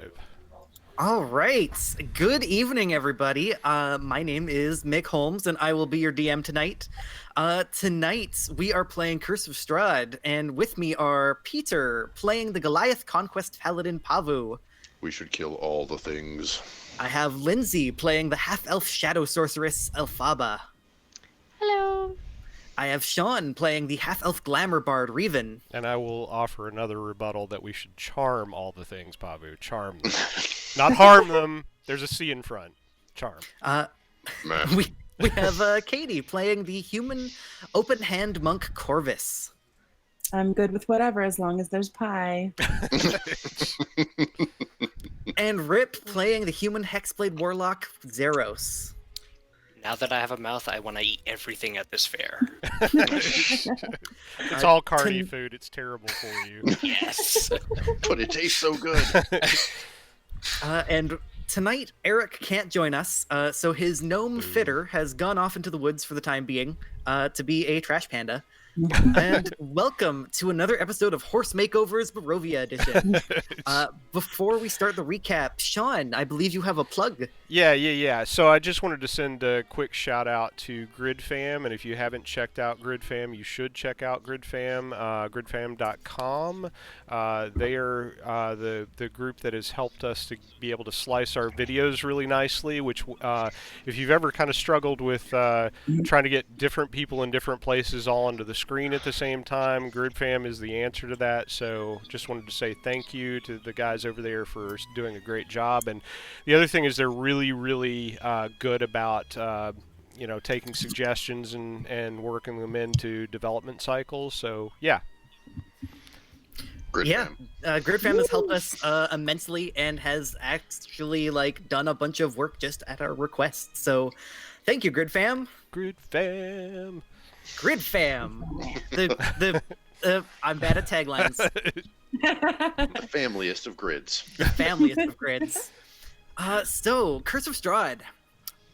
live. All right. Good evening, everybody. My name is Mick Holmes, and I will be your DM tonight. Tonight, we are playing Curse of Strahd, and with me are Peter, playing the Goliath Conquest Paladin Pavu. We should kill all the things. I have Lindsay, playing the Half-Elf Shadow Sorceress Elphaba. Hello. I have Sean, playing the Half-Elf Glamour Bard Rhivan. And I will offer another rebuttal that we should charm all the things, Pavu. Charm them. Not harm them. There's a C in front. Charm. We have Katie, playing the human open-hand monk Corvus. I'm good with whatever as long as there's pie. And Rip, playing the human hexblade warlock Zeros. Now that I have a mouth, I want to eat everything at this fair. It's all carny food. It's terrible for you. Yes. But it tastes so good. And tonight, Eric can't join us, so his gnome fitter has gone off into the woods for the time being to be a trash panda. And welcome to another episode of Horse Makeovers Barovia Edition. Before we start the recap, Sean, I believe you have a plug. Yeah. So I just wanted to send a quick shout out to GridFam, and if you haven't checked out GridFam, you should check out GridFam, gridfam.com. They are the group that has helped us to be able to slice our videos really nicely, which if you've ever kind of struggled with trying to get different people in different places all onto the screen at the same time, GridFam is the answer to that. So just wanted to say thank you to the guys over there for doing a great job. And the other thing is they're really good about taking suggestions and working them into development cycles. So yeah. GridFam. GridFam has helped us immensely and has actually done a bunch of work just at our request. So thank you, GridFam. GridFam. I'm bad at taglines. The familiest of grids. Familiest of grids. So, Curse of Strahd.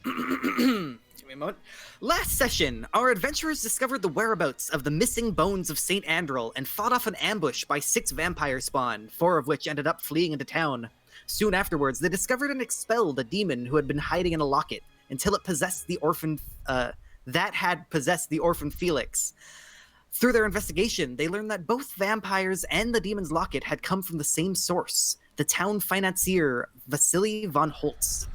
Give me a moment. Last session, our adventurers discovered the whereabouts of the missing bones of St. Andrel and fought off an ambush by 6 vampire spawn, 4 of which ended up fleeing into town. Soon afterwards, they discovered and expelled a demon who had been hiding in a locket until it possessed the orphan Felix. Through their investigation, they learned that both vampires and the demon's locket had come from the same source, the town financier Vasily von Holtz.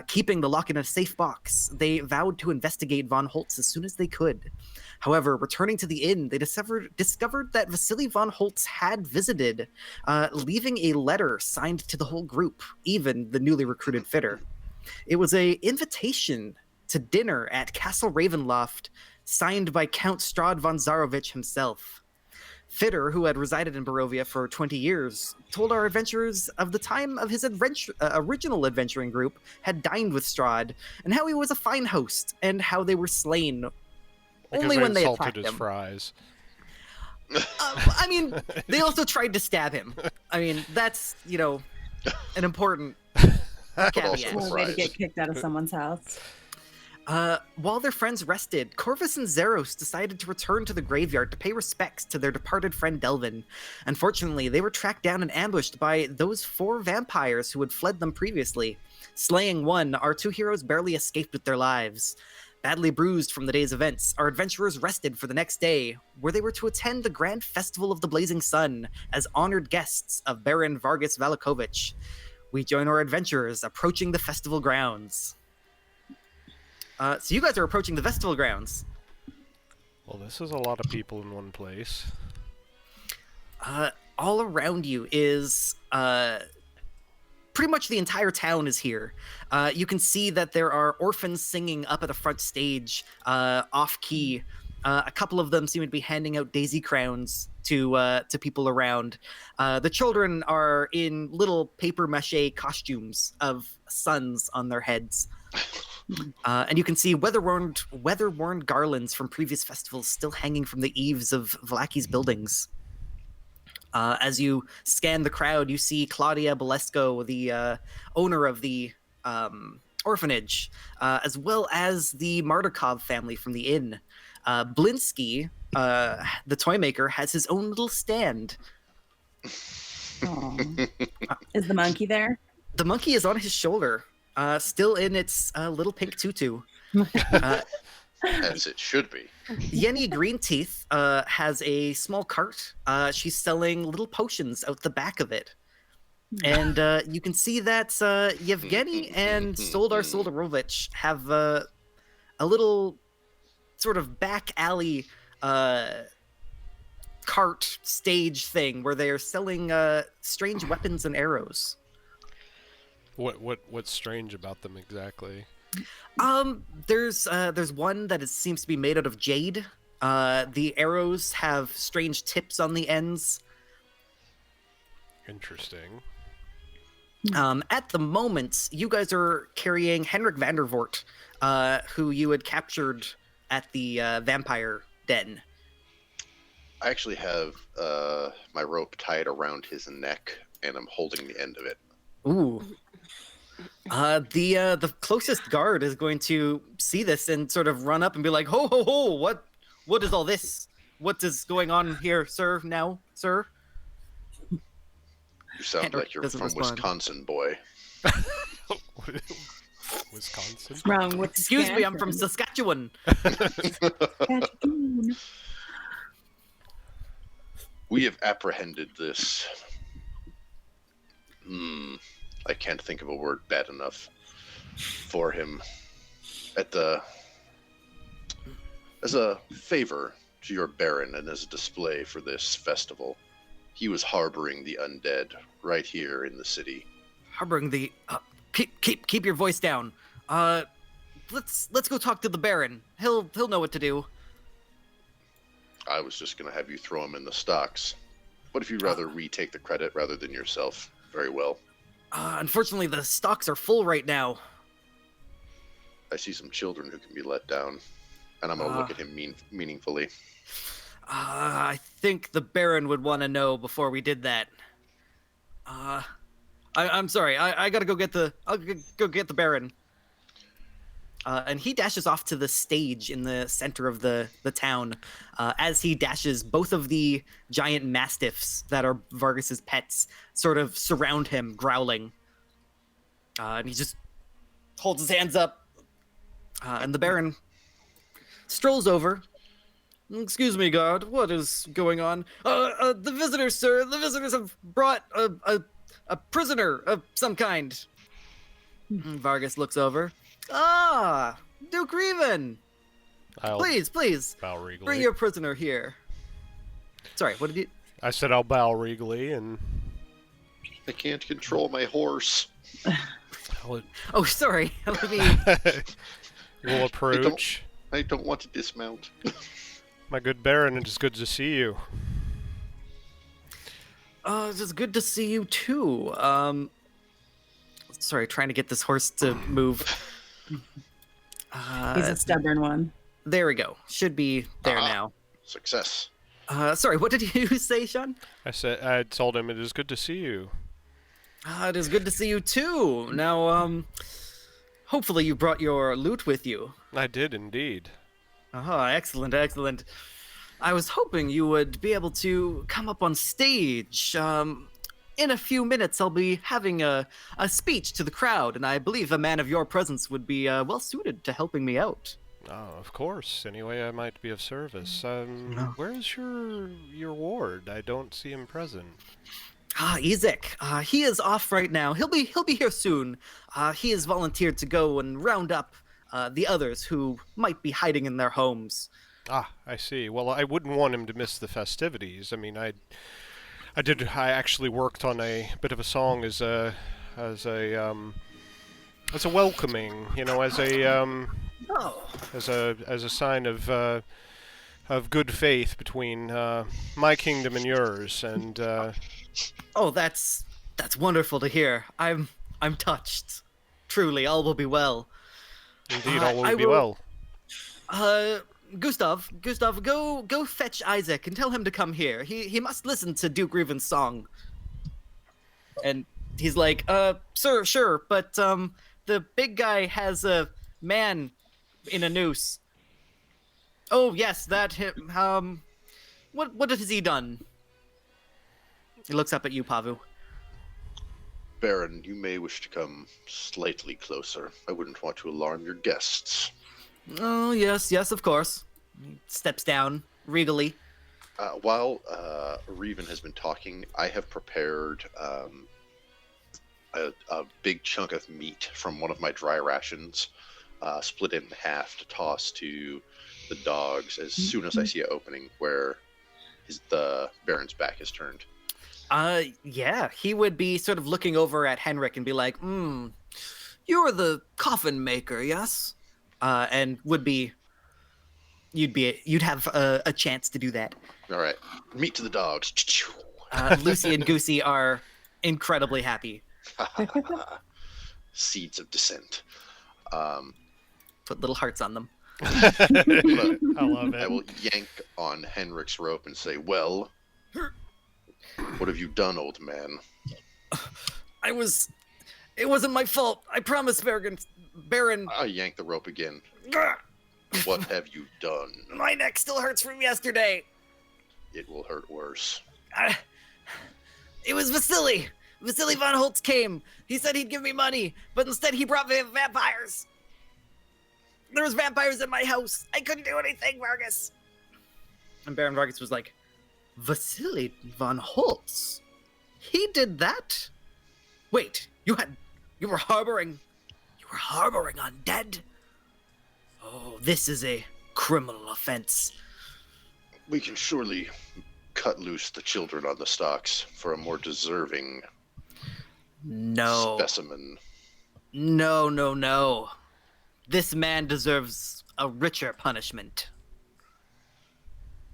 Keeping the locket in a safe box, they vowed to investigate von Holtz as soon as they could. However, returning to the inn, they discovered that Vasily von Holtz had visited, leaving a letter signed to the whole group, even the newly recruited fitter. It was an invitation to dinner at Castle Ravenloft, signed by Count Strahd von Zarovich himself. Fitter, who had resided in Barovia for 20 years, told our adventurers of the time of his original adventuring group had dined with Strahd, and how he was a fine host, and how they were slain only when they attacked him. Fries. I mean, they also tried to stab him. I mean, that's, an important caveat. One way to get kicked out of someone's house. While their friends rested, Corvus and Zeros decided to return to the graveyard to pay respects to their departed friend Delvin. Unfortunately, they were tracked down and ambushed by those 4 vampires who had fled them previously. Slaying one, our 2 heroes barely escaped with their lives. Badly bruised from the day's events, our adventurers rested for the next day, where they were to attend the Grand Festival of the Blazing Sun as honored guests of Baron Vargas Valakovich. We join our adventurers approaching the festival grounds. So you guys are approaching the festival grounds. Well, this is a lot of people in one place. All around you is pretty much the entire town is here. You can see that there are orphans singing up at the front stage, off key. A couple of them seem to be handing out daisy crowns to people around. The children are in little paper mache costumes of suns on their heads. And you can see weather-worn garlands from previous festivals still hanging from the eaves of Vallaki's buildings. As you scan the crowd, you see Claudia Bolesco, the owner of the orphanage, as well as the Martikov family from the inn. Blinsky, the toy maker, has his own little stand. Is the monkey there? The monkey is on his shoulder, still in its little pink tutu. As it should be. Yenny Green Teeth has a small cart. She's selling little potions out the back of it. And you can see that Yevgeny and Soldar Soldarovich have a little sort of back alley cart stage thing where they are selling strange weapons and arrows. What's strange about them exactly? There's one that seems to be made out of jade. The arrows have strange tips on the ends. Interesting. At the moment, you guys are carrying Henrik Vandervoort, who you had captured at the vampire den. I actually have my rope tied around his neck, and I'm holding the end of it. Ooh. The closest guard is going to see this and sort of run up and be like, "Ho ho ho! What is all this? What is going on here, sir? Now, sir?" You sound Henrik like you're doesn't from respond. Wisconsin, boy. Wisconsin? What's wrong with Excuse me, I'm from Saskatchewan. Saskatchewan? We have apprehended this. I can't think of a word bad enough for him. As a favor to your Baron and as a display for this festival, he was harboring the undead right here in the city. Harboring the keep your voice down. Let's go talk to the Baron. He'll know what to do. I was just gonna have you throw him in the stocks. What if you'd rather retake the credit rather than yourself? Very well. Unfortunately, the stocks are full right now. I see some children who can be let down, and I'm gonna look at him meaningfully. I think the Baron would want to know before we did that. I'm sorry. I gotta go get I'll go get the Baron. And he dashes off to the stage in the center of the town. As he dashes, both of the giant mastiffs that are Vargas's pets sort of surround him, growling. And he just holds his hands up. And the Baron strolls over. "Excuse me, guard. What is going on?" The visitors, sir. The visitors have brought a prisoner of some kind." Vargas looks over. "Ah, Duke Rhivan. I'll Please, bow regally. bring your prisoner here." Sorry, what did you... I said I'll bow regally, and I can't control my horse. Oh, sorry. Let me... we'll approach. I don't want to dismount. My good Baron, it is good to see you. It's good to see you too. Sorry, trying to get this horse to move. He's a stubborn one. There we go. Should be there now. Success. Sorry, what did you say, Sean? I told him it is good to see you. It is good to see you too. Now, hopefully you brought your loot with you. I did indeed. Excellent, excellent. I was hoping you would be able to come up on stage. In a few minutes, I'll be having a speech to the crowd, and I believe a man of your presence would be well suited to helping me out. Oh, of course. Anyway, I might be of service. Where is your ward? I don't see him present. Ezek. He is off right now. He'll be here soon. He has volunteered to go and round up the others who might be hiding in their homes. I see. Well, I wouldn't want him to miss the festivities. I mean, I actually worked on a bit of a song as a welcoming, as a sign of good faith between my kingdom and yours, and Oh, that's wonderful to hear. I'm touched. Truly, all will be well. Indeed, all will be well. Gustav, go fetch Isaac and tell him to come here. He must listen to Duke Rhivan's song. And he's like, sir, sure, but the big guy has a man in a noose. Oh yes, that him. What has he done? He looks up at you, Pavu. Baron, you may wish to come slightly closer. I wouldn't want to alarm your guests. Oh, yes, of course. He steps down regally. While Rhivan has been talking, I have prepared a big chunk of meat from one of my dry rations, split it in half to toss to the dogs as soon as I see an opening where the Baron's back is turned. Yeah, he would be sort of looking over at Henrik and be like, you're the coffin maker, yes? And you'd have a chance to do that. All right, meat to the dogs. Lucy and Goosey are incredibly happy. Seeds of dissent. Put little hearts on them. I love I it. will yank on Henrik's rope and say, well, what have you done, old man? It wasn't my fault. I promise, Baron. I yank the rope again. What have you done? My neck still hurts from yesterday. It will hurt worse. It was Vasily. Vasily von Holtz came. He said he'd give me money, but instead he brought me vampires. There was vampires in my house. I couldn't do anything, Vargas. And Baron Vargas was like, Vasily von Holtz? He did that? Wait, you were harboring undead? Oh, this is a criminal offense. We can surely cut loose the children on the stocks for a more deserving specimen. No. This man deserves a richer punishment.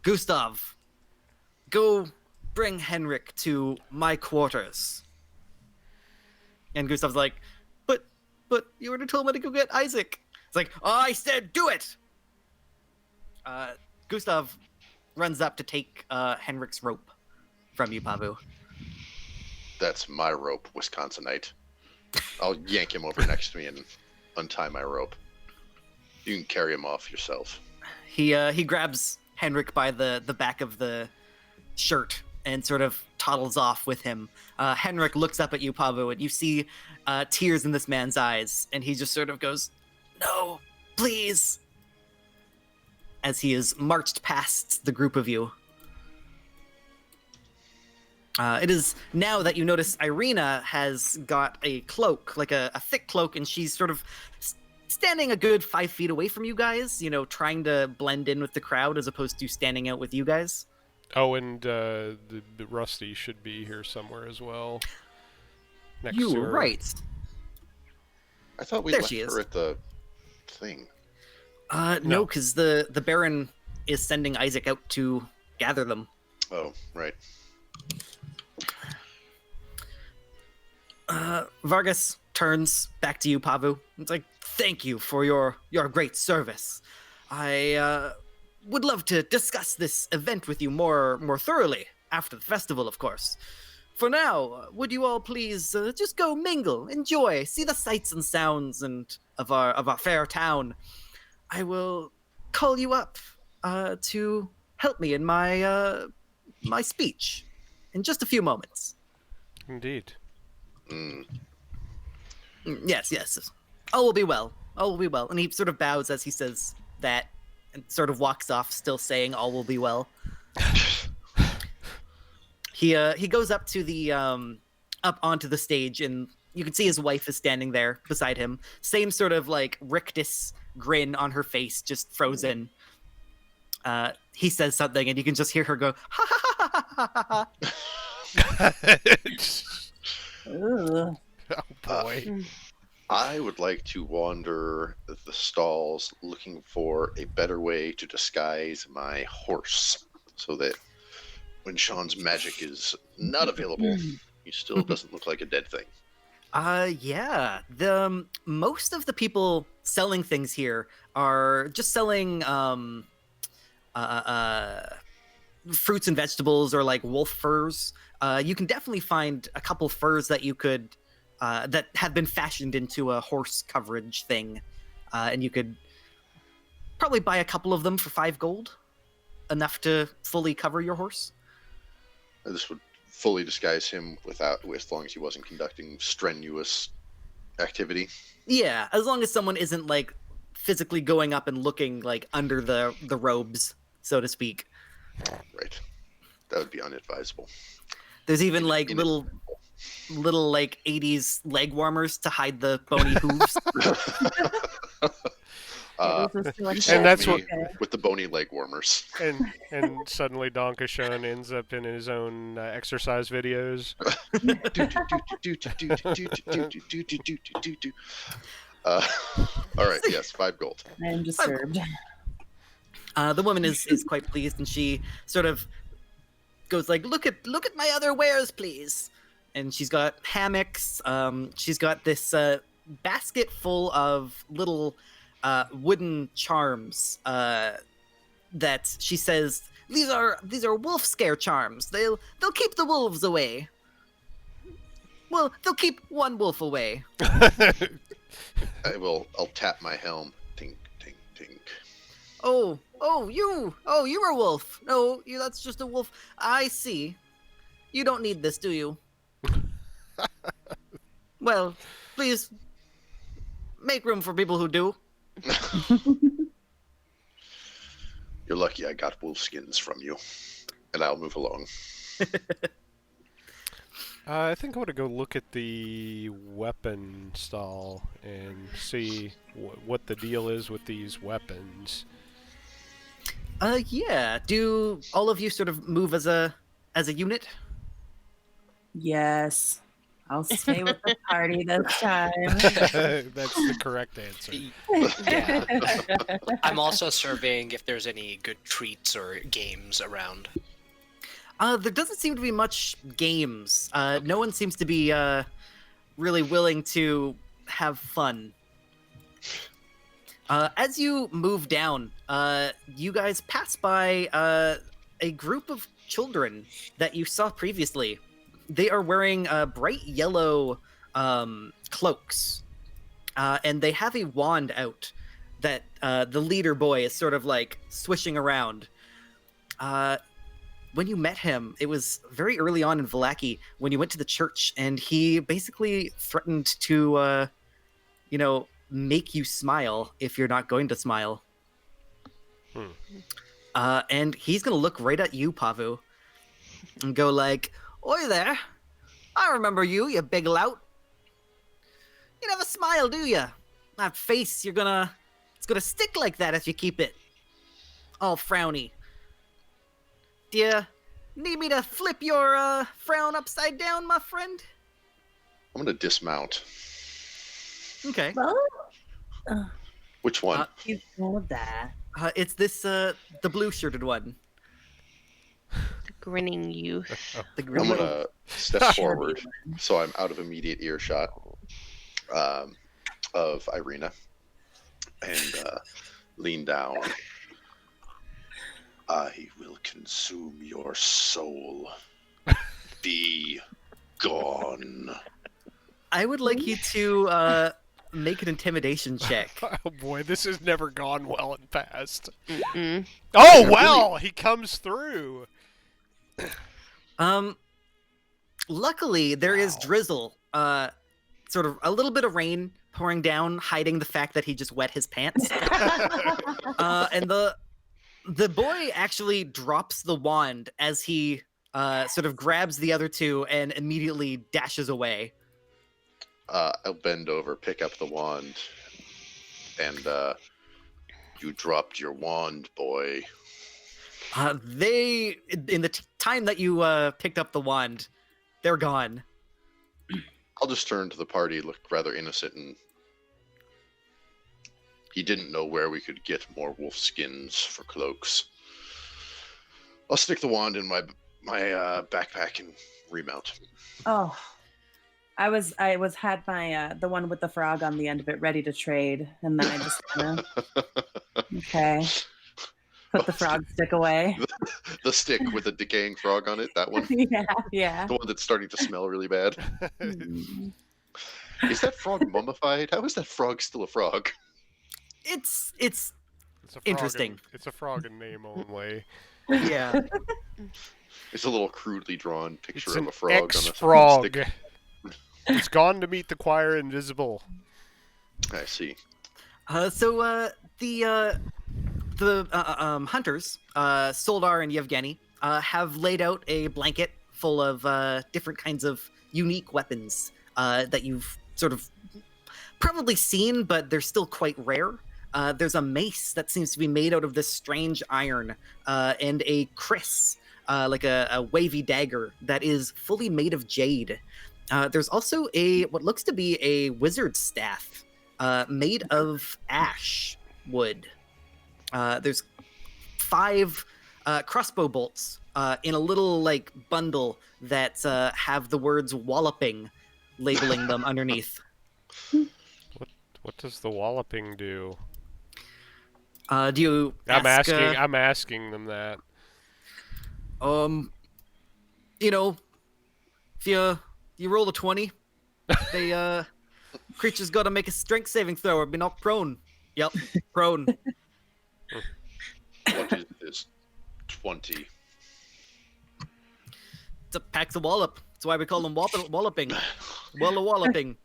Gustav, go bring Henrik to my quarters. And Gustav's like, but you already told me to go get Isaac. It's like, I said do it! Gustav runs up to take Henrik's rope from you, Pavu. That's my rope, Wisconsinite. I'll yank him over next to me and untie my rope. You can carry him off yourself. He grabs Henrik by the back of the shirt and sort of toddles off with him. Henrik looks up at you, Pavu, and you see tears in this man's eyes, and he just sort of goes, "No, please," as he is marched past the group of you. It is now that you notice Irina has got a cloak, like a thick cloak, and she's sort of standing a good 5 feet away from you guys, trying to blend in with the crowd as opposed to standing out with you guys. Oh, and the Rusty should be here somewhere as well. Next You to were her. right. I thought we There left she is. her at the thing. No, because the Baron is sending Isaac out to gather them. Oh, right. Vargas turns back to you, Pavu. It's like, thank you for your great service. I would love to discuss this event with you more thoroughly after the festival, of course. For now, would you all please just go mingle, enjoy, see the sights and sounds of our fair town. I will call you up to help me in my my speech in just a few moments. Indeed. Yes. All will be well. All will be well. And he sort of bows as he says that and sort of walks off, still saying all will be well. He goes up to the up onto the stage, and you can see his wife is standing there beside him. Same sort of like rictus grin on her face, just frozen. He says something, and you can just hear her go, ha ha ha ha ha ha. Ugh. Oh boy. I would like to wander the stalls looking for a better way to disguise my horse so that when Sean's magic is not available, he still doesn't look like a dead thing. Yeah. The most of the people selling things here are just selling fruits and vegetables or like wolf furs. You can definitely find a couple furs that you could that have been fashioned into a horse coverage thing, and you could probably buy a couple of them for 5 gold, enough to fully cover your horse. fully disguise him as long as he wasn't conducting strenuous activity. Yeah, as long as someone isn't like physically going up and looking like under the robes, so to speak. Right. That would be unadvisable. There's even like little like 80s leg warmers to hide the bony hooves. And that's what with the bony leg warmers. And suddenly Donkashun ends up in his own exercise videos. All right, yes, 5 gold. I am disturbed. The woman is quite pleased, and she sort of goes like, look at my other wares, please. And she's got hammocks. She's got this basket full of little wooden charms that she says these are wolf scare charms. They'll keep the wolves away. Well, they'll keep one wolf away. I'll tap my helm. Tink, tink, tink. Oh, you're a wolf. No, that's just a wolf. I see. You don't need this, do you? Well, please make room for people who do. You're lucky I got wolf skins from you, and I'll move along. I think I want to go look at the weapon stall and see what the deal is with these weapons. Yeah. Do all of you sort of move as a unit? Yes. I'll stay with the party this time. That's the correct answer. Yeah. I'm also surveying if there's any good treats or games around. There doesn't seem to be much games. No one seems to be really willing to have fun. As you move down, you guys pass by a group of children that you saw previously. They are wearing bright yellow cloaks, and they have a wand out that the leader boy is sort of like swishing around. When you met him, it was very early on in Vallaki when you went to the church, and he basically threatened to, make you smile if you're not going to smile. And he's gonna look right at you, Pavu, and go like, "Oi there! I remember you, you big lout. You never smile, do you? That face, it's gonna stick like that if you keep it all frowny. Do you need me to flip your frown upside down, my friend?" I'm gonna dismount. Okay. Well, Which one? you know that. It's this the blue-shirted one. Grinning youth. The I'm green gonna step forward so I'm out of immediate earshot of Irina and lean down. I will consume your soul. Be gone. I would like you to make an intimidation check. Oh boy, this has never gone well in past. Mm-mm. Oh well, he comes through. Luckily, there is drizzle. Sort of a little bit of rain pouring down, hiding the fact that he just wet his pants. And the boy actually drops the wand as he sort of grabs the other two and immediately dashes away. I'll bend over, pick up the wand, and you dropped your wand, boy. They, in the time that you picked up the wand, they're gone. I'll just turn to the party, look rather innocent, and he didn't know where we could get more wolf skins for cloaks. I'll stick the wand in my backpack and remount. Oh, I had my the one with the frog on the end of it ready to trade, and then I just okay, put the frog stick away. The stick with the decaying frog on it, that one? Yeah. The one that's starting to smell really bad. Is that frog mummified? How is that frog still a frog? It's It's a frog interesting. it's a frog in name only. Yeah. It's a little crudely drawn picture It's of an a frog on a X-frog. stick. It's gone to meet the choir invisible. I see. So the hunters, Soldar and Yevgeny, have laid out a blanket full of different kinds of unique weapons that you've sort of probably seen, but they're still quite rare. There's a mace that seems to be made out of this strange iron, and a kris, like a wavy dagger that is fully made of jade. There's also what looks to be a wizard's staff made of ash wood. There's 5 crossbow bolts in a little like bundle that have the words "walloping" labeling them underneath. What does the walloping do? Do you I'm ask, asking them that. you know, if you roll a 20, they creature's got to make a strength saving throw or be knocked prone. Yep, prone. What is this? 20. It's a packs a wallop. That's why we call them walloping. Walloping.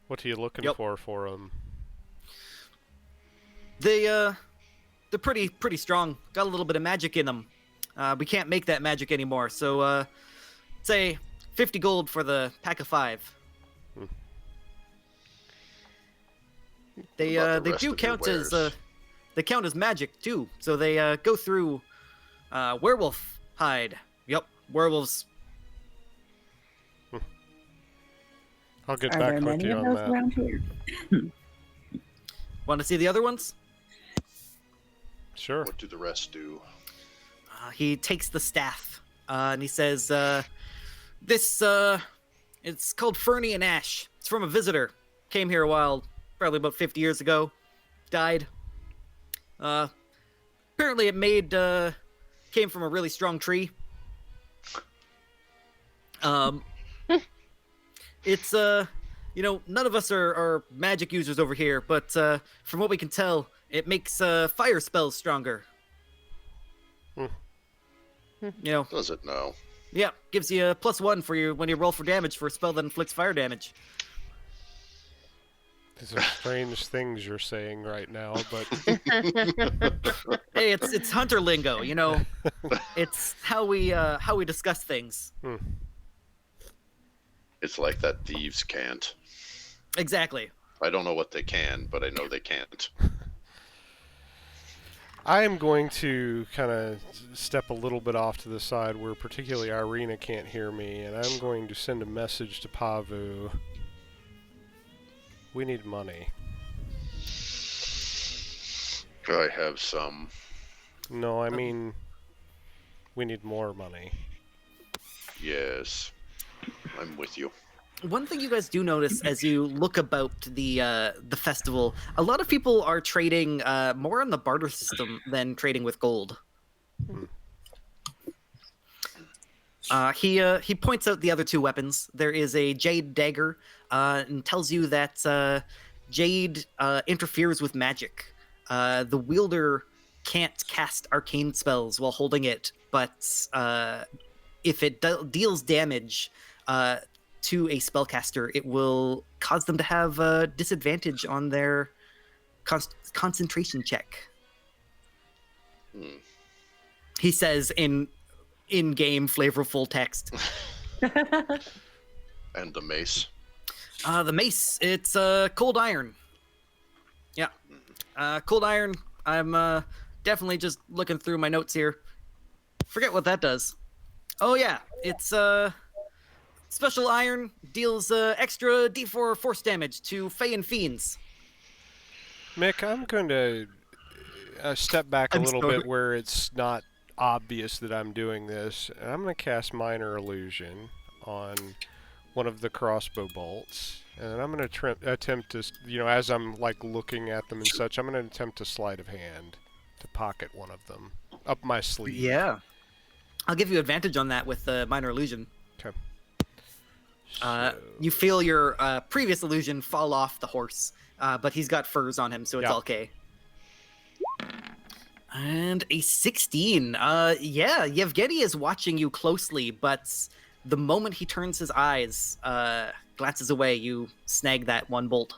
What are you looking Yep. for them? They're pretty strong. Got a little bit of magic in them. We can't make that magic anymore, so say 50 gold for the pack of 5. They What about the they rest do of your count as wares? they count as magic too. So they go through werewolf hide. Yep, werewolves. I'll get Are back there with many you of on those that. around here? Want to see the other ones? Sure. What do the rest do? He takes the staff and he says, "This it's called Fernie and Ash. It's from a visitor. Came here a while, probably about 50 years ago. Died. Apparently it came from a really strong tree. It's none of us are magic users over here, but from what we can tell, it makes fire spells stronger. Does it know? Yeah, gives you a +1 for when you roll for damage for a spell that inflicts fire damage. These are strange things you're saying right now, but Hey, it's hunter lingo, It's how we discuss things. It's like that thieves can't. Exactly. I don't know what they can, but I know they can't. I am going to kind of step a little bit off to the side where particularly Irina can't hear me, and I'm going to send a message to Pavu. We need money. I have some. No, I mean, we need more money. Yes. I'm with you. One thing you guys do notice as you look about the festival, a lot of people are trading more on the barter system than trading with gold. He points out the other 2 weapons. There is a jade dagger, and tells you that jade interferes with magic. The wielder can't cast arcane spells while holding it, but if it deals damage to a spellcaster, it will cause them to have a disadvantage on their concentration check. He says in-game flavorful text. And the mace. The mace, it's cold iron. Yeah. Cold iron. I'm definitely just looking through my notes here. Forget what that does. Oh yeah, it's special iron, deals extra D4 force damage to Fey and Fiends. Mick, I'm going to step back a I'm little sorry. bit where it's not obvious that I'm doing this. And I'm going to cast Minor Illusion on one of the crossbow bolts. And I'm going to attempt to, as I'm like looking at them and such, I'm going to attempt to sleight of hand to pocket one of them up my sleeve. Yeah. I'll give you advantage on that with Minor Illusion. Okay. You feel your previous illusion fall off the horse, but he's got furs on him, so it's Yeah. okay. And a 16. Yeah, Yevgeny is watching you closely, but the moment he turns his eyes, glances away, you snag that one bolt.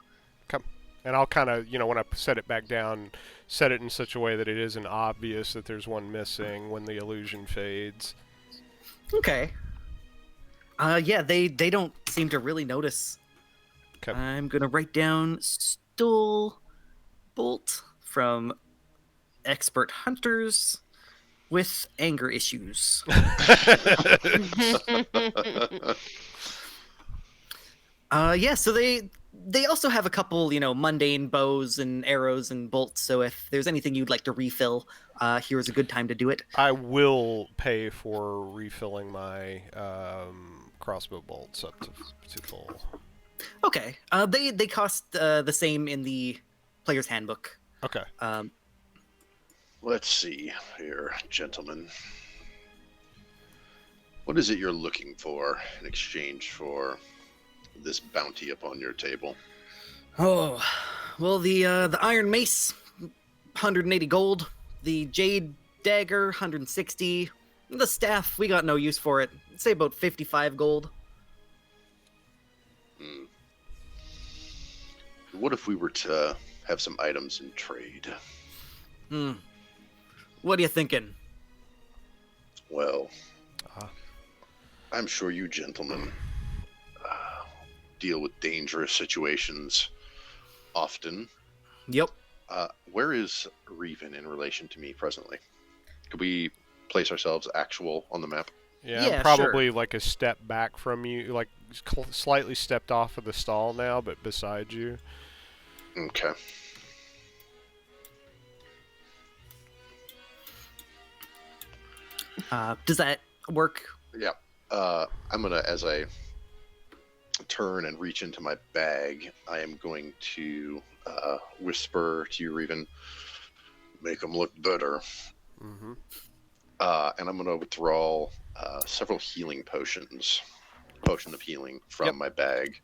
And I'll kind of, when I set it back down, set it in such a way that it isn't obvious that there's one missing when the illusion fades. Okay. Yeah, they don't seem to really notice. Okay. I'm gonna write down stole bolt from expert hunters with anger issues. Yeah, so they also have a couple, mundane bows and arrows and bolts. So if there's anything you'd like to refill, here's a good time to do it. I will pay for refilling my crossbow bolts up to full. Okay. They cost the same in the player's handbook. Okay. Let's see here, gentlemen. What is it you're looking for in exchange for this bounty upon your table? Oh, well, the iron mace, 180 gold. The jade dagger, 160. The staff, we got no use for it. I'd say about 55 gold. What if we were to have some items in trade? What are you thinking? Well, I'm sure you gentlemen deal with dangerous situations often. Yep. Where is Rhivan in relation to me presently? Could we place ourselves actual on the map? Yeah, probably sure. Like a step back from you, like slightly stepped off of the stall now, but beside you. Okay. Does that work? Yeah. I'm gonna, as I turn and reach into my bag, I am going to whisper to you, Rhivan, make them look better. Mm-hmm. And I'm gonna withdraw several healing potions, potion of healing from my bag.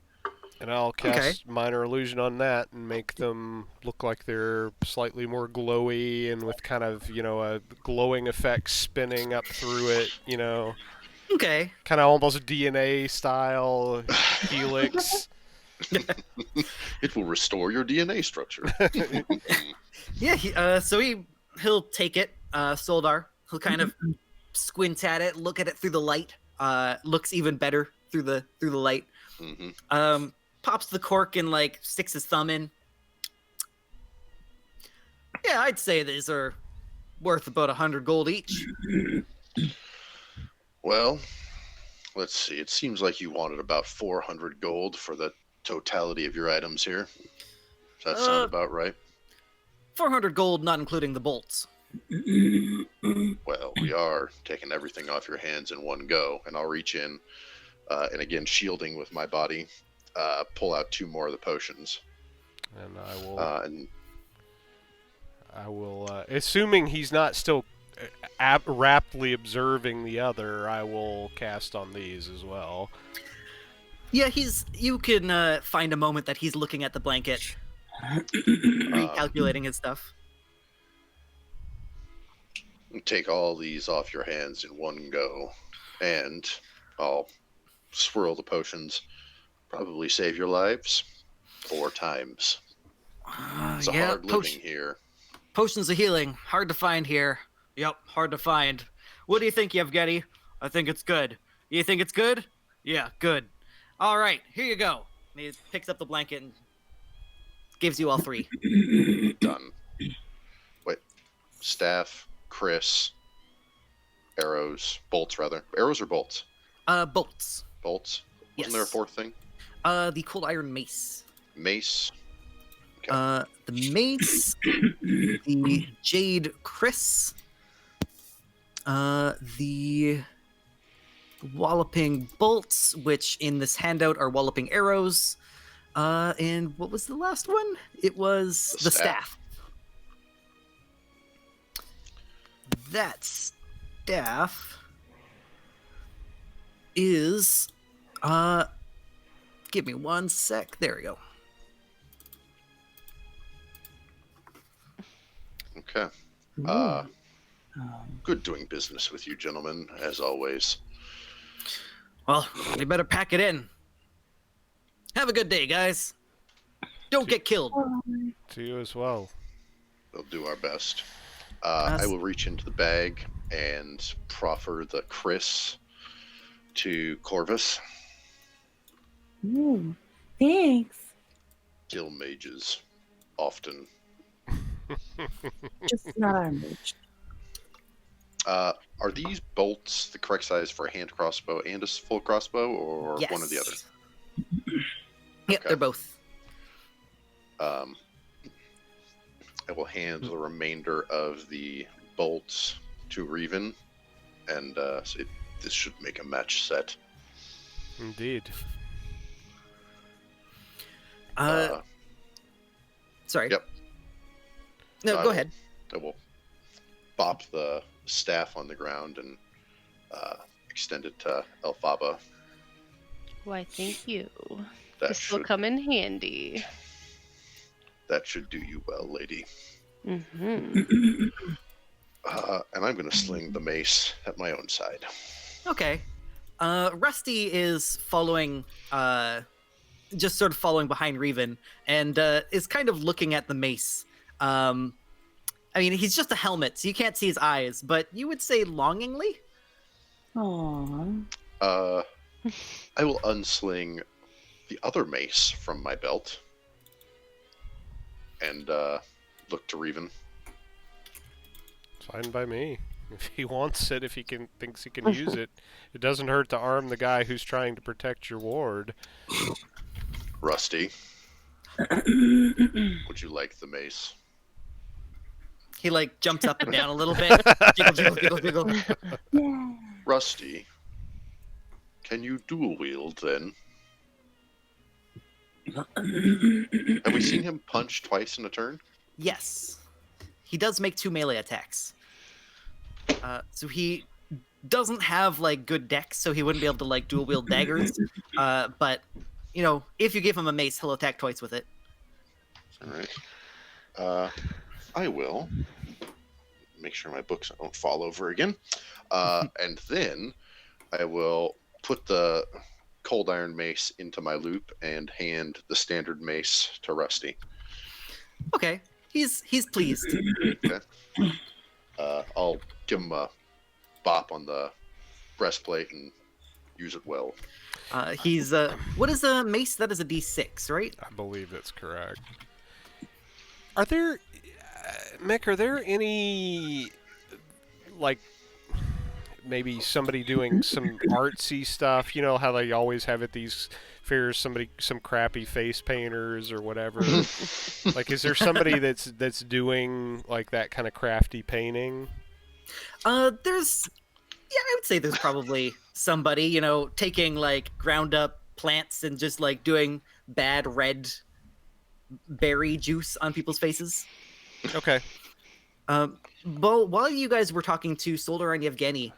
And I'll cast minor illusion on that and make them look like they're slightly more glowy and with kind of, a glowing effect spinning up through it, Okay. Kind of almost DNA style helix. It will restore your DNA structure. Yeah, so he'll take it, Soldar. He'll kind of squint at it, look at it through the light. Looks even better through the light. Mm-hmm. Pops the cork and sticks his thumb in. Yeah, I'd say these are worth about 100 gold each. Well, let's see. It seems like you wanted about 400 gold for the totality of your items here. Does that sound about right? 400 gold, not including the bolts. Well, we are taking everything off your hands in one go, and I'll reach in, and again, shielding with my body, pull out 2 more of the potions. And I will, assuming he's not still raptly observing the other, I will cast on these as well. Yeah, you can find a moment that he's looking at the blanket, recalculating his stuff. Take all these off your hands in one go, and I'll swirl the potions. Probably save your lives 4 times. It's a hard living here. Potions of healing, hard to find here. Yep, hard to find. What do you think, Yevgeny? I think it's good. You think it's good? Yeah, good. All right, here you go. And he picks up the blanket and gives you all 3. Done. Wait, staff, Chris, arrows, bolts rather. Arrows or bolts? Bolts. Bolts? Yes. Wasn't there a 4th thing? The cold iron mace. Mace. Okay. The mace, the jade Chris, the walloping bolts, which in this handout are walloping arrows, and what was the last one? It was the staff. That staff is, give me 1 sec. There we go. Okay. Uh, Oh. good doing business with you, gentlemen, as always. Well, we better pack it in. Have a good day, guys. Don't get killed. To you as well. We'll do our best. Us- I will reach into the bag and proffer the Chris to Corvus. Ooh, thanks. Kill mages, often. Just not our mage. Are these bolts the correct size for a hand crossbow and a full crossbow, or yes. one or the other? Yep, Okay. they're both. I will hand the remainder of the bolts to Rhivan, and this should make a match set. Indeed. Sorry. Yep. No, I go will- ahead. I will bop the staff on the ground and extend it to Elphaba. Why, thank you. That This will should come in handy. do you well, lady. Mm-hmm. And I'm going to sling the mace at my own side. Okay. Rusty is following, just sort of following behind Rhivan, and is kind of looking at the mace. I mean, he's just a helmet, so you can't see his eyes, but you would say longingly? Aww. I will unsling the other mace from my belt and look to Rhivan. Fine by me. If he wants it, if he thinks he can use it, it doesn't hurt to arm the guy who's trying to protect your ward. Rusty, would you like the mace? He, like, jumps up and down a little bit. Jiggle, jiggle, jiggle, jiggle. Yeah. Rusty, can you dual wield then? Have we seen him punch twice in a turn? Yes. He does make 2 melee attacks. So he doesn't have, like, good dex, so he wouldn't be able to, like, dual wield daggers. But, you know, if you give him a mace, he'll attack twice with it. All right. I will make sure my books don't fall over again. And then I will put the cold iron mace into my loop and hand the standard mace to Rusty. Okay. He's pleased. Okay. I'll give him a bop on the breastplate and use it well. He's what is a mace? That is a D6, right? I believe that's correct. Are there, Mick, are there any, like, maybe somebody doing some artsy stuff? You know how they always have at these fairs some crappy face painters or whatever? Like, is there somebody that's doing, like, that kind of crafty painting? I would say there's probably somebody, you know, taking, like, ground up plants and just, like, doing bad red berry juice on people's faces. Okay. Well, while you guys were talking to Solder and Yevgeny,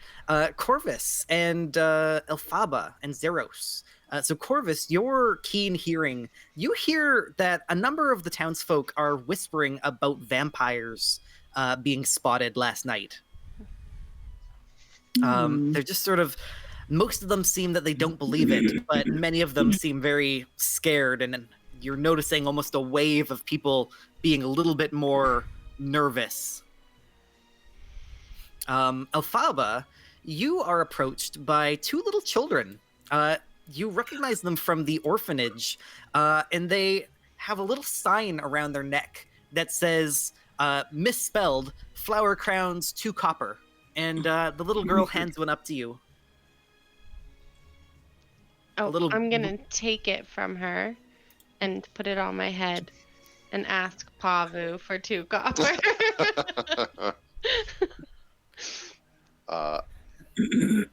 Corvus and Elphaba and Zeros. So Corvus, your keen hearing, you hear that a number of the townsfolk are whispering about vampires being spotted last night. They're just sort of, most of them seem that they don't believe it, but many of them seem very scared, and you're noticing almost a wave of people being a little bit more nervous. Elphaba, you are approached by 2 little children. You recognize them from the orphanage, and they have a little sign around their neck that says, misspelled, flower crowns 2 copper. And the little girl hands one up to you. Oh, little- I'm gonna take it from her and put it on my head and ask Pavu for 2 copper.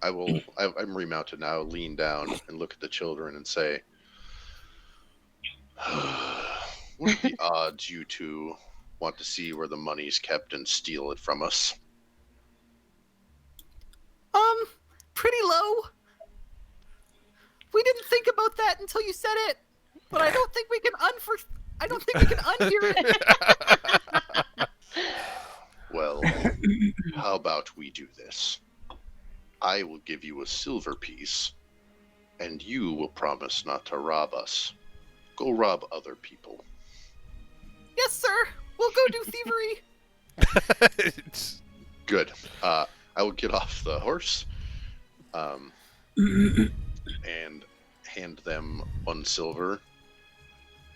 I'm remounted now, lean down and look at the children and say, what are the odds you two want to see where the money's kept and steal it from us? Pretty low. We didn't think about that until you said it, but I don't think we can unhear it. Well, how about we do this? I will give you a silver piece, and you will promise not to rob us. Go rob other people. Yes, sir. We'll go do thievery. It's- Good. I will get off the horse, and hand them 1 silver,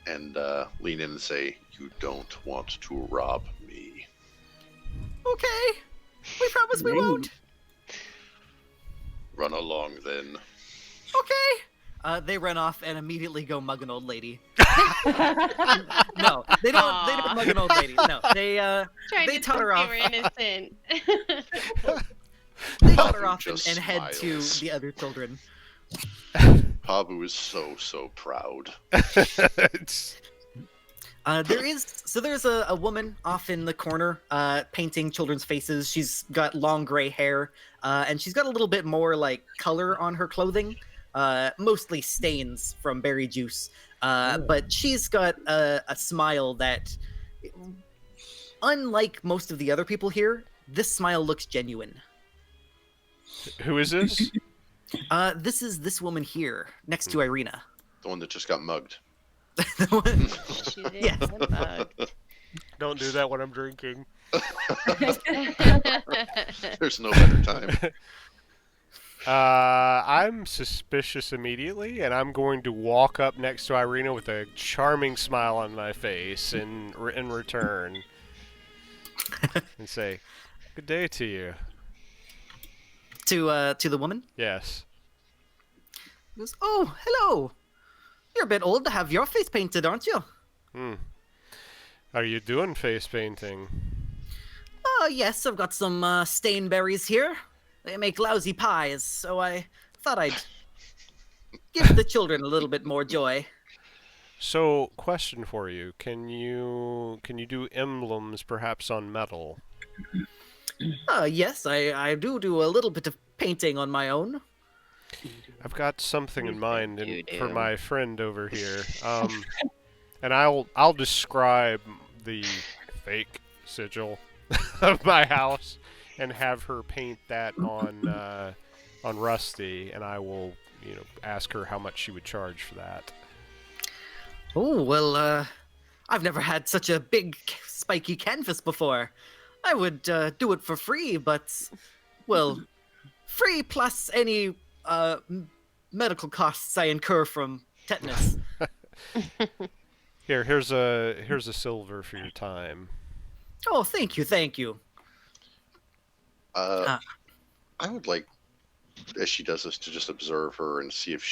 and lean in and say, "You don't want to rob me." Okay. We promise we won't. Run along then. Okay. They run off and immediately go mug an old lady. No, they don't. They don't mug an old lady. No, they Trying they to tell think her they off. were innocent. They tell her off Just and head to smiles. the other children. Pabu is so proud. it's- There's a woman off in the corner painting children's faces. She's got long gray hair, and she's got a little bit more like color on her clothing, mostly stains from berry juice. But she's got a smile that, unlike most of the other people here, this smile looks genuine. Who is this? This is this woman here next to Irina. The one that just got mugged. The one- She did Yes. get mugged. Don't do that when I'm drinking. There's no better time. I'm suspicious immediately, and I'm going to walk up next to Irina with a charming smile on my face in return, and say, "Good day to you." to the woman. Yes. He goes, "Oh, hello. You're a bit old to have your face painted, aren't you?" Are you doing face painting? Yes, I've got some stainberries here. They make lousy pies, so I thought I'd give the children a little bit more joy. So, question for you: Can you do emblems, perhaps on metal? Yes, I do a little bit of painting on my own. I've got something in mind You for do. my friend over here. And I'll describe the fake sigil of my house and have her paint that on Rusty, and I will, ask her how much she would charge for that. Oh, well, I've never had such a big, spiky canvas before. I would do it for free, but, well, free plus any medical costs I incur from tetanus. Here's a silver for your time. Oh, thank you, thank you. I would like, as she does this, to just observe her and see if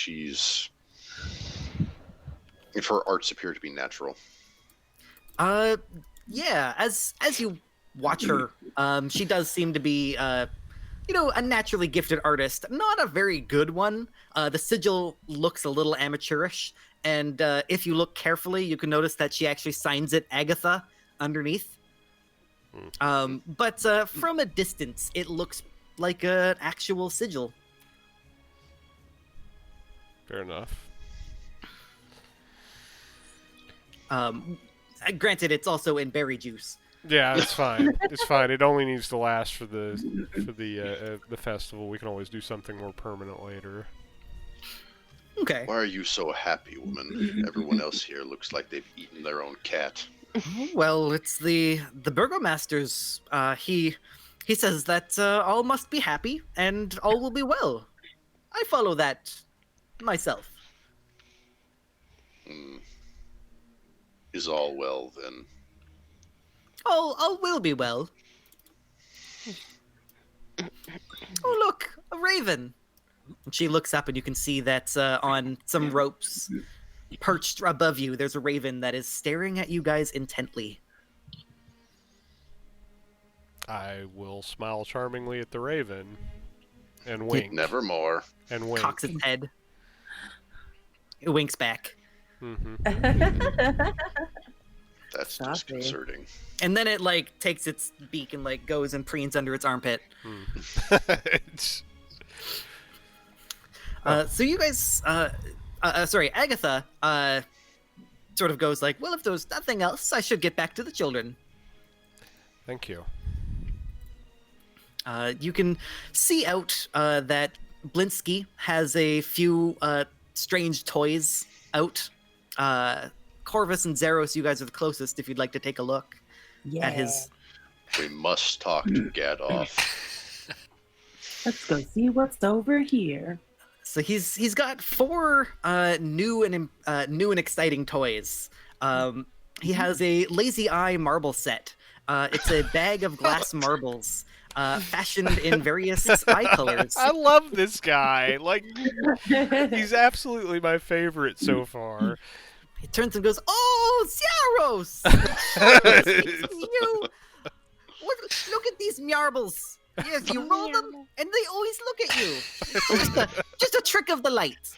her arts appear to be natural. Yeah, as you watch her, she does seem to be, a naturally gifted artist. Not a very good one. The sigil looks a little amateurish, and if you look carefully, you can notice that she actually signs it Agatha underneath. But from a distance, it looks like an actual sigil. Fair enough. Granted, it's also in berry juice. Yeah, it's fine. It's fine. It only needs to last for the festival. We can always do something more permanent later. Okay. Why are you so happy, woman? Everyone else here looks like they've eaten their own cat. Well, it's the burgomaster's. He says that all must be happy and all will be well. I follow that myself. Is all well then? All will be well. Oh, look, a raven. And she looks up and you can see that on some ropes perched above you, there's a raven that is staring at you guys intently. I will smile charmingly at the raven and wink. Nevermore. And wink. Cocks its head. It winks back. That's Saucy. disconcerting. And then it takes its beak and goes and preens under its armpit. It's- So you guys, Agatha, sort of goes like, well, if there's nothing else, I should get back to the children. Thank you. You can see out that Blinsky has a few strange toys out. Corvus and Zeros, you guys are the closest if you'd like to take a look at his... We must talk to Gadolf. Let's go see what's over here. So he's got 4 new and exciting toys. He has a lazy eye marble set. It's a bag of glass marbles, fashioned in various eye colors. I love this guy. Like, he's absolutely my favorite so far. He turns and goes, "Oh, Zeros! You! Look at these marbles. Yes, you roll them, and they always look at you. Just a trick of the light."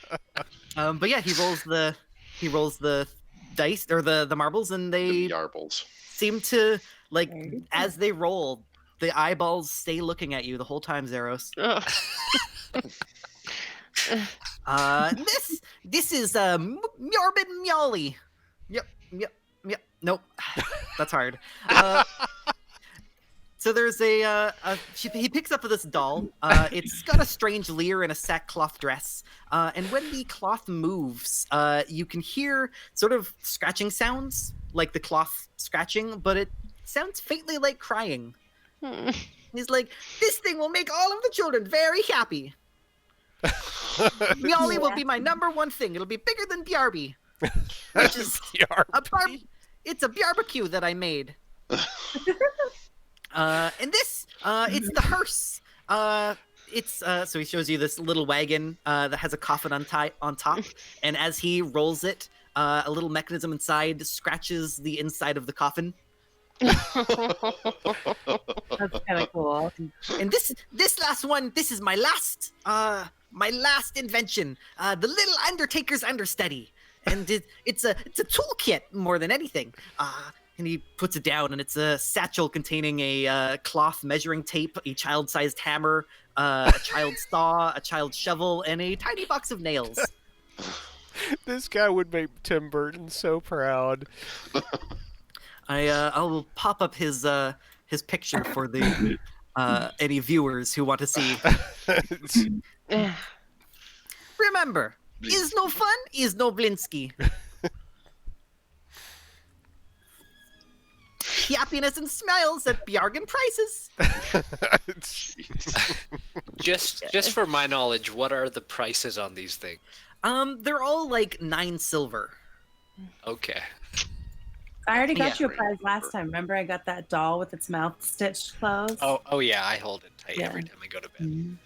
But yeah, he rolls the dice or the marbles, and they The Yarbles. seem to as they roll, the eyeballs stay looking at you the whole time, Zeros. This is Mjorbid Mjolly. Yep. Nope, that's hard. So there's he picks up this doll. It's got a strange leer and a sackcloth dress. And when the cloth moves, you can hear sort of scratching sounds, like the cloth scratching, but it sounds faintly like crying. He's like, "This thing will make all of the children very happy. Mjolly will be my #1 thing. It'll be bigger than Bjarby, which is it's a barbecue that I made." And this, it's the hearse. So he shows you this little wagon that has a coffin on top, and as he rolls it, a little mechanism inside scratches the inside of the coffin. That's kind of cool. And this last one, this is my last invention, the little Undertaker's understudy, and it's a toolkit more than anything. And he puts it down, and it's a satchel containing a cloth measuring tape, a child-sized hammer, a child's saw, a child's shovel, and a tiny box of nails. This guy would make Tim Burton so proud. I'll pop up his picture for the any viewers who want to see. Remember, is no fun, is no Blinsky. Happiness and smiles at bargain prices. Just for my knowledge, what are the prices on these things? They're all like 9 silver. Okay. I already got Yeah. you a prize last time. Remember, I got that doll with its mouth stitched closed. Oh yeah, I hold it tight Yeah. every time I go to bed.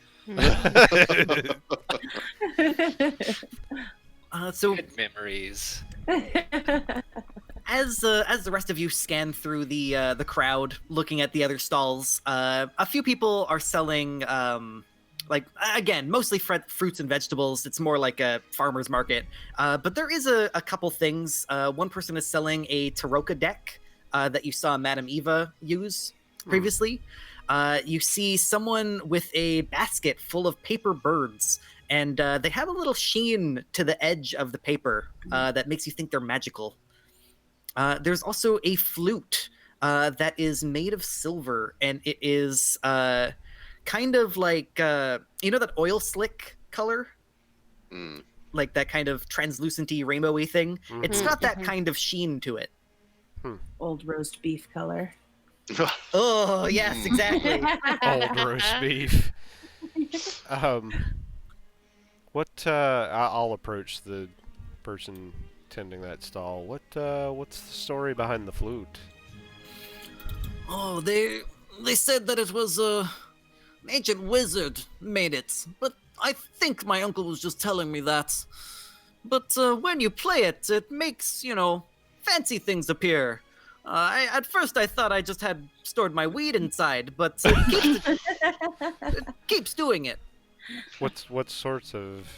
So Good memories. as the rest of you scan through the crowd, looking at the other stalls, a few people are selling again, mostly fruits and vegetables. It's more like a farmer's market. But there is a couple things. One person is selling a Taroka deck that you saw Madame Eva use previously. You see someone with a basket full of paper birds, and they have a little sheen to the edge of the paper that makes you think they're magical. There's also a flute that is made of silver, and it is kind of like that oil slick color, like that kind of translucent-y rainbowy thing. It's got that kind of sheen to it. Old roast beef color. Oh yes, exactly. Old roast beef. I'll approach the person tending that stall. What's the story behind the flute? Oh, they said that it was an ancient wizard made it, but I think my uncle was just telling me that. But when you play it, it makes, fancy things appear. At first I thought I just had stored my weed inside, but it keeps doing it. What sorts of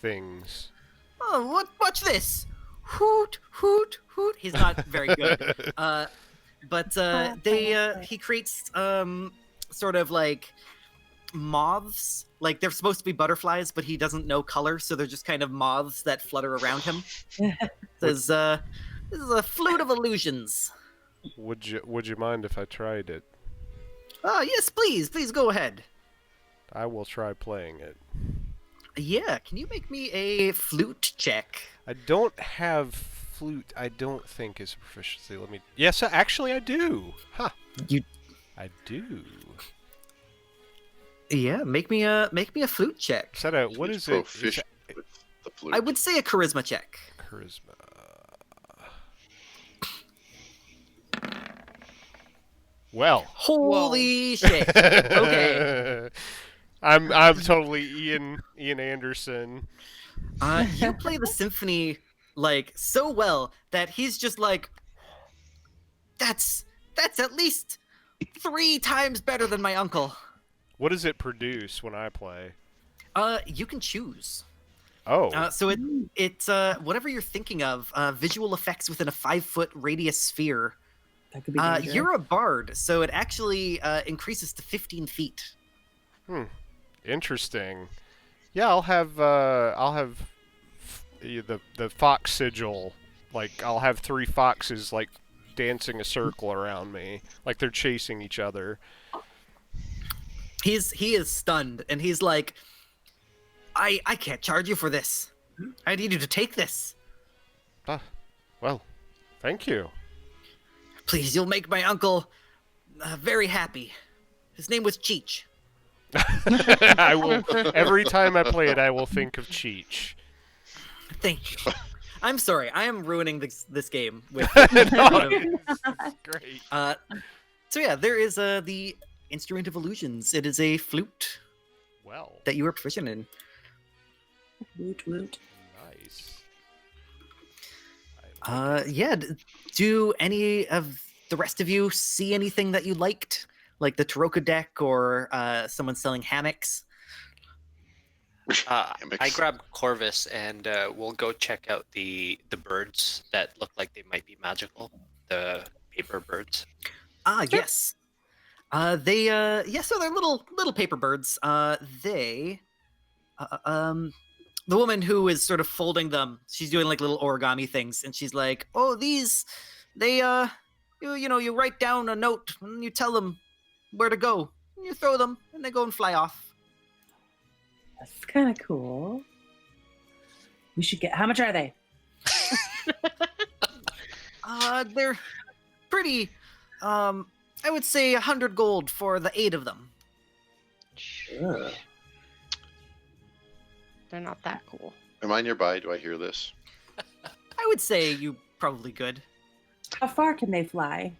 things? Oh, watch this. Hoot, hoot, hoot. He's not very good. But he creates sort of like moths. Like they're supposed to be butterflies, but he doesn't know color, so they're just kind of moths that flutter around him. Says, this is a flute of illusions. Would you mind if I tried it? Yes, please go ahead. I will try playing it. Yeah, can you make me a flute check? I don't have flute. I don't think is a proficiency. Let me. Yes, actually, I do. Huh. You. I do. Yeah, make me a flute check. Is that a what He's is it? It's proficient with the flute. I would say a charisma check. charisma. Well. Holy shit. Okay. I'm totally Ian Anderson. You play the symphony like so well that he's just like, that's at least 3 times better than my uncle. What does it produce when I play? You can choose. Oh. So it's whatever you're thinking of. Visual effects within a 5-foot radius sphere. That could be dangerous. You're a bard, so it actually increases to 15 feet. Interesting. Yeah, I'll have the fox sigil. Like I'll have 3 foxes like dancing a circle around me, like they're chasing each other. He is stunned, and he's like, I can't charge you for this. I need you to take this. Well, thank you. Please, you'll make my uncle very happy. His name was Cheech. I will. Every time I play it, I will think of Cheech. Thank you. I'm sorry, I am ruining this game with. No, it's great. So yeah, there is the Instrument of Illusions. It is a flute Well, that you are proficient in. Woot woot. nice. Yeah. Do any of the rest of you see anything that you liked, like the Taroka deck or someone selling hammocks? I grab Corvus and we'll go check out the birds that look like they might be magical. The paper birds. Yes. So they're little paper birds. The woman who is sort of folding them, she's doing like little origami things, and she's like, "Oh, you write down a note and you tell them where to go. And you throw them, and they go and fly off." That's kind of cool. We should get. How much are they? They're pretty. I would say 100 gold for the 8 of them. Sure. They're not that cool. Am I nearby? Do I hear this? I would say you probably could. How far can they fly?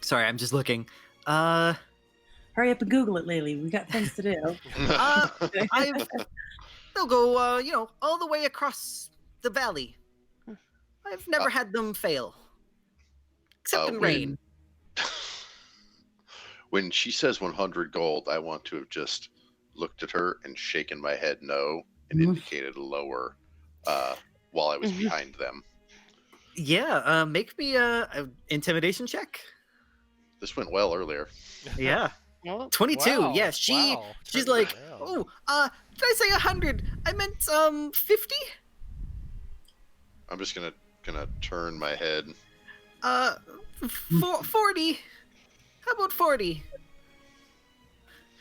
Sorry, I'm just looking. Hurry up and Google it, Lily. We got things to do. They'll go, all the way across the valley. I've never had them fail, except in rain. When she says 100 gold, I want to have just looked at her and shaken my head no and indicated lower while I was behind them. Yeah, make me a intimidation check. This went well earlier. Yeah. Well, 22. Wow, Yeah, she's turned like, around. did I say 100? I meant 50? I'm just gonna turn my head. 40. How about 40?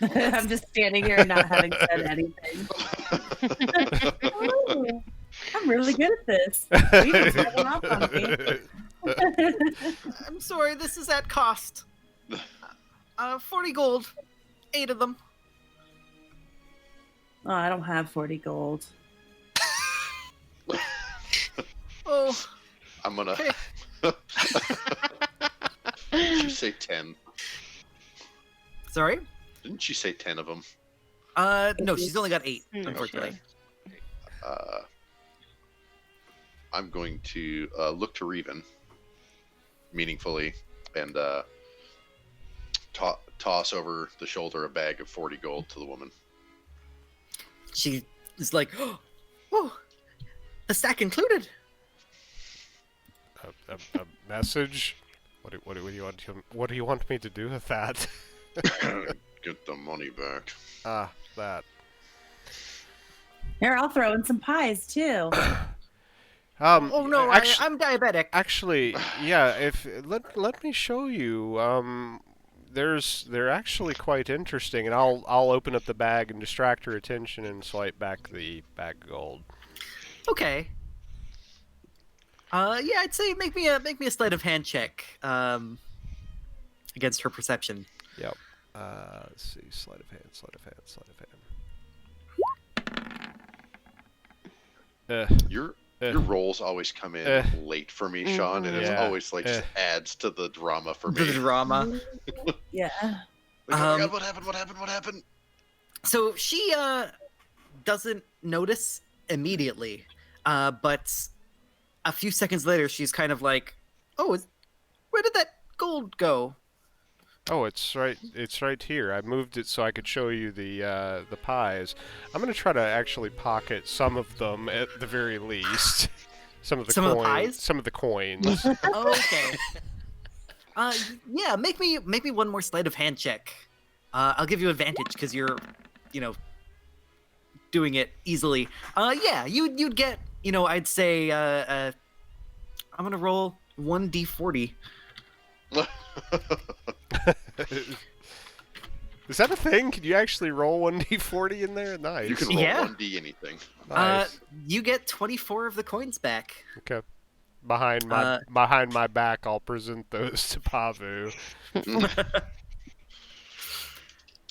I'm just standing here and not having said anything. Oh, I'm really good at this. You can set one up on me. I'm sorry, this is at cost. 40 gold. 8 of them. Oh, I don't have 40 gold. Oh, I'm gonna. okay. Did you say 10? Sorry? Didn't she say 10 of them? No, she's only got 8, Hmm. unfortunately. I'm going to look to Rhivan meaningfully and toss over the shoulder a bag of 40 gold to the woman. She is like, oh, the stack included. A message? What do you want? What do you want me to do with that? Get the money back. That. Here, I'll throw in some pies too. Oh no, Actually, I'm diabetic. actually, yeah. If let me show you. They're actually quite interesting, and I'll open up the bag and distract her attention and swipe back the bag of gold. Okay. Yeah, I'd say make me a sleight of hand check. Against her perception. Yep. Let's see. Sleight of hand. Sleight of hand. Sleight of hand. Your rolls always come in late for me, Sean, and it's Yeah. always like just adds to the drama for The me. drama. Yeah. Like, oh my God, what happened? What happened? What happened? So she doesn't notice immediately, but a few seconds later, she's kind of like, "Oh, where did that gold go?" Oh, it's right. It's right here. I moved it so I could show you the pies. I'm gonna try to actually pocket some of them at the very least. Some of the Some of the pies? Some of the coins. Okay. Yeah, make me one more sleight of hand check. I'll give you advantage because you're, doing it easily. Yeah, you'd get, I'd say, I'm gonna roll 1d40. Is that a thing? Can you actually roll 1d40 in there? Nice. You can roll Yeah. 1d anything. Nice. You get 24 of the coins back. Okay. Behind my back, I'll present those to Pavu.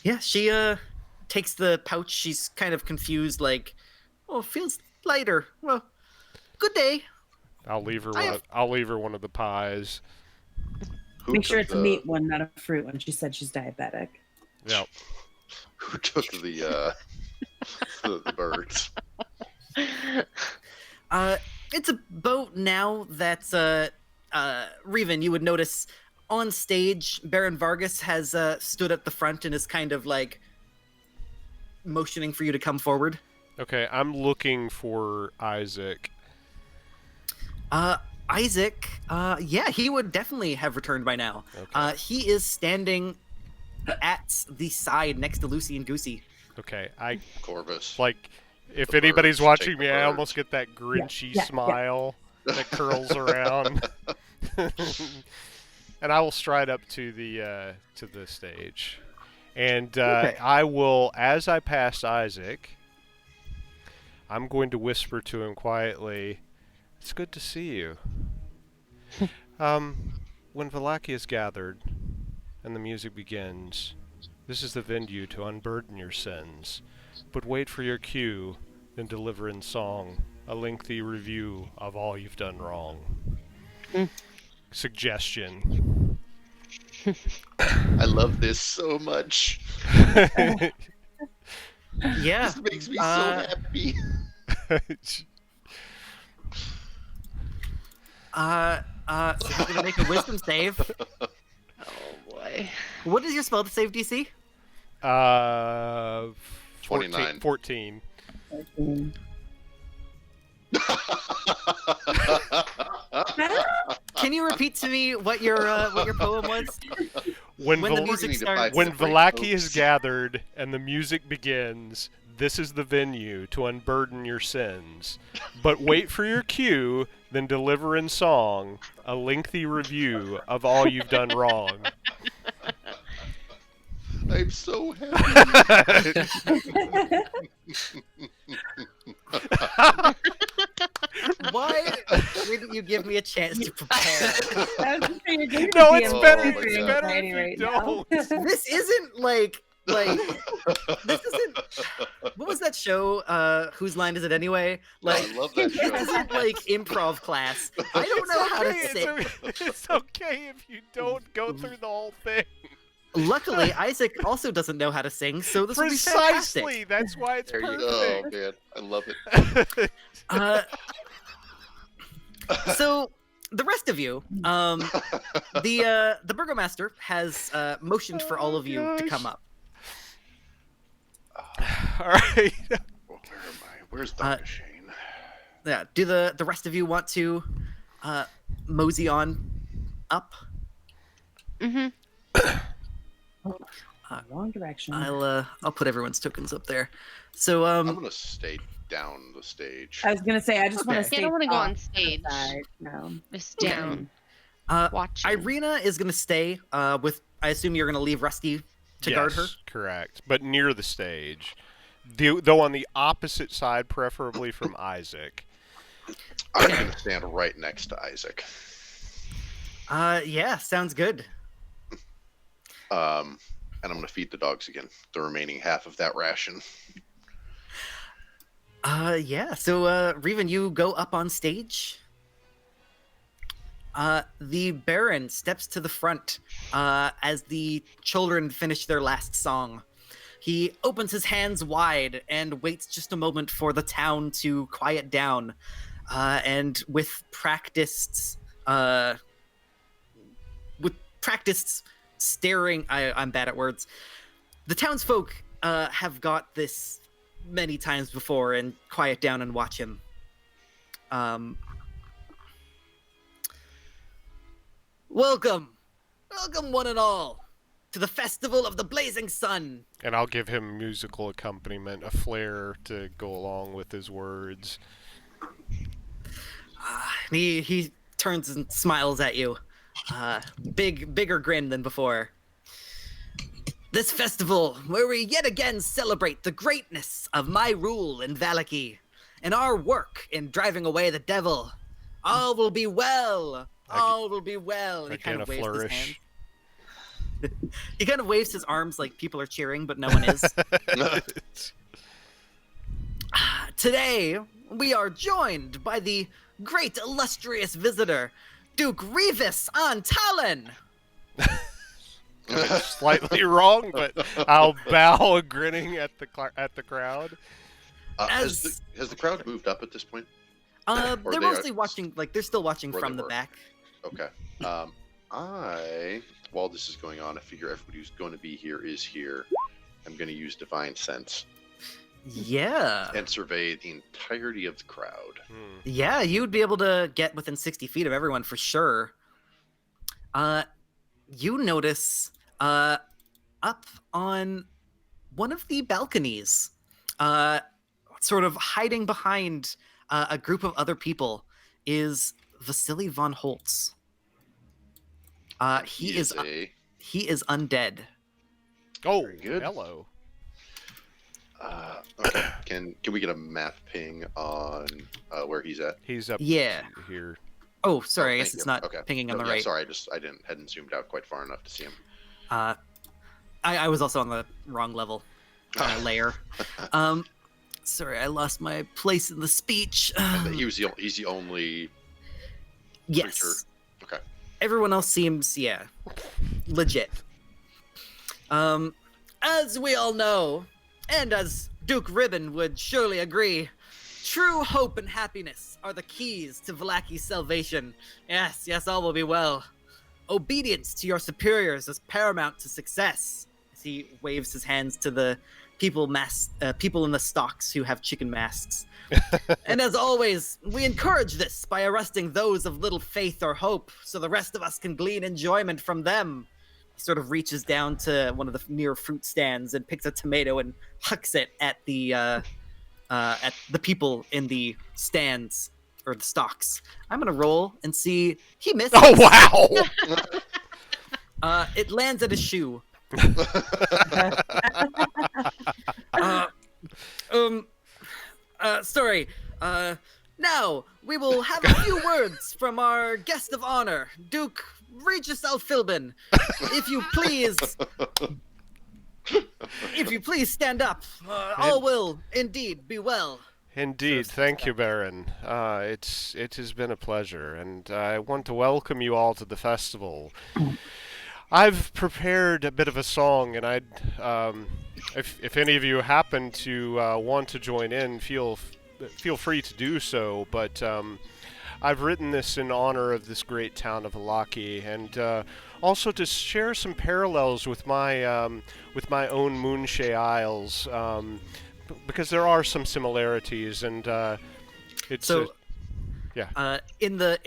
Yeah, she takes the pouch. She's kind of confused, like, "Oh, it feels lighter. Well, good day." I'll leave her I one. have- I'll leave her one of the pies. Who Make sure took it's a meat one, not a fruit one. She said she's diabetic. Yep. Who took the birds? It's a boat now that's Rhivan, you would notice on stage, Baron Vargas has stood at the front and is kind of like motioning for you to come forward. Okay, I'm looking for Isaac. Isaac, yeah, he would definitely have returned by now. Okay. He is standing at the side next to Lucy and Goosey. Okay, Corvus. like if The anybody's birds, watching take me, the I birds. almost get that grinchy yeah. smile that curls around. And I will stride up to the stage, and Okay. I will, as I pass Isaac, I'm going to whisper to him quietly, "It's good to see you." When Vallaki is gathered and the music begins, this is the venue to unburden your sins. But wait for your cue, then deliver in song a lengthy review of all you've done wrong. Suggestion. I love this so much. Yeah. This makes me so happy. So he's gonna make a wisdom save. Oh boy. What is your spell to save DC? 29. 14. Can you repeat to me what your poem was? When When the Val- music Need to starts. find when separate Vallaki is folks. gathered and the music begins, this is the venue to unburden your sins. But wait for your cue, then deliver in song a lengthy review of all you've done wrong. I'm so happy. Why didn't you give me a chance to prepare? No, it's Oh better. my It's God. better if you don't. This isn't like this isn't. What was that show? Whose line is it anyway? Like I love that this show. isn't like improv class. I don't know how to sing. It's okay if you don't go through the whole thing. Luckily, Isaac also doesn't know how to sing, so this will be Precisely. fantastic. That's why it's There you perfect. go. Oh man, I love it. So the rest of you, the burgomaster has motioned for all of you to gosh. come up. All right. Where am I? Where's Dr. Shane? Yeah. Do the rest of you want to mosey on up? Mm-hmm. Wrong direction. I'll put everyone's tokens up there. So I'm gonna stay down the stage. I was gonna say I just want to Okay. stay. I don't want to go on off to the stage. side. No. Just down. Watching. Irina is going to stay with. I assume you're going to leave Rusty to guard her. Yes, correct. But near the stage. Though on the opposite side, preferably from Isaac. I'm going to stand right next to Isaac. Yeah, sounds good. And I'm going to feed the dogs again, the remaining half of that ration. Yeah. So, Rhivan, you go up on stage. The Baron steps to the front as the children finish their last song. He opens his hands wide and waits just a moment for the town to quiet down. And with practiced staring, I'm bad at words. The townsfolk have got this many times before and quiet down and watch him. Welcome one and all, to the Festival of the Blazing Sun. And I'll give him musical accompaniment, a flair to go along with his words. He turns and smiles at you. Bigger grin than before. This festival, where we yet again celebrate the greatness of my rule in Vallaki, and our work in driving away the devil. All will be well. All will be well. And he kind of waves his hand. He kind of waves his arms like people are cheering, but no one is. Today, we are joined by the great illustrious visitor, Duke Rhivan on Talon. Slightly wrong, but I'll bow grinning at the crowd. Has the crowd moved up at this point? They're mostly watching, like they're still watching from the back. Okay. While this is going on, I figure everybody who's going to be here is here. I'm going to use Divine Sense. Yeah. And survey the entirety of the crowd. Yeah, you'd be able to get within 60 feet of everyone for sure. You notice up on one of the balconies, sort of hiding behind a group of other people, is Vasily von Holtz. He is undead. Oh, Very good. hello. Okay. Can we get a map ping on where he's at? He's up Yeah. here. Oh, sorry, I Thank guess it's you. not Okay. pinging on No, the yeah, right. Sorry, I hadn't zoomed out quite far enough to see him. I was also on the wrong level layer. Sorry, I lost my place in the speech. He's the only Yes. creature. Okay. Everyone else seems, legit. As we all know, and as Duke Rhivan would surely agree, true hope and happiness are the keys to Vallaki's salvation. Yes, all will be well. Obedience to your superiors is paramount to success. As he waves his hands to the people in the stocks who have chicken masks. And as always, we encourage this by arresting those of little faith or hope, so the rest of us can glean enjoyment from them. He sort of reaches down to one of the near fruit stands and picks a tomato and hucks it at the people in the stands or the stocks. I'm gonna roll and see. He misses. Oh wow! It lands at his shoe. Sorry. Now we will have a few words from our guest of honor, Duke Regis Alphilbin. If you please stand up. All will indeed be well. Indeed, thank you, Baron. It has been a pleasure, and I want to welcome you all to the festival. I've prepared a bit of a song, and if any of you happen to want to join in, feel free to do so. But I've written this in honor of this great town of Vallaki, and also to share some parallels with my own Moonshay Isles, because there are some similarities, and it's so. Yeah. In the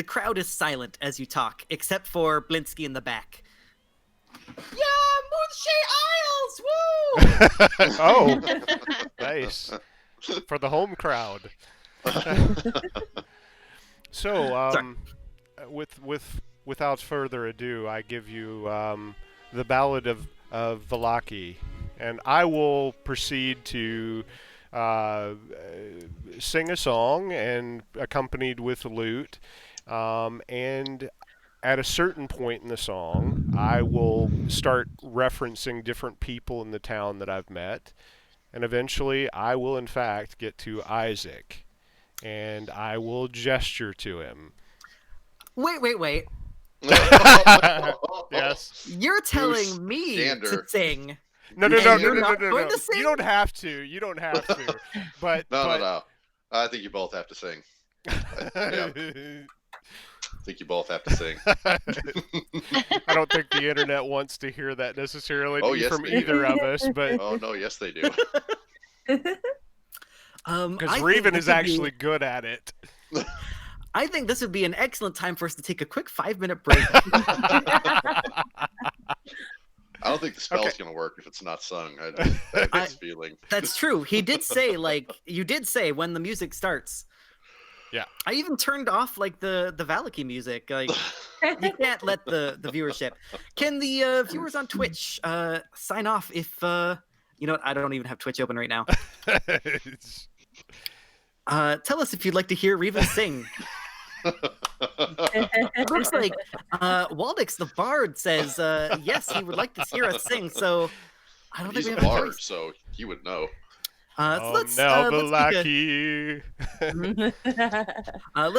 crowd is silent as you talk, except for Blinsky in the back. Yeah, Moonshay Isles, woo! Oh, nice. for the home crowd. So, without further ado, I give you the Ballad of Vallaki, and I will proceed to sing a song and accompanied with lute, and at a certain point in the song, I will start referencing different people in the town that I've met, and eventually I will in fact get to Isaac, and I will gesture to him. Wait. Yes. You're Goose telling me gander. to sing. No. And you're not going to sing? You don't have to. You don't have to. But No. I think you both have to sing. I think you both have to sing. I don't think the internet wants to hear that necessarily from they either do. of us, but Oh no, yes they do. because Rhivan is actually good at it. I think this would be an excellent time for us to take a quick 5-minute break. I don't think the spell's gonna work if it's not sung. I have this feeling. That's true. He did say, you did say when the music starts. Yeah. I even turned off the Vallaki music. Like, you can't let the viewership. Can the viewers on Twitch sign off if you know what? I don't even have Twitch open right now. Tell us if you'd like to hear Rhivan sing. It looks like Waldix the Bard says yes, he would like to hear us sing. So I don't He's think a we have a bard, choice. so he would know. Let's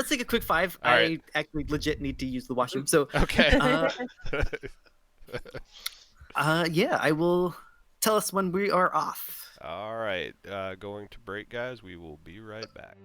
take a quick 5. All right. I actually legit need to use the washroom. So Okay. yeah, I will tell us when we are off. All right. Going to break, guys. We will be right back.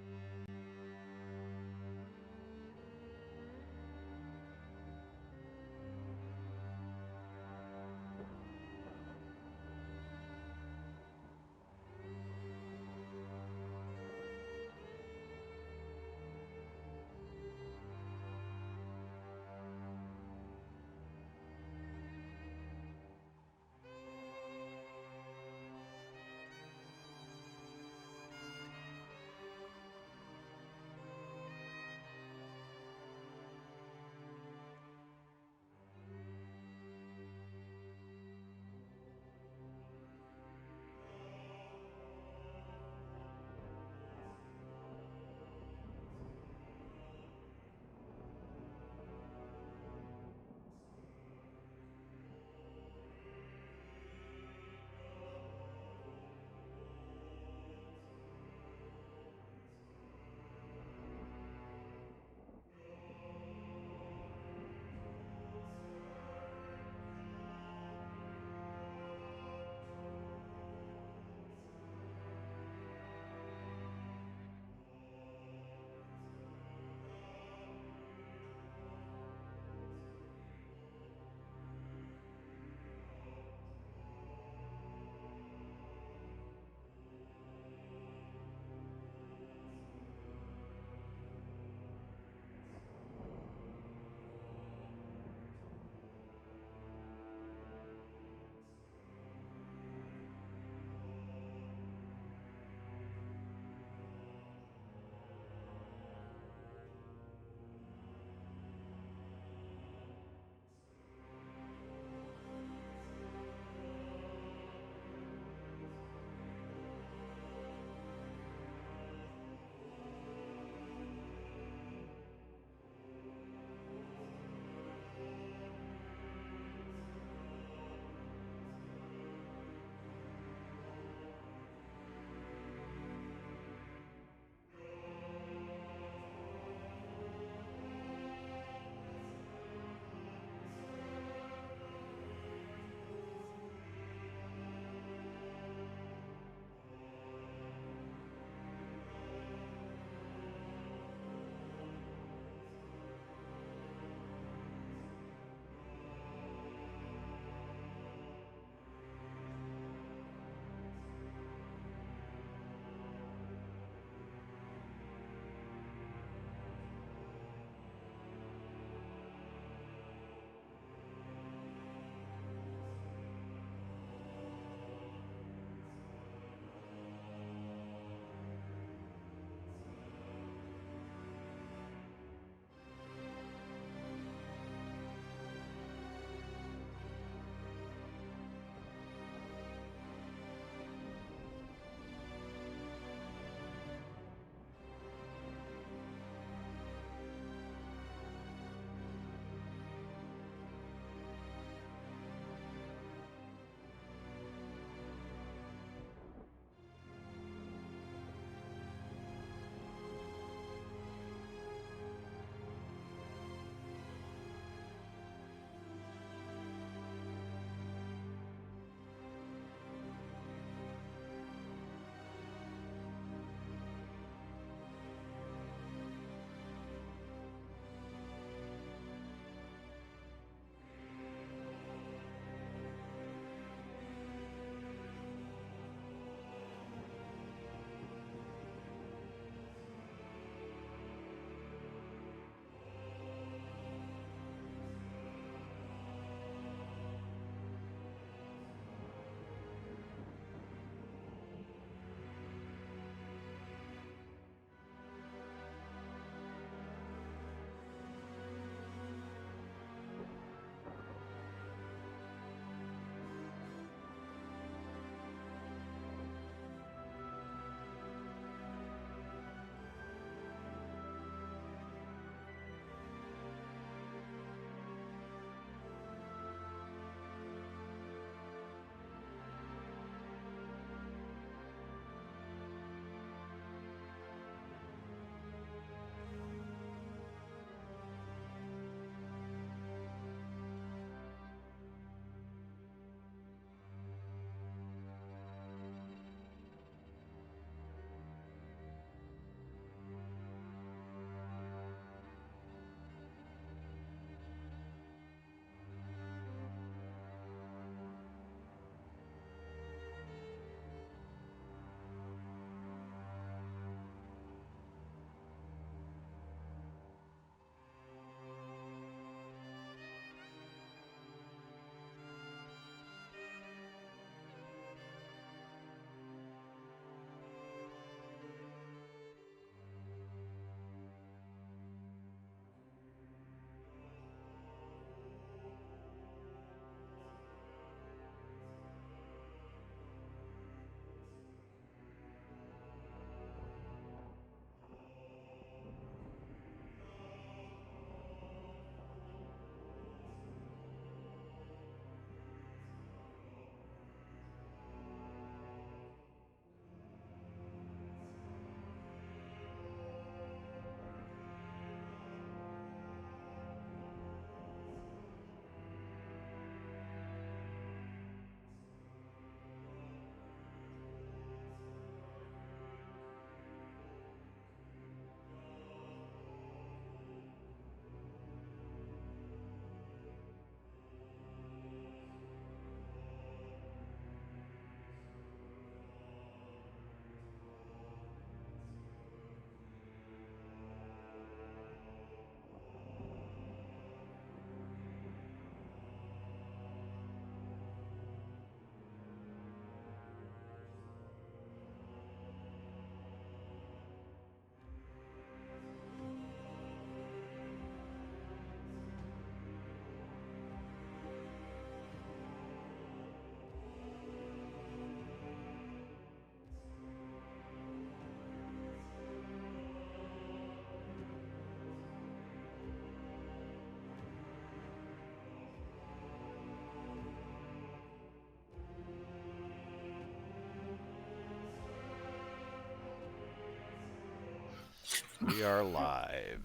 We are live.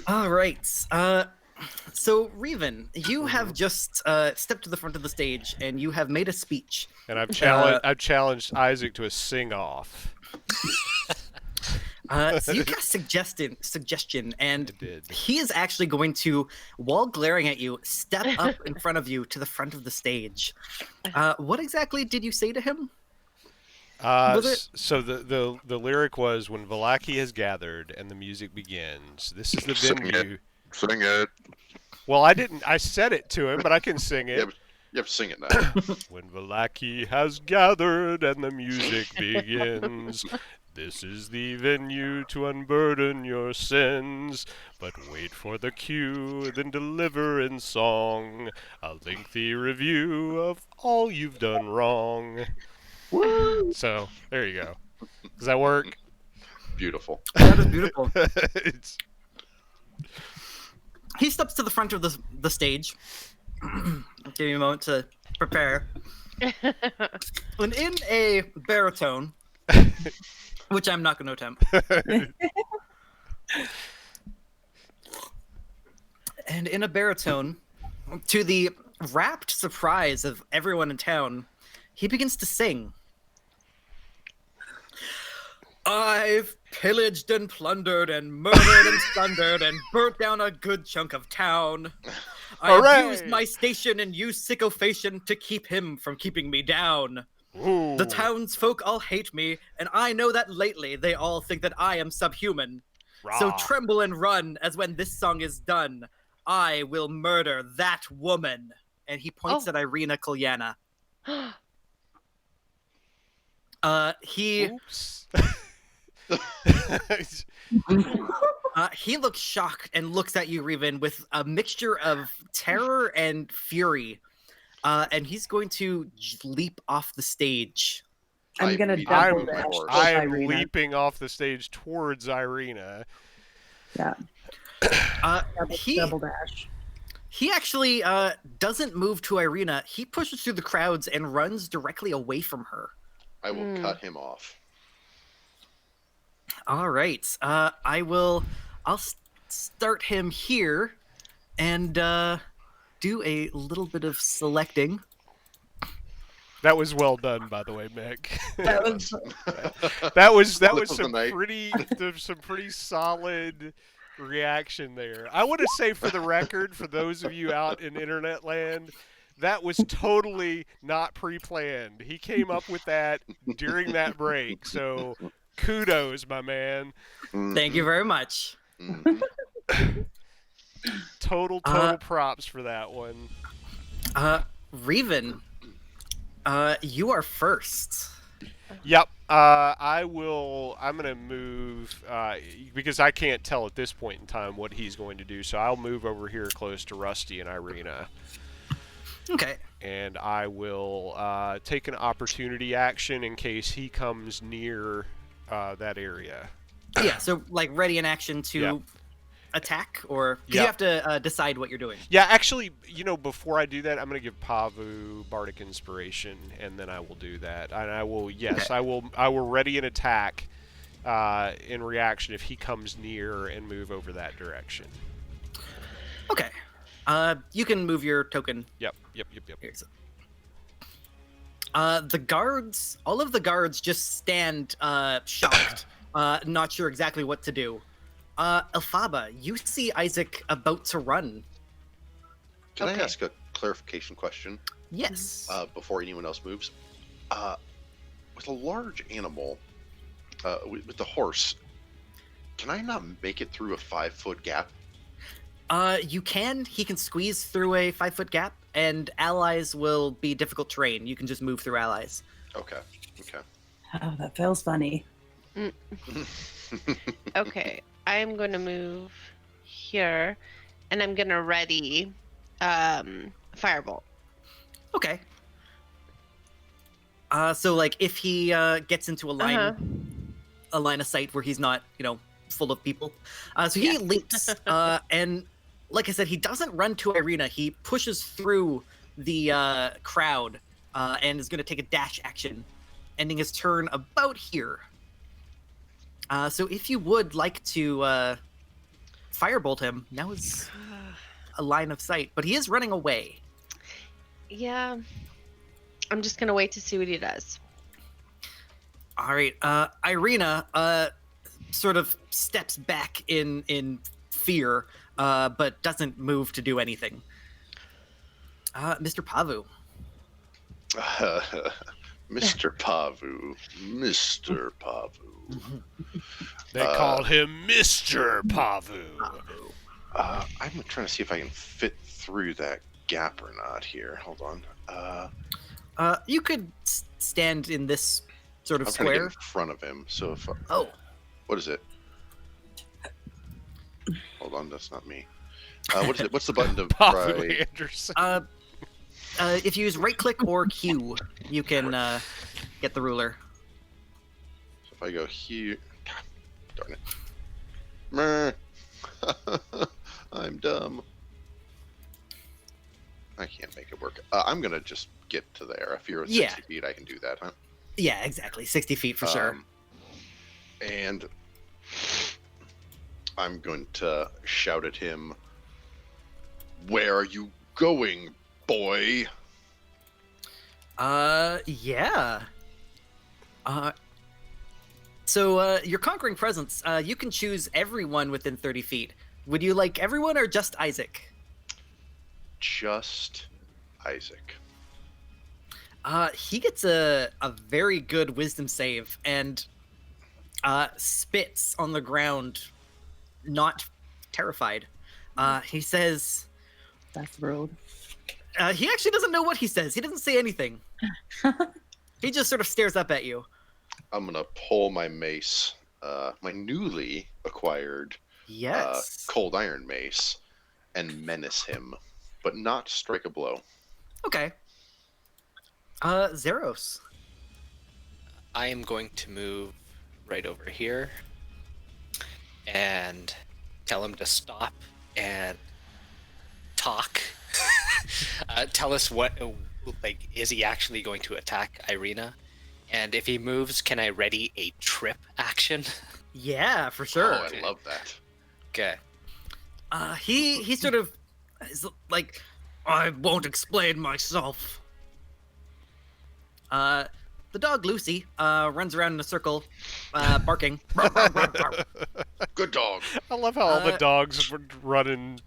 All right. So Rhivan, you have just stepped to the front of the stage and you have made a speech. And I've challenged Isaac to a sing-off. So you cast suggestion, and I did. he is actually going to, while glaring at you, step up in front of you to the front of the stage. What exactly did you say to him? So the lyric was, when Vallaki has gathered and the music begins, this is the venue. Sing it. Well, I said it to him, but I can sing it. Yeah, but you have to sing it now. When Vallaki has gathered and the music begins, this is the venue to unburden your sins. But wait for the cue, then deliver in song a lengthy review of all you've done wrong. Woo! So, there you go. Does that work? Beautiful. That is beautiful. It's... He steps to the front of the stage. Give me a moment to prepare. And in a baritone, which I'm not going to attempt. And in a baritone, to the rapt surprise of everyone in town, he begins to sing. I've pillaged and plundered and murdered and plundered and burnt down a good chunk of town. I've used my station and used sycophation to keep him from keeping me down. Ooh. The townsfolk all hate me, and I know that lately they all think that I am subhuman. So tremble and run, as when this song is done, I will murder that woman. And he points at Irina Kalyana. Oops. He looks shocked and looks at you, Rhivan, with a mixture of terror and fury. And he's going to leap off the stage. I'm gonna double dash. I am Irina. leaping off the stage towards Irina. Yeah. Double dash. He actually doesn't move to Irina. He pushes through the crowds and runs directly away from her. I will cut him off. All right. I'll start him here and do a little bit of selecting. That was well done, by the way, Mick. That was that was some pretty solid reaction there. I want to say, for the record, for those of you out in internet land, that was totally not pre-planned. He came up with that during that break, so kudos, my man. Thank you very much. Total props for that one. Rhivan, you are first. Yep. I'm gonna move because I can't tell at this point in time what he's going to do. So I'll move over here close to Rusty and Irina. Okay. And I will take an opportunity action in case he comes near that area. Yeah. So like ready in action to attack, or you have to decide what you're doing. Yeah, actually, before I do that, I'm going to give Pavu Bardic Inspiration, and then I will do that. And I will, I will ready an attack in reaction if he comes near and move over that direction. Okay. You can move your token. Yep. Here's it. The guards, all of the guards just stand shocked, not sure exactly what to do. Elphaba, you see Isaac about to run. Can I ask a clarification question? Yes. Before anyone else moves. With a large animal, with the horse, can I not make it through a 5-foot gap? You can. He can squeeze through a 5-foot gap, and allies will be difficult terrain. You can just move through allies. Okay. Oh, that feels funny. Okay, I'm going to move here, and I'm going to ready Firebolt. Okay. So like if he gets into a line of sight where he's not, full of people. So he leaps, and like I said, he doesn't run to Irina. He pushes through the crowd and is going to take a dash action, ending his turn about here. So if you would like to firebolt him, now is a line of sight, but he is running away. Yeah. I'm just gonna wait to see what he does. All right, Irina sort of steps back in fear, but doesn't move to do anything. Mr. Pavu. Mr. Pavu. Mr. Pavu. They call him Mr. Pavu. I'm trying to see if I can fit through that gap or not here. Hold on. You could stand in this sort of I'm trying to get square. in front of him. So if Oh, what is it? Hold on, that's not me. What is it? What's the button to Pavu try? Anderson. if you use right click or Q, you can get the ruler. So if I go here, darn it. Meh. I'm dumb. I can't make it work. I'm gonna just get to there. If you're at 60 feet, I can do that, huh? Yeah, exactly. 60 feet for sure. And I'm going to shout at him, "Where are you going, boy?" Yeah. So your conquering presence, you can choose everyone within 30 feet. Would you like everyone or just Isaac? Just Isaac. He gets a very good wisdom save and spits on the ground, not terrified. He says, That's rude. he actually doesn't know what he says. He doesn't say anything. He just sort of stares up at you. I'm gonna pull my mace, my newly acquired Yes. cold iron mace, and menace him, but not strike a blow. Okay. Zeros. I am going to move right over here and tell him to stop and talk. Tell us what, like, is he actually going to attack Irina? And if he moves, can I ready a trip action? Yeah, for sure. Oh, I love that. Okay. He sort of is like, I won't explain myself. The dog Lucy runs around in a circle, barking. Good dog. I love how all the dogs run in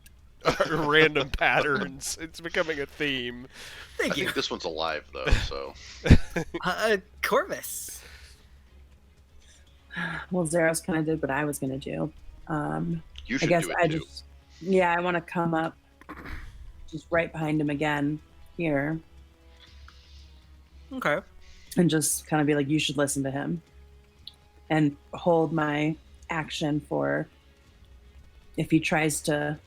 random patterns. It's becoming a theme. I Thank you. think this one's alive though, so Corvus. Well, Zeros kind of did what I was going to do. you I should guess do it I too. just, yeah, I want to come up just right behind him again here Okay. and just kind of be like, you should listen to him and hold my action for if he tries to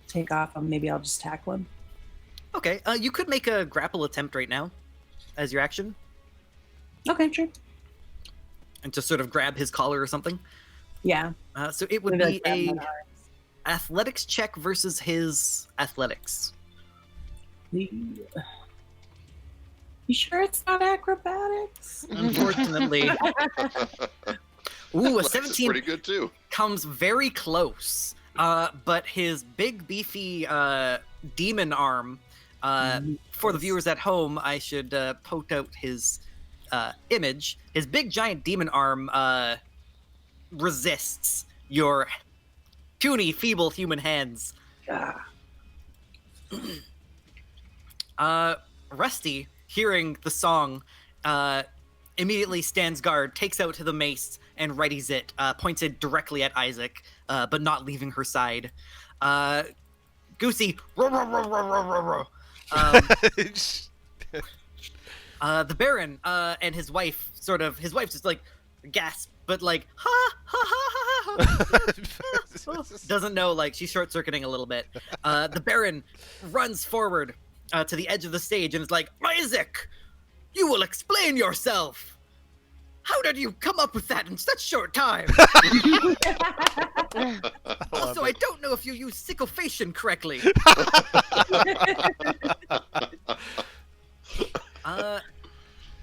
take off, maybe I'll just tackle him. Okay. You could make a grapple attempt right now as your action Okay, sure. and to sort of grab his collar or something. Yeah. So it would Maybe be like a grab my arms. athletics check versus his athletics. You sure it's not acrobatics? Unfortunately. Ooh, a This is 17 pretty good too. comes very close. But his big beefy demon arm, for the viewers at home, I should poke out his image. His big giant demon arm resists your puny, feeble human hands. Rusty, hearing the song, immediately stands guard, takes out the mace, and readies it, pointed directly at Isaac, but not leaving her side. Goosey, roar, roar, roar, roar, roar, roar, roar. The Baron and his wife, his wife just like gasp, but like, ha, ha, ha, ha, ha, ha. Doesn't know, like, she's short-circuiting a little bit. The Baron runs forward to the edge of the stage and is like, Isaac, you will explain yourself. How did you come up with that in such short time? Also, I don't know if you use sycophation correctly.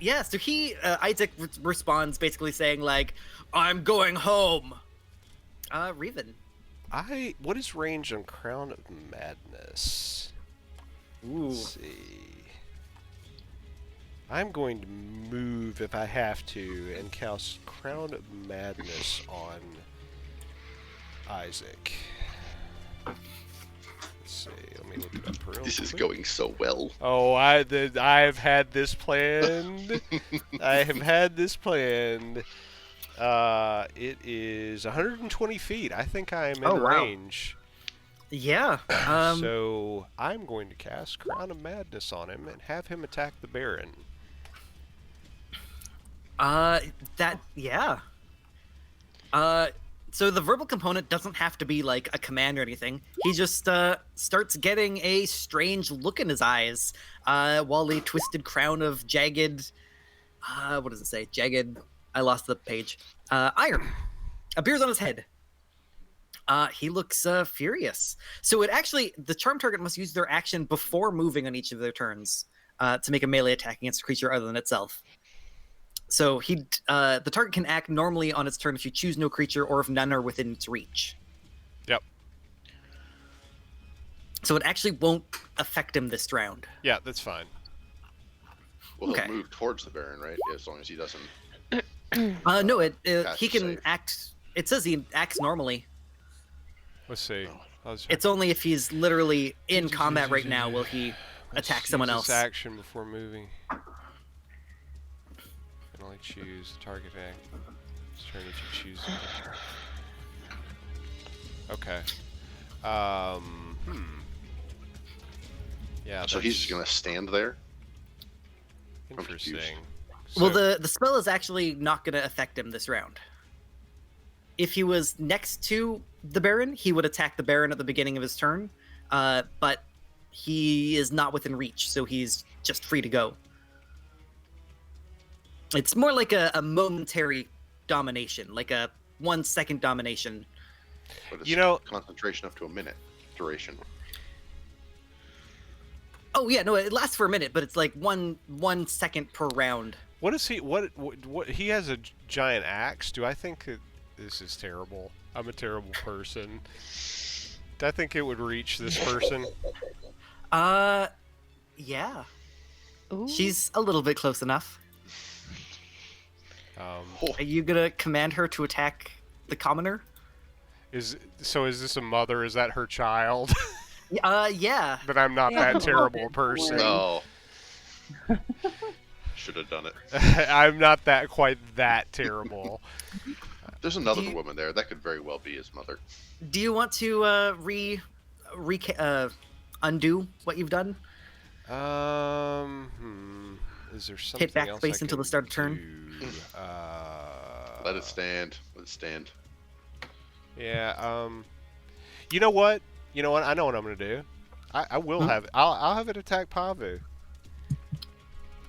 Yeah, so Isaac responds basically saying like, "I'm going home." Rhivan. What is range on Crown of Madness? Ooh. Let's see. I'm going to move if I have to and cast Crown of Madness on Isaac. Let's see. Let me look it up real This is quick. going so well. Oh, I've had this planned. I have had this planned. It is 120 feet. I think I am in Oh, wow. range. Yeah. So I'm going to cast Crown of Madness on him and have him attack the Baron. Yeah. So the verbal component doesn't have to be like a command or anything. He just starts getting a strange look in his eyes, while a twisted crown of jagged, what does it say? Jagged. I lost the page. Iron appears on his head. He looks furious. So the charm target must use their action before moving on each of their turns to make a melee attack against a creature other than itself. So the target can act normally on its turn if you choose no creature or if none are within its reach. Yep. So it actually won't affect him this round. Yeah, that's fine. Well, he'll Okay. move towards the Baron, right? As long as he doesn't. No, Cast he can save. act. It says he acts normally. Let's see. It's only if he's literally in combat right now will he attack someone else. Action before moving. Can only choose the target act. It's turn that you choose. Okay. Yeah. So he's just gonna stand there. I'm Interesting. confused. Well, So- the spell is actually not going to affect him this round. If he was next to the Baron, he would attack the Baron at the beginning of his turn, but he is not within reach, so he's just free to go. It's more like a momentary domination, like a 1 second domination. But it's You know- concentration up to a minute duration. Oh yeah, no, it lasts for a minute, but it's like one second per round. What is he? What? He has a giant axe. Do I think that this is terrible? I'm a terrible person. Do I think it would reach this person? Yeah. Ooh. She's a little bit close enough. Oh, Are you gonna command her to attack the commoner? Is this a mother? Is that her child? Yeah. But I'm not Yeah. that terrible a person. no. Should have done it. I'm not quite that terrible. There's another Do you- woman there that could very well be his mother. Do you want to undo what you've done? Is there something Hit else backspace I until the can start of turn? do? Let it stand. Let it stand. Yeah. You know what? I know what I'm gonna do. I will have. I'll have it attack Pavu.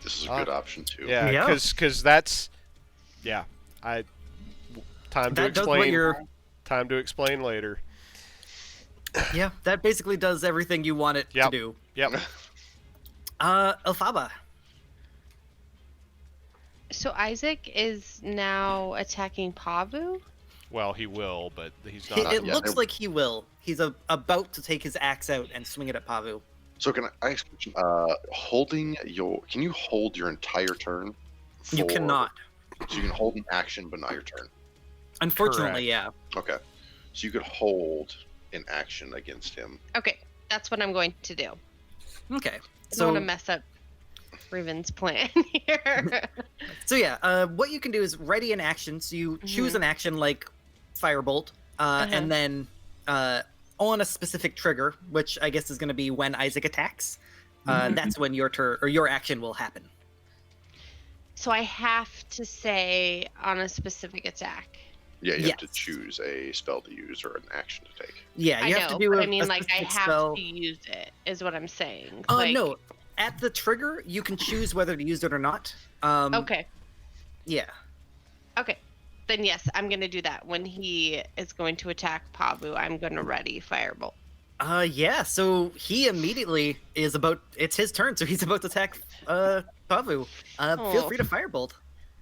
This is a good option too. Yeah, Yeah. because that's. Yeah. Time to That does what explain. you're. Time to explain later. Yeah, that basically does everything you want it to Yep. do. Yep. Elphaba. So Isaac is now attacking Pavu? Well, he will, but he's It not. yet. looks like he will. He's about to take his axe out and swing it at Pavu. So can I ask a question? Can you hold your entire turn? You cannot. So you can hold an action, but not your turn. Unfortunately, yeah. Okay. So you could hold an action against him. Okay, that's what I'm going to do. Okay. I don't So want to mess up Rhivan's plan here. So yeah, what you can do is ready an action. So you choose an action like Firebolt, and then on a specific trigger, which I guess is going to be when Isaac attacks. That's when your turn or your action will happen. So I have to say on a specific attack. Yeah, you have to Yes. choose a spell to use or an action to take. Yeah, I you know, have to do but a, I mean, a like, I specific have spell. to use it, is what I'm saying. No, at the trigger, you can choose whether to use it or not. Okay. Yeah. Okay. Then yes, I'm going to do that. When he is going to attack Pavu, I'm going to ready Firebolt. Yeah. So he immediately it's his turn. So he's about to attack Pavu. Feel free to firebolt.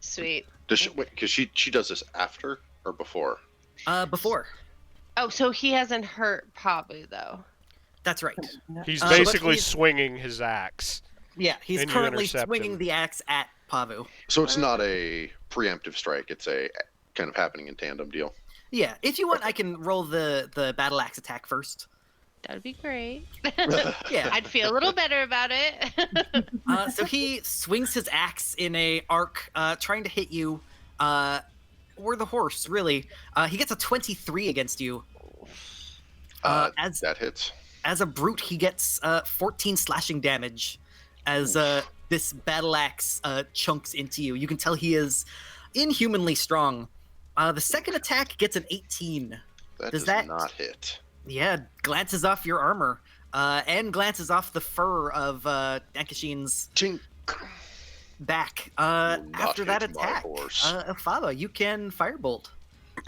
Sweet. Does she, wait, because she does this after or before? Before. Oh, so he hasn't hurt Pabu though. That's right. He's but basically he's- swinging his axe. Yeah, he's And you currently intercept swinging him. the axe at Pavu. So it's not a preemptive strike. It's a kind of happening in tandem deal. Yeah, if you want, I can roll the battle axe attack first. That would be great. Yeah. I'd feel a little better about it. So he swings his axe in a arc, trying to hit you, or the horse, really. He gets a 23 against you. As That hits. a brute, he gets 14 slashing damage as this battle axe chunks into you. You can tell he is inhumanly strong. The second attack gets an 18. That Does does that- not hit. Yeah, glances off your armor, and glances off the fur of Dankashin's Chink. back. Not After that hit my attack, horse. Fava, you can firebolt.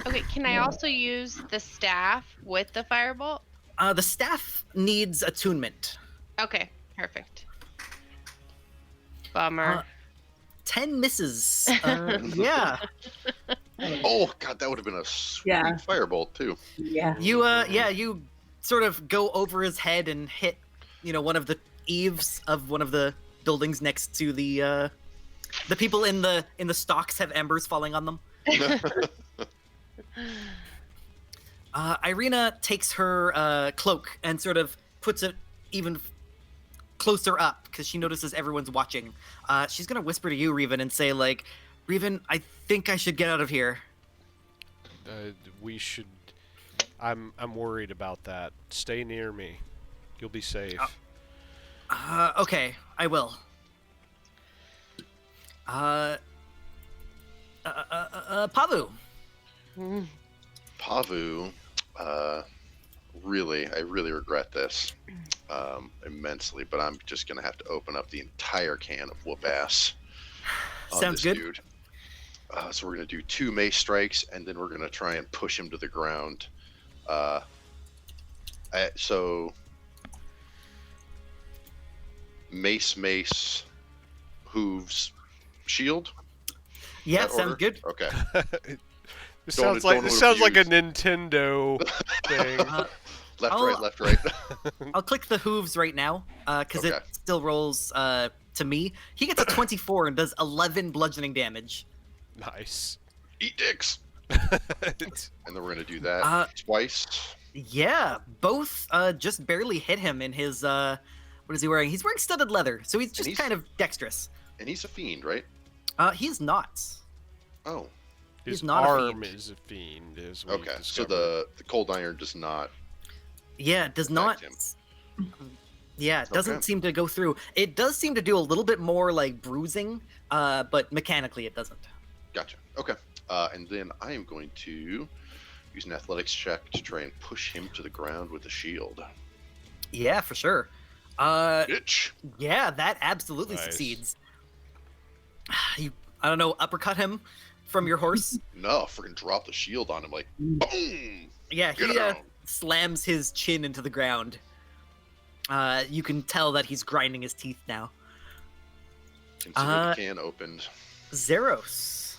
Okay, can I also use the staff with the firebolt? The staff needs attunement. Okay, perfect. Bummer. 10 misses. Yeah. Oh god, that would have been a sweet Yeah. firebolt too. Yeah. You sort of go over his head and hit, one of the eaves of one of the buildings next to the people in the stocks have embers falling on them. Irina takes her cloak and sort of puts it even closer up because she notices everyone's watching. She's gonna whisper to you, Rhivan, and say, like, Rhivan, I think I should get out of here. We should. I'm worried about that. Stay near me. You'll be safe. Okay, I will. Pavu. Pavu, I really regret this immensely, but I'm just gonna have to open up the entire can of whoop ass on Sounds this good. dude. So we're gonna do 2 mace strikes, and then we're gonna try and push him to the ground. So mace, hooves, shield. Yeah, That sounds order? good. Okay. This Don't- sounds like don't this sounds like a abuse. Nintendo thing. Left, right. I'll click the hooves right now, because Okay. it still rolls to me. He gets a 24 and does 11 bludgeoning damage. Nice. Eat dicks. And then we're gonna do that twice. Yeah, both just barely hit him in his what is he wearing? He's wearing studded leather, so he's just he's- kind of dexterous. And he's a fiend, right? He's not. Oh, His He's not a arm fiend. is a fiend. Is we okay. So discovered. the cold iron does not. Yeah, it does not. him. Yeah, it doesn't Okay. seem to go through. It does seem to do a little bit more like bruising, but mechanically it doesn't. Gotcha. Okay. And then I am going to use an athletics check to try and push him to the ground with the shield. Yeah, for sure. Bitch. Yeah, that absolutely Nice. succeeds. You, I don't know, uppercut him from your horse. No, freaking drop the shield on him like boom. Yeah, Get he down. slams his chin into the ground. You can tell that he's grinding his teeth now. Consider the can opened. Zeros.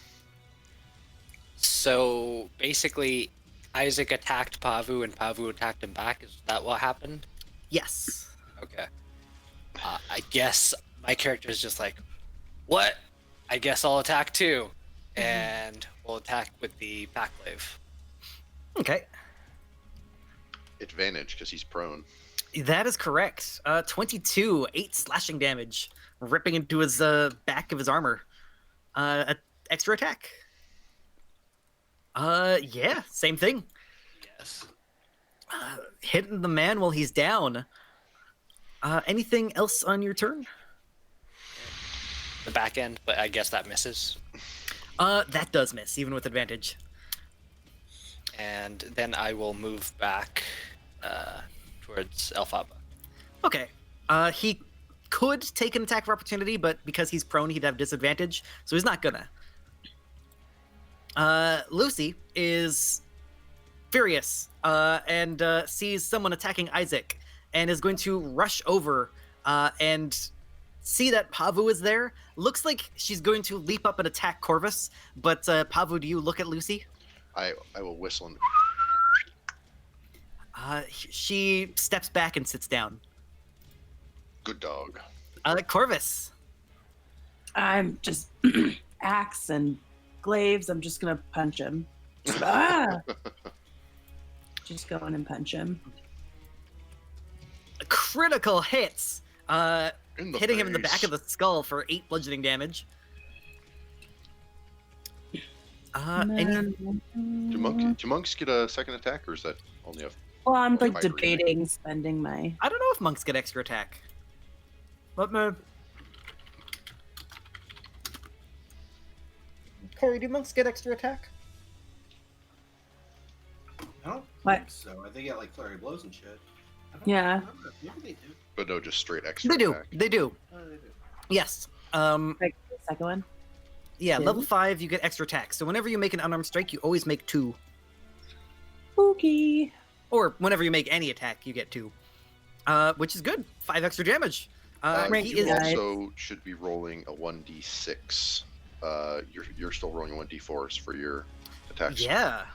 So basically, Isaac attacked Pavu and Pavu attacked him back. Is that what happened? Yes. Okay. I guess my character is just like, what? I guess I'll attack too. And we'll attack with the backglaive. Okay. Advantage because he's prone. That is correct. 22, 8 slashing damage, ripping into his back of his armor. Extra attack. Yeah, same thing. Yes. Hitting the man while he's down. Anything else on your turn? The back end, but I guess that misses. That does miss, even with advantage. And then I will move back towards Elphaba. Okay. He could take an attack of opportunity, but because he's prone, he'd have disadvantage, so he's not gonna. Lucy is furious and sees someone attacking Isaac and is going to rush over and see that Pavu is there. Looks like she's going to leap up and attack Corvus. But Pavu, do you look at Lucy? I will whistle and She steps back and sits down. good dog. Corvus. I'm just axe and glaives. I'm just gonna punch him. Just go in and punch him. Critical hits. Hitting him in the face. back of the skull for 8 bludgeoning damage. And Do monks get a second attack, or is that only a? Well, I'm like Fight remake. debating spending my. I don't know if monks get extra attack. Let me. Corey, do monks get extra attack? I don't What? think so. I think get like flurry blows and shit. I don't Yeah. remember. Maybe they do. But no, just straight extra They do. attack. They do. Oh, they do. Yes. Like the second one. Yeah, Two? level 5, you get extra attack. So whenever you make an unarmed strike, you always make 2. Spooky. Or whenever you make any attack, you get 2. Which is good. 5 extra damage. Right, He You is. guys. also should be rolling a 1d6. You're still rolling a 1d4s for your attacks. Yeah.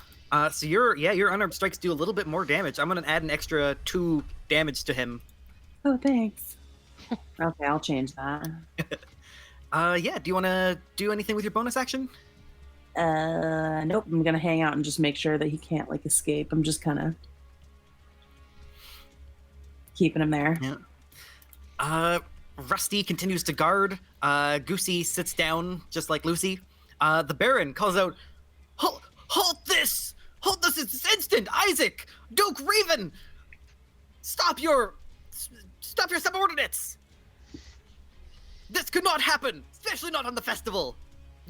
So your unarmed strikes do a little bit more damage. I'm gonna add an extra 2 damage to him. Oh, thanks. Okay, I'll change that. Yeah. Do you want to do anything with your bonus action? Nope. I'm gonna hang out and just make sure that he can't like escape. I'm just kind of keeping him there. Rusty continues to guard. Goosey sits down just like Lucy. The Baron calls out, "Halt this! Halt this instant! Isaac! Duke Rhivan! Stop your subordinates! This could not happen, especially not on the festival.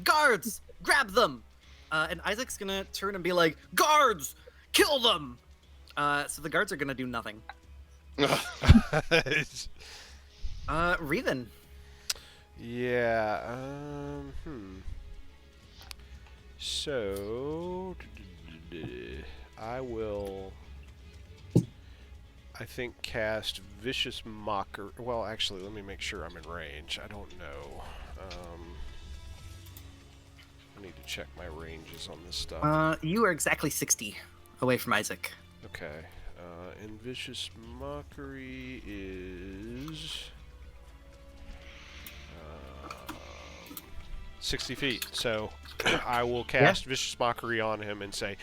Guards, grab them!" And Isaac's gonna turn and be like, "Guards, kill them!" So the guards are gonna do nothing. Rhivan. Yeah. So I will. I think cast Vicious Mocker. Well, actually, let me make sure I'm in range. I don't know. I need to check my ranges on this stuff. You are exactly 60 away from Isaac. Okay. And Vicious Mockery is 60 feet. So I will cast Vicious Mockery on him and say,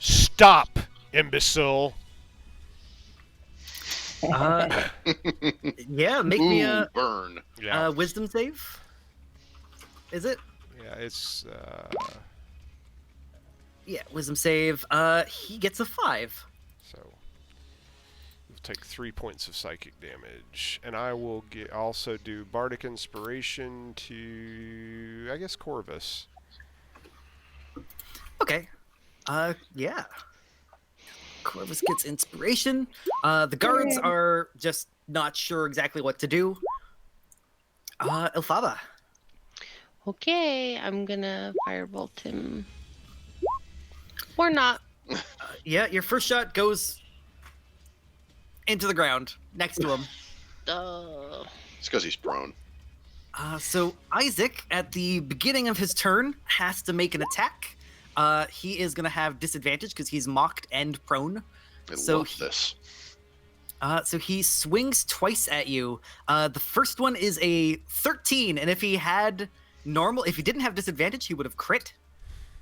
"Stop, imbecile!" Yeah, make me a burn. Yeah. wisdom save. Is it? Yeah, it's Yeah, wisdom save. He gets a 5. so you'll take 3 points of psychic damage, and I will also do Bardic Inspiration to, I guess, Corvus. Okay. Yeah. Corvus gets inspiration. The guards are just not sure exactly what to do. Ilfaba. Okay, I'm gonna firebolt him. Or not. Yeah, your first shot goes into the ground next to him. It's because he's prone. So Isaac, at the beginning of his turn, has to make an attack. He is going to have disadvantage because he's mocked and prone. I So love this. So he swings twice at you. The first one is a 13, and if he didn't have disadvantage, he would have crit.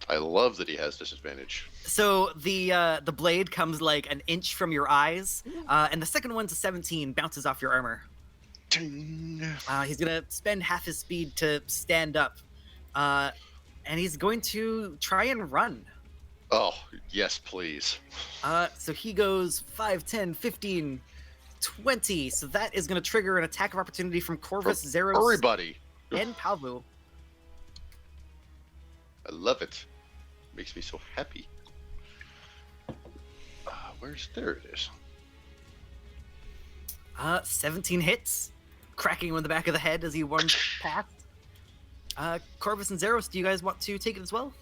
I love that he has disadvantage. So the blade comes like an inch from your eyes, and the second one's a 17, bounces off your armor. Ding. He's gonna spend half his speed to stand up, and he's going to try and run. Oh, yes, please. So he goes 5, 10, 15, 20. So that is going to trigger an attack of opportunity from Corvus, Zeros, Everybody. and Palvu. I love it. Makes me so happy. There it is. 17 hits, cracking him in the back of the head as he runs past. Corvus and Zeros, do you guys want to take it as well?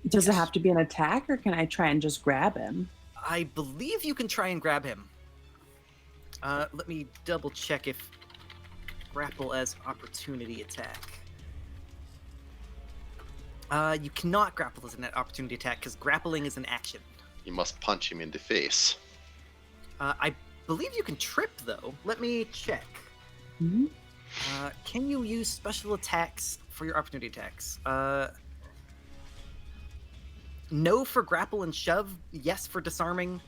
Does it have to be an attack, or can I try and just grab him? I believe you can try and grab him. Let me double check if grapple as opportunity attack. You cannot grapple as an opportunity attack because grappling is an action. You must punch him in the face. I believe you can trip though. Let me check. Mhm. Can you use special attacks for your opportunity attacks? No for grapple and shove. Yes for disarming.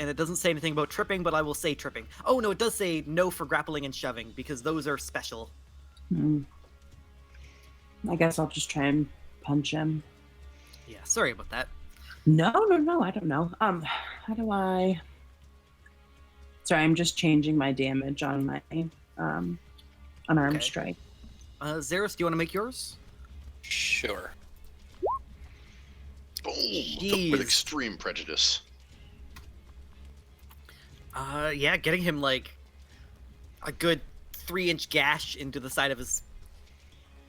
And it doesn't say anything about tripping, but I will say tripping. Oh no, it does say no for grappling and shoving because those are special. Hmm. I guess I'll just try and punch him. Yeah, sorry about that. No, I don't know. How do I? Sorry, I'm just changing my damage on my unarmed Okay. strike. Zeros, do you want to make yours? Sure. Boom! Jeez. With extreme prejudice. Yeah, getting him like a good 3-inch gash into the side of his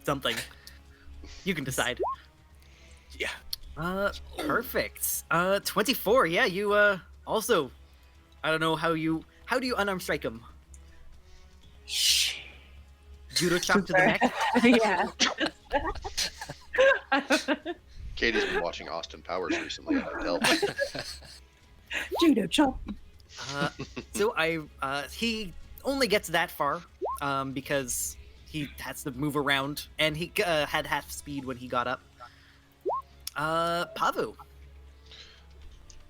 something. You can decide. Yeah. Perfect. 24. Yeah, you also. I don't know how do you unarmed strike him? Judo chop to the neck. Yeah. Katie's been watching Austin Powers recently, I can tell. Judo chop. So he only gets that far because he has to move around, and he had half speed when he got up. Pavu.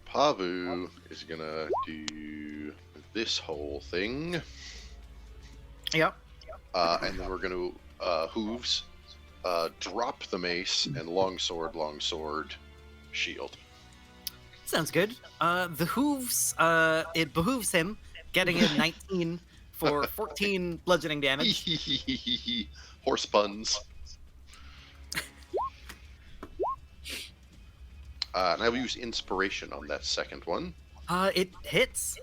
Pavu is gonna do this whole thing. Yep. And then we're gonna hooves, drop the mace, and longsword, shield. Sounds good. The hooves, it behooves him, getting a 19 for 14 bludgeoning damage. Horse puns. And I will use inspiration on that second one. It hits.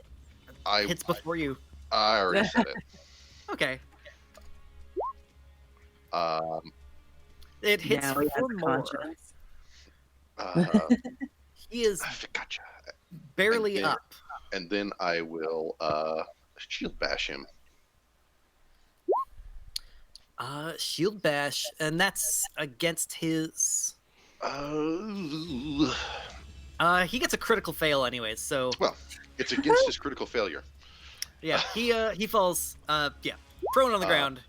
Hits before you. I already said it. Okay. It hits Now he has for a more. conscience. He is Gotcha. barely And then- up. And then I will shield bash him. Shield bash, and that's against his. Well, He gets a critical fail anyways, so it's against his critical failure. yeah, he falls prone on the ground.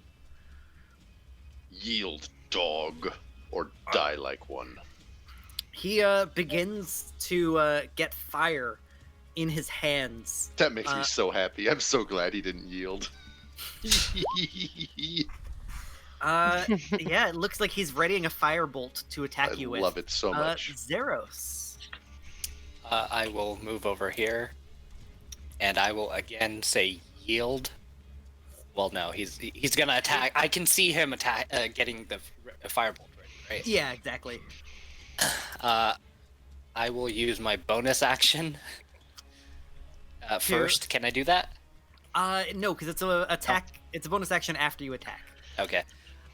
Yield, dog, or die like one. He begins to get fire in his hands. That makes me so happy. I'm so glad he didn't yield. Yeah, it looks like he's readying a firebolt to attack I you with. love it so much. Zeros. I will move over here, and I will again say yield. Well, no, he's gonna attack. I can see him attack, getting the firebolt ready, right? Yeah, exactly. I will use my bonus action first. Can I do that? No, because it's a attack. Oh. It's a bonus action after you attack. Okay,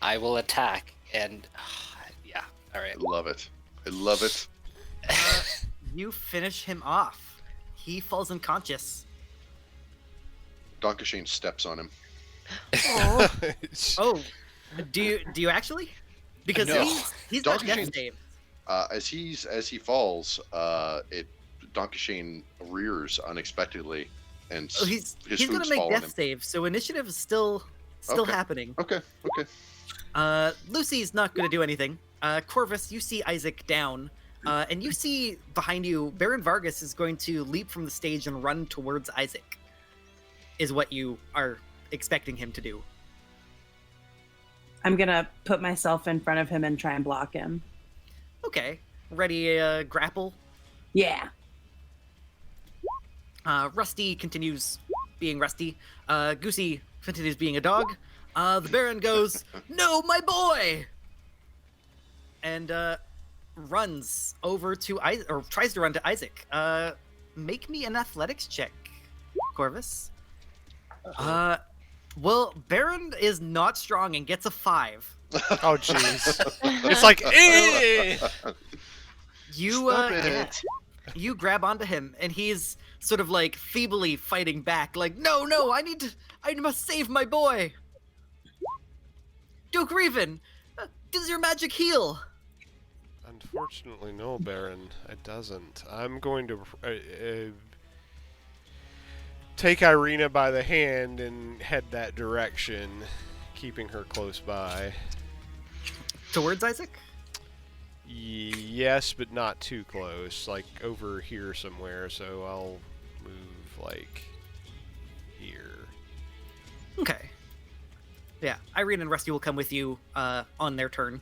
I will attack, and yeah, all right. I love it. I love it. You finish him off. He falls unconscious. Donkashane steps on him. Oh, do you actually? Because No. he's got Donkashane- death save. As he falls, Donkashane rears unexpectedly, and Oh, he's his gonna hooves make fall on death him. save, so initiative is still Okay. happening. Okay. Lucy's not gonna do anything. Corvus, you see Isaac down, and you see behind you Baron Vargas is going to leap from the stage and run towards Isaac. Is what you are expecting him to do. I'm gonna put myself in front of him and try and block him. Okay, ready grapple. Yeah. Rusty continues being Rusty. Goosey continues being a dog. The Baron goes, "No, my boy!" And runs over to Isaac, or tries to run to Isaac. Make me an athletics check, Corvus. Well, Baron is not strong and gets a 5. Oh, jeez. It's like, eh! You Stop yeah, it. you grab onto him, and he's sort of like feebly fighting back, like, no, I must save my boy. Duke Rhivan, does your magic heal? Unfortunately, no, Baron. It doesn't. I'm going to take Irina by the hand and head that direction, keeping her close by. Towards Isaac? Yes, but not too close. Like over here somewhere, so I'll move like here. Okay. Yeah, Irene and Rusty will come with you on their turn.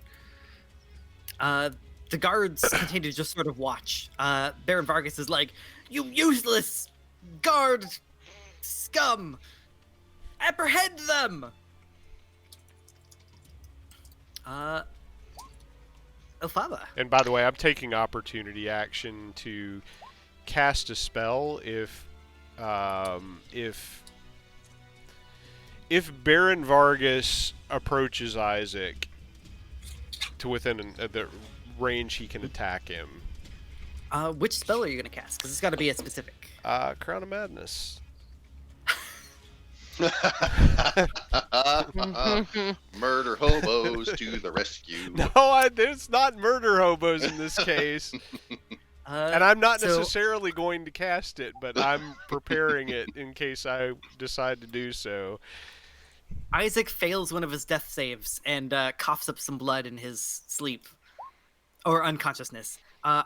The guards continue to just sort of watch. Baron Vargas is like, "You useless guard scum! Apprehend them!" Elphaba. And by the way, I'm taking opportunity action to cast a spell if Baron Vargas approaches Isaac to within the range he can attack him. Which spell are you going to cast? Because it's got to be a specific. Crown of Madness. Murder hobos to the rescue. No, it's not murder hobos in this case. And I'm not necessarily going to cast it, but I'm preparing it in case I decide to do so. Isaac fails one of his death saves and coughs up some blood in his sleep. Or unconsciousness.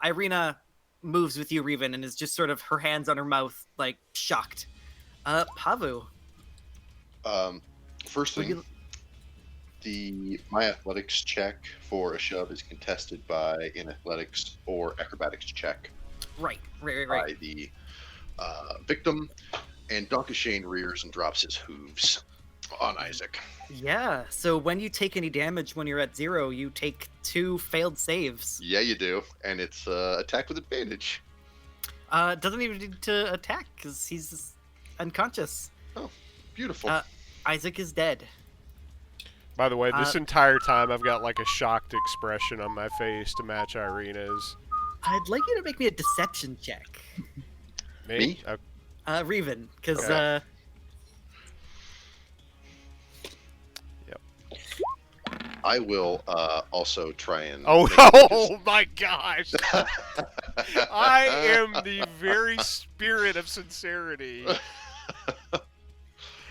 Irina moves with you, Rhivan, and is just sort of her hands on her mouth, like, shocked. Pavu. First thing, my athletics check for a shove is contested by an athletics or acrobatics check. Right. By the victim, and Donkashane rears and drops his hooves on Isaac. Yeah, so when you take any damage when you're at 0, you take 2 failed saves. Yeah, you do, and it's attack with advantage. Doesn't even need to attack, because he's unconscious. Oh, beautiful. Isaac is dead. By the way, this entire time I've got like a shocked expression on my face to match Irina's. I'd like you to make me a deception check. Me? Rhivan, because... Okay. I will also try and... Oh my gosh! I am the very spirit of sincerity.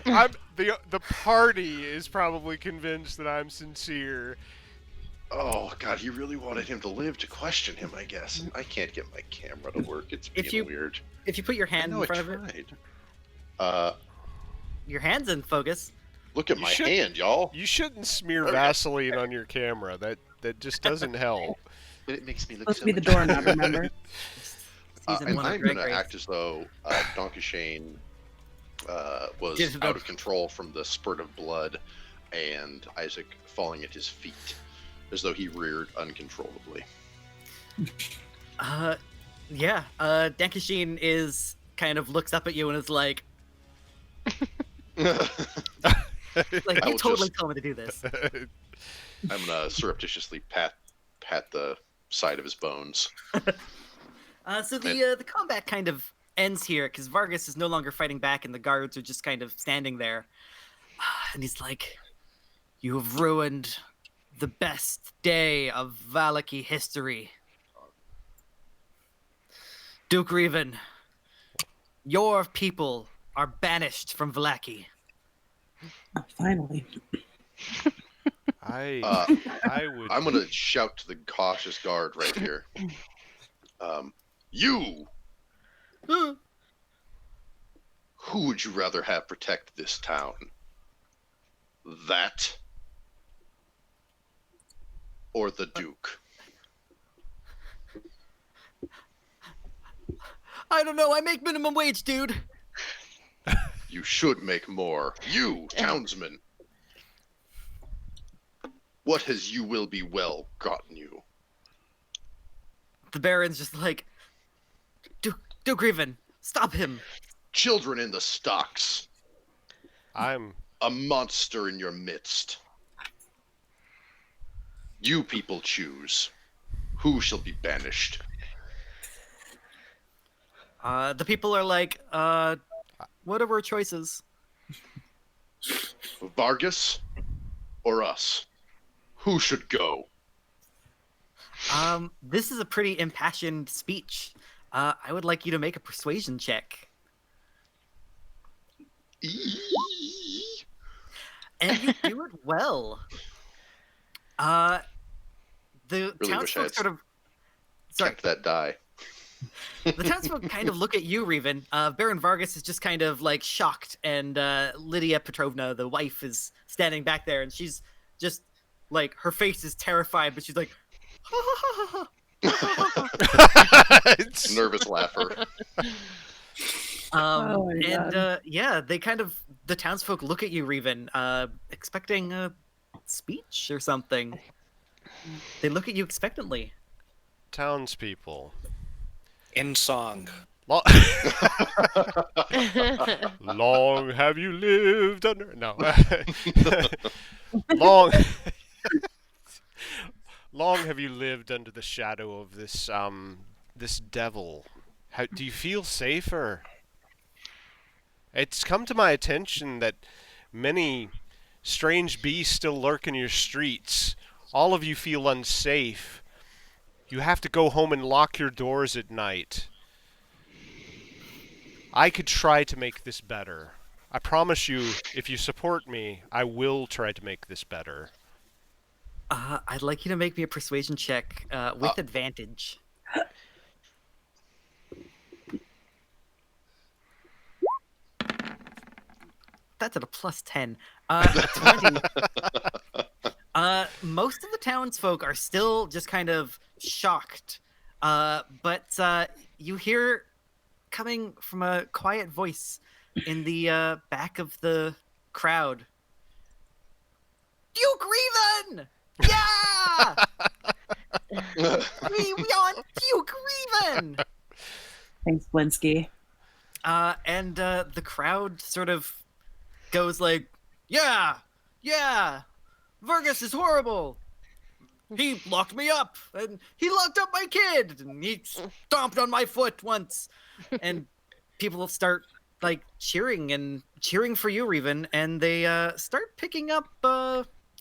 The party is probably convinced that I'm sincere. Oh god, he really wanted him to live to question him, I guess. I can't get my camera to work. It's being weird. If you put your hand in front of it... Your hand's in focus. Look at my hand, y'all. You shouldn't smear Vaseline on your camera. That just doesn't help. It makes me look Supposed to be the doorknob, remember? And I'm going to act as though Donkashane was out of control from the spurt of blood and Isaac falling at his feet, as though he reared uncontrollably. Dankashine is kind of looks up at you and is like... like, you totally told me to do this. I'm gonna surreptitiously pat the side of his bones. So the combat kind of ends here because Vargas is no longer fighting back and the guards are just kind of standing there. And he's like, "You have ruined the best day of Vallaki history. Duke Rhivan, your people are banished from Vallaki." Finally. I'm gonna shout to the cautious guard right here. You! Who would you rather have protect this town? That? Or the Duke? I don't know, I make minimum wage, dude. You should make more. You, townsman. What has you will be well gotten you? The Baron's just like, Duke Rhivan, stop him. Children in the stocks. I'm a monster in your midst. You people choose. Who shall be banished? The people are like, what are our choices? Vargas or us? Who should go? This is a pretty impassioned speech. I would like you to make a persuasion check. And you do it well. The Really wish I townsfolk had sort of... Sorry. kept that die. The townsfolk kind of look at you, Rhivan. Baron Vargas is just kind of like shocked, and Lydia Petrovna, the wife, is standing back there, and she's just like, her face is terrified, but she's like, Nervous laugher. Oh my God. yeah, they kind of, the townsfolk look at you, Rhivan, expecting a speech or something. They look at you expectantly. Townspeople. In song. Long, long have you lived under... No. long... Long have you lived under the shadow of this, this devil. How, do you feel safer? It's come to my attention that many strange beasts still lurk in your streets. All of you feel unsafe. You have to go home and lock your doors at night. I could try to make this better. I promise you, if you support me, I will try to make this better. I'd like you to make me a persuasion check with advantage. That's at a plus 10. 20. Most of the townsfolk are still just kind of shocked. But you hear coming from a quiet voice in the back of the crowd. Duke Rhivan! Yeah! we want Duke Rhivan! Thanks, Blinsky. And the crowd sort of goes like, yeah, Vargas is horrible. He locked me up, and he locked up my kid, and he stomped on my foot once. And people start like cheering for you, Rhivan, and they start picking up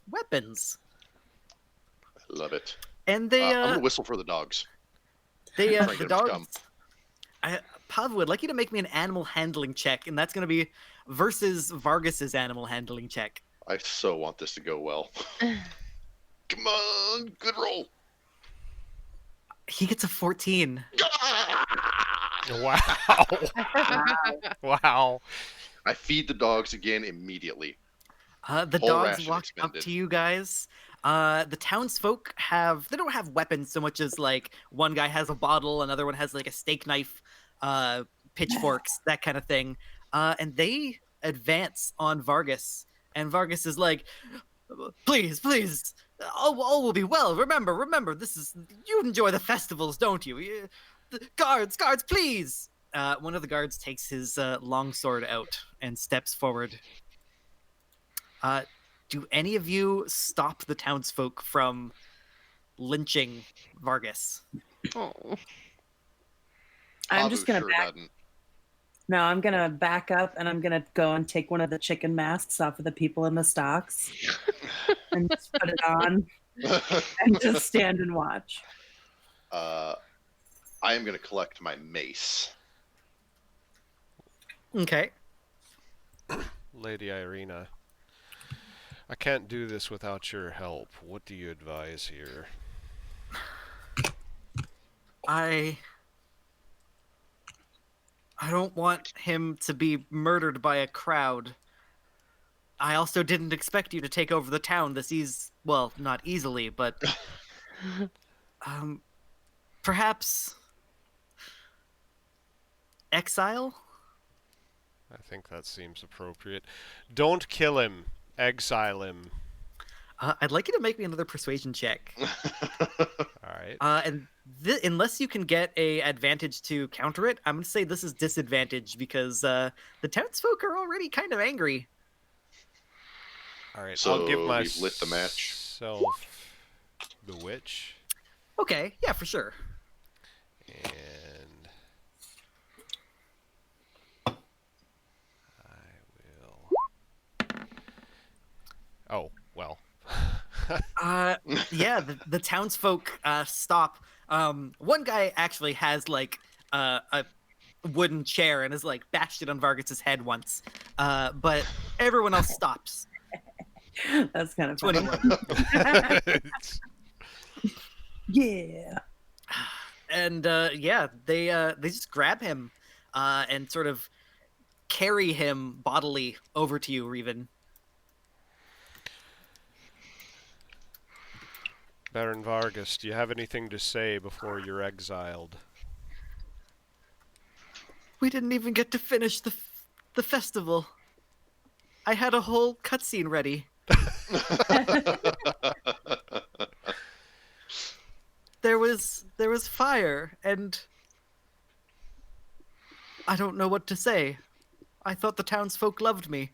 weapons. I love it. And they I'm gonna whistle for the dogs. They Try and the get 'em to dogs. Pav would like you to make me an animal handling check, and that's going to be versus Vargas's animal handling check. I so want this to go well. Come on, good roll. He gets a 14. Wow. Wow. I feed the dogs again immediately. The Whole dogs ration walk expended. up to you guys. The townsfolk they don't have weapons so much as like one guy has a bottle, another one has like a steak knife, pitchforks, that kind of thing. And they advance on Vargas. And Vargas is like, please, all will be well. Remember, you enjoy the festivals, don't you? Guards, please. One of the guards takes his longsword out and steps forward. Do any of you stop the townsfolk from lynching Vargas? Oh. I'm Pavu just gonna sure back. doesn't. No, I'm gonna back up, and I'm gonna go and take one of the chicken masks off of the people in the stocks, and just put it on, and just stand and watch. I am gonna collect my mace. Okay. Lady Irina, I can't do this without your help. What do you advise here? I don't want him to be murdered by a crowd. I also didn't expect you to take over the town well, not easily, but perhaps exile? I think that seems appropriate. Don't kill him. Exile him. I'd like you to make me another persuasion check. Alright. And unless you can get a advantage to counter it, I'm going to say this is disadvantage because the townsfolk are already kind of angry. Alright, So I'll give we've lit the match. myself the witch. Okay, yeah, for sure. And Yeah, the townsfolk stop. One guy actually has like a wooden chair and has like bashed it on Vargas's head once. But everyone else stops. That's kind of funny. 21. Yeah. And yeah, they just grab him and sort of carry him bodily over to you, Rhivan. Baron Vargas, do you have anything to say before you're exiled? We didn't even get to finish the festival. I had a whole cutscene ready. There was fire, and I don't know what to say. I thought the townsfolk loved me.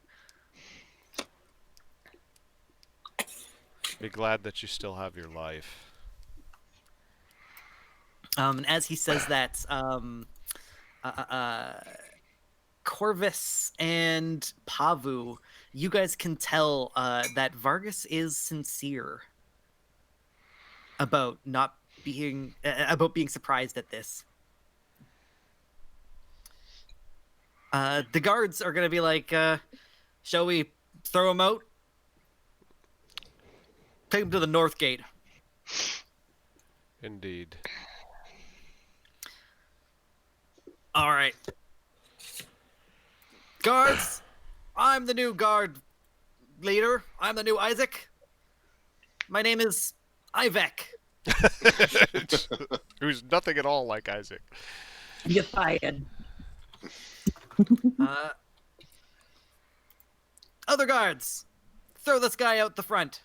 Be glad that you still have your life. And as he says that, Corvus and Pavu, you guys can tell that Vargas is sincere about not being surprised at this. The guards are gonna be like, "Shall we throw him out? Take him to the north gate." Indeed. All right. Guards, I'm the new guard leader. I'm the new Isaac. My name is Ivek. Who's nothing at all like Isaac. You're fired. Other guards, throw this guy out the front.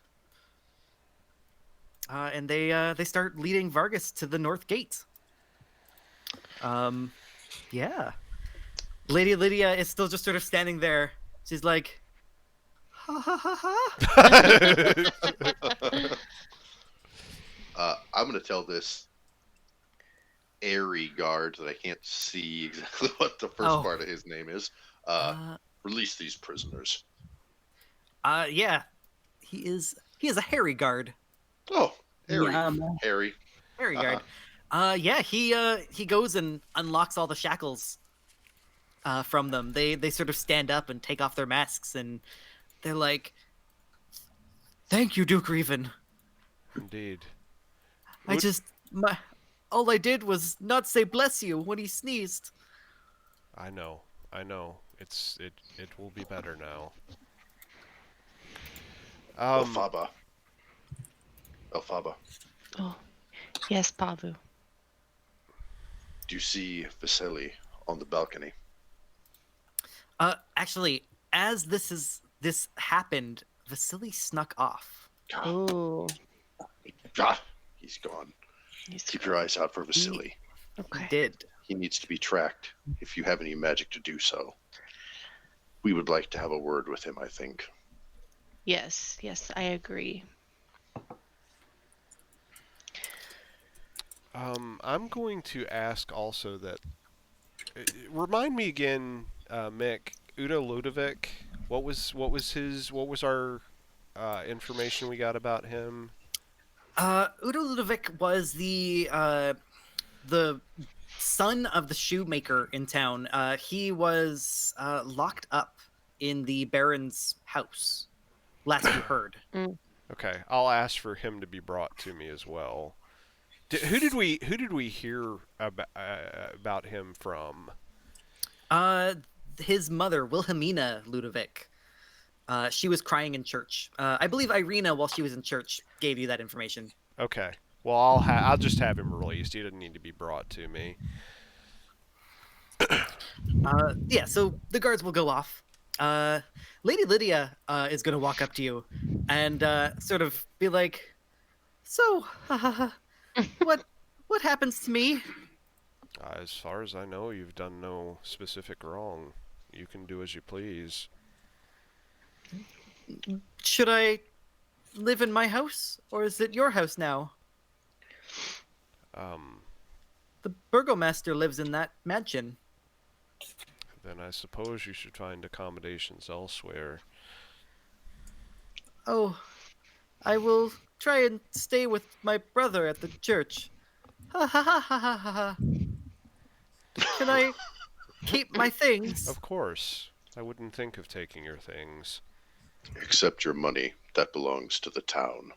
And they start leading Vargas to the north gate. Yeah. Lady Lydia is still just sort of standing there. She's like, ha ha ha ha. I'm going to tell this airy guard that I can't see exactly what the first part of his name is. Release these prisoners. Yeah. He is a hairy guard. Oh, airy. Hairy guard. Yeah, he goes and unlocks all the shackles from them. They sort of stand up and take off their masks, and they're like, "Thank you, Duke Rhivan." Indeed. All I did was not say bless you when he sneezed. I know. It will be better now. Elphaba. Oh, yes, Pavu. Do you see Vasily on the balcony? Actually, as this happened, Vasily snuck off. Oh, He's gone. Keep your eyes out for Vasily. okay. He did. He needs to be tracked. If you have any magic to do so, we would like to have a word with him, I think. Yes, I agree. I'm going to ask also that. Remind me again, Mick. Udo Ludovic. What was our information we got about him? Udo Ludovic was the son of the shoemaker in town. He was locked up in the Baron's house. Last we heard. Okay, I'll ask for him to be brought to me as well. Who did we hear about him from? His mother, Wilhelmina Ludovic. She was crying in church. I believe Irina, while she was in church, gave you that information. Okay. Well, I'll just have him released. He doesn't need to be brought to me. Yeah. So the guards will go off. Lady Lydia is going to walk up to you and sort of be like, "So, what happens to me?" As far as I know, you've done no specific wrong. You can do as you please. Should I live in my house, or is it your house now? The burgomaster lives in that mansion. Then I suppose you should find accommodations elsewhere. Oh, I will try and stay with my brother at the church. Ha ha ha ha ha ha ha. Can I keep my things? Of course. I wouldn't think of taking your things. Except your money. That belongs to the town.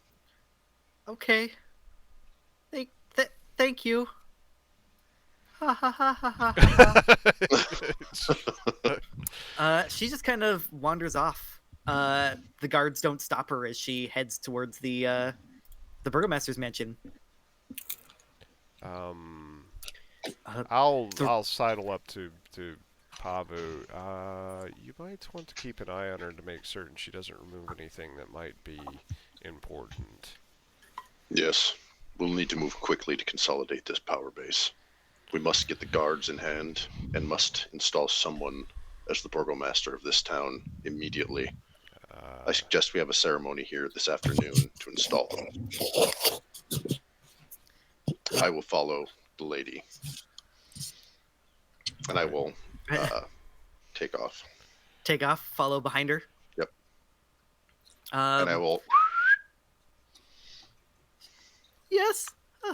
Okay. Thank you. Ha ha ha ha ha ha. She just kind of wanders off. The guards don't stop her as she heads towards the burgomaster's mansion. I'll sidle up to Pavu. You might want to keep an eye on her to make certain she doesn't remove anything that might be important. Yes. We'll need to move quickly to consolidate this power base. We must get the guards in hand and must install someone as the burgomaster of this town immediately. I suggest we have a ceremony here this afternoon to install them. I will follow the lady. And I will take off. Take off, follow behind her. Yep. And I will... Yes.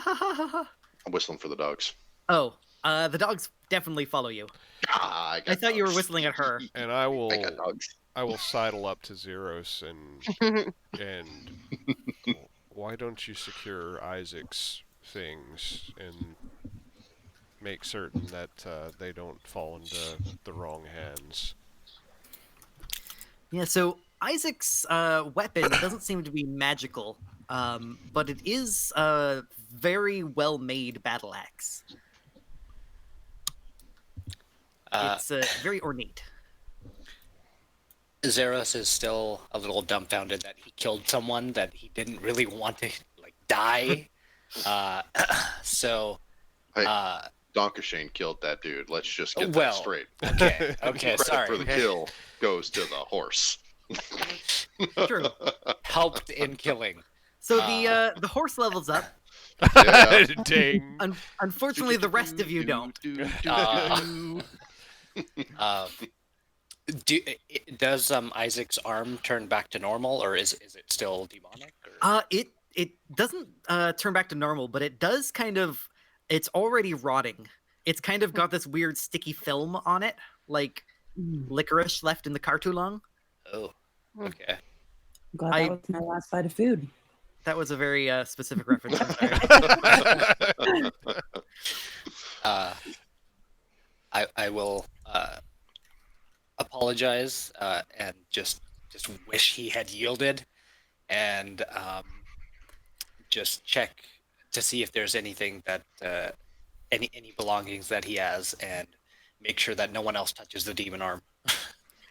I'm whistling for the dogs. Oh, the dogs definitely follow you. I thought you were whistling at her. And I got dogs. will sidle up to Zeros and why don't you secure Isaac's things and make certain that they don't fall into the wrong hands. Yeah, so Isaac's weapon doesn't seem to be magical, but it is a very well-made battle axe. It's very ornate. Zeros is still a little dumbfounded that he killed someone that he didn't really want to die. So Hey, Donkashane killed that dude. Let's just get that well, straight. okay, Credit sorry. for the kill goes to the horse. True. Helped in killing. So the horse levels up. Yeah. Ding. Unfortunately, the rest of you don't. Does Isaac's arm turn back to normal, or is it still demonic? Or? It doesn't turn back to normal, but it does kind of. It's already rotting. It's kind of got this weird sticky film on it, like licorice left in the car too long. Oh, okay. I'm glad that was my last bite of food. That was a very specific reference. I will apologize and just wish he had yielded, and just check to see if there's anything that any belongings that he has, and make sure that no one else touches the demon arm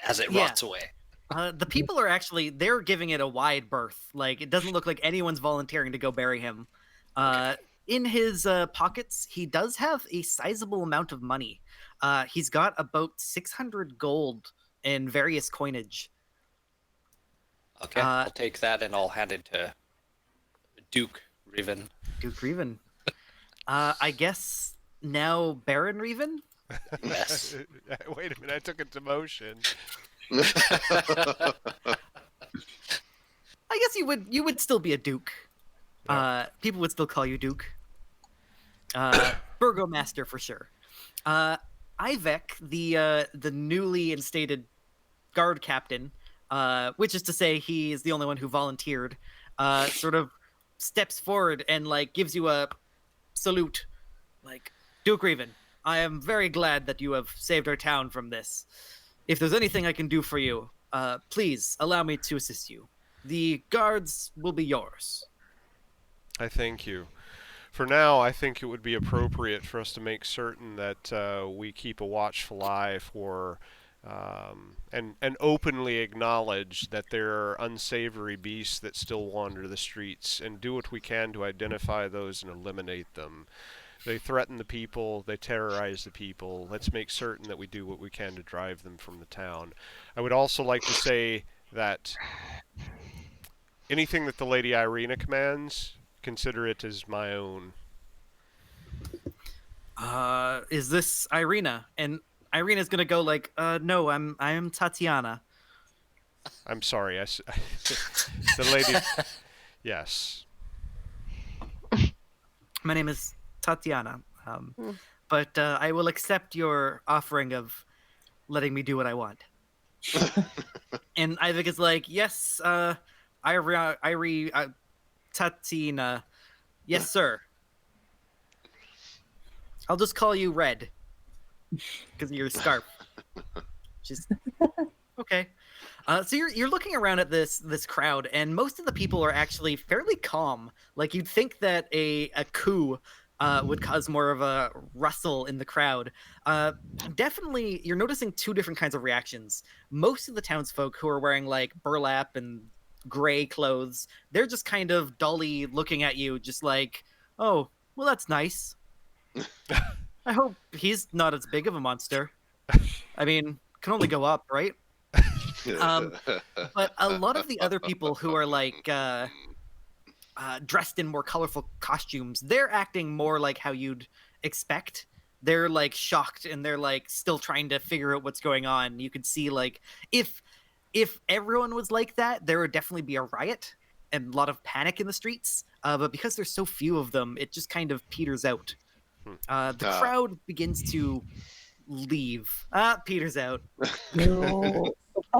as it rots away. The people are they're giving it a wide berth. Like, it doesn't look like anyone's volunteering to go bury him. Okay. In his pockets, he does have a sizable amount of money. He's got about 600 gold in various coinage. Okay, I'll take that and I'll hand it to Duke Rhivan. Duke Rhivan. I guess now Baron Rhivan? Yes. Wait a minute, I took a demotion. I guess you would still be a duke. People would still call you Duke. Burgomaster for sure. Ivek, the newly instated guard captain, which is to say he is the only one who volunteered, sort of steps forward and gives you a salute, Duke Rhivan, I am very glad that you have saved our town from this. If there's anything I can do for you, please allow me to assist you. The guards will be yours. I thank you. For now, I think it would be appropriate for us to make certain that we keep a watchful eye for and openly acknowledge that there are unsavory beasts that still wander the streets, and do what we can to identify those and eliminate them. They threaten the people, they terrorize the people. Let's make certain that we do what we can to drive them from the town. I would also like to say that anything that the Lady Irina commands, consider it as my own. Is this Irina? And Irina's gonna go no, I'm Tatiana. I'm sorry, the lady... Yes. My name is Tatiana, Hmm. but I will accept your offering of letting me do what I want. And Ivik is like, yes, Tatina, yes, sir. I'll just call you Red because of your scarf. She's okay. So you're looking around at this crowd, and most of the people are actually fairly calm. Like you'd think that a coup would cause more of a rustle in the crowd. Definitely, you're noticing two different kinds of reactions. Most of the townsfolk who are wearing like burlap and gray clothes, they're just kind of dully looking at you, just like, oh, well, that's nice. I hope he's not as big of a monster. I mean, can only go up, right? But a lot of the other people who are like dressed in more colorful costumes, they're acting more like how you'd expect. They're like shocked and they're like still trying to figure out what's going on. You could see like if everyone was like that, there would definitely be a riot and a lot of panic in the streets. But because there's so few of them, it just kind of peters out. The crowd begins to leave. Peters out. No.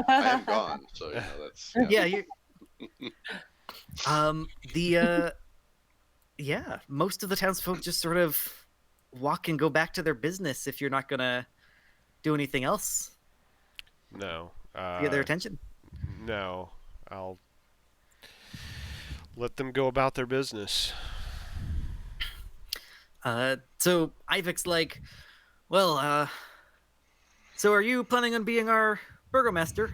I am gone, so that's Yeah, you yeah, most of the townsfolk just sort of walk and go back to their business if you're not gonna do anything else No. to get their attention. No. I'll let them go about their business. So Ivik's like, well, so are you planning on being our burgomaster?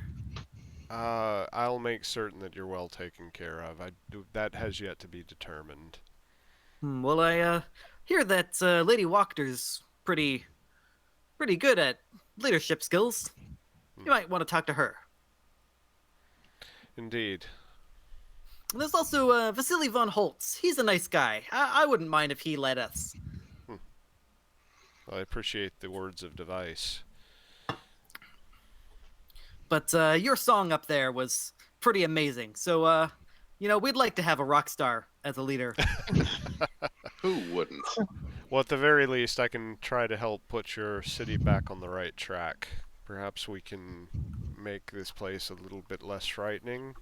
I'll make certain that you're well taken care of. That has yet to be determined. Well, I hear that Lady Walker's pretty good at leadership skills. You might want to talk to her. Indeed. There's also Vasily von Holtz. He's a nice guy. I wouldn't mind if he led us. Well, I appreciate the words of advice. But your song up there was pretty amazing. So, we'd like to have a rock star as a leader. who wouldn't? Well, at the very least, I can try to help put your city back on the right track. Perhaps we can make this place a little bit less frightening.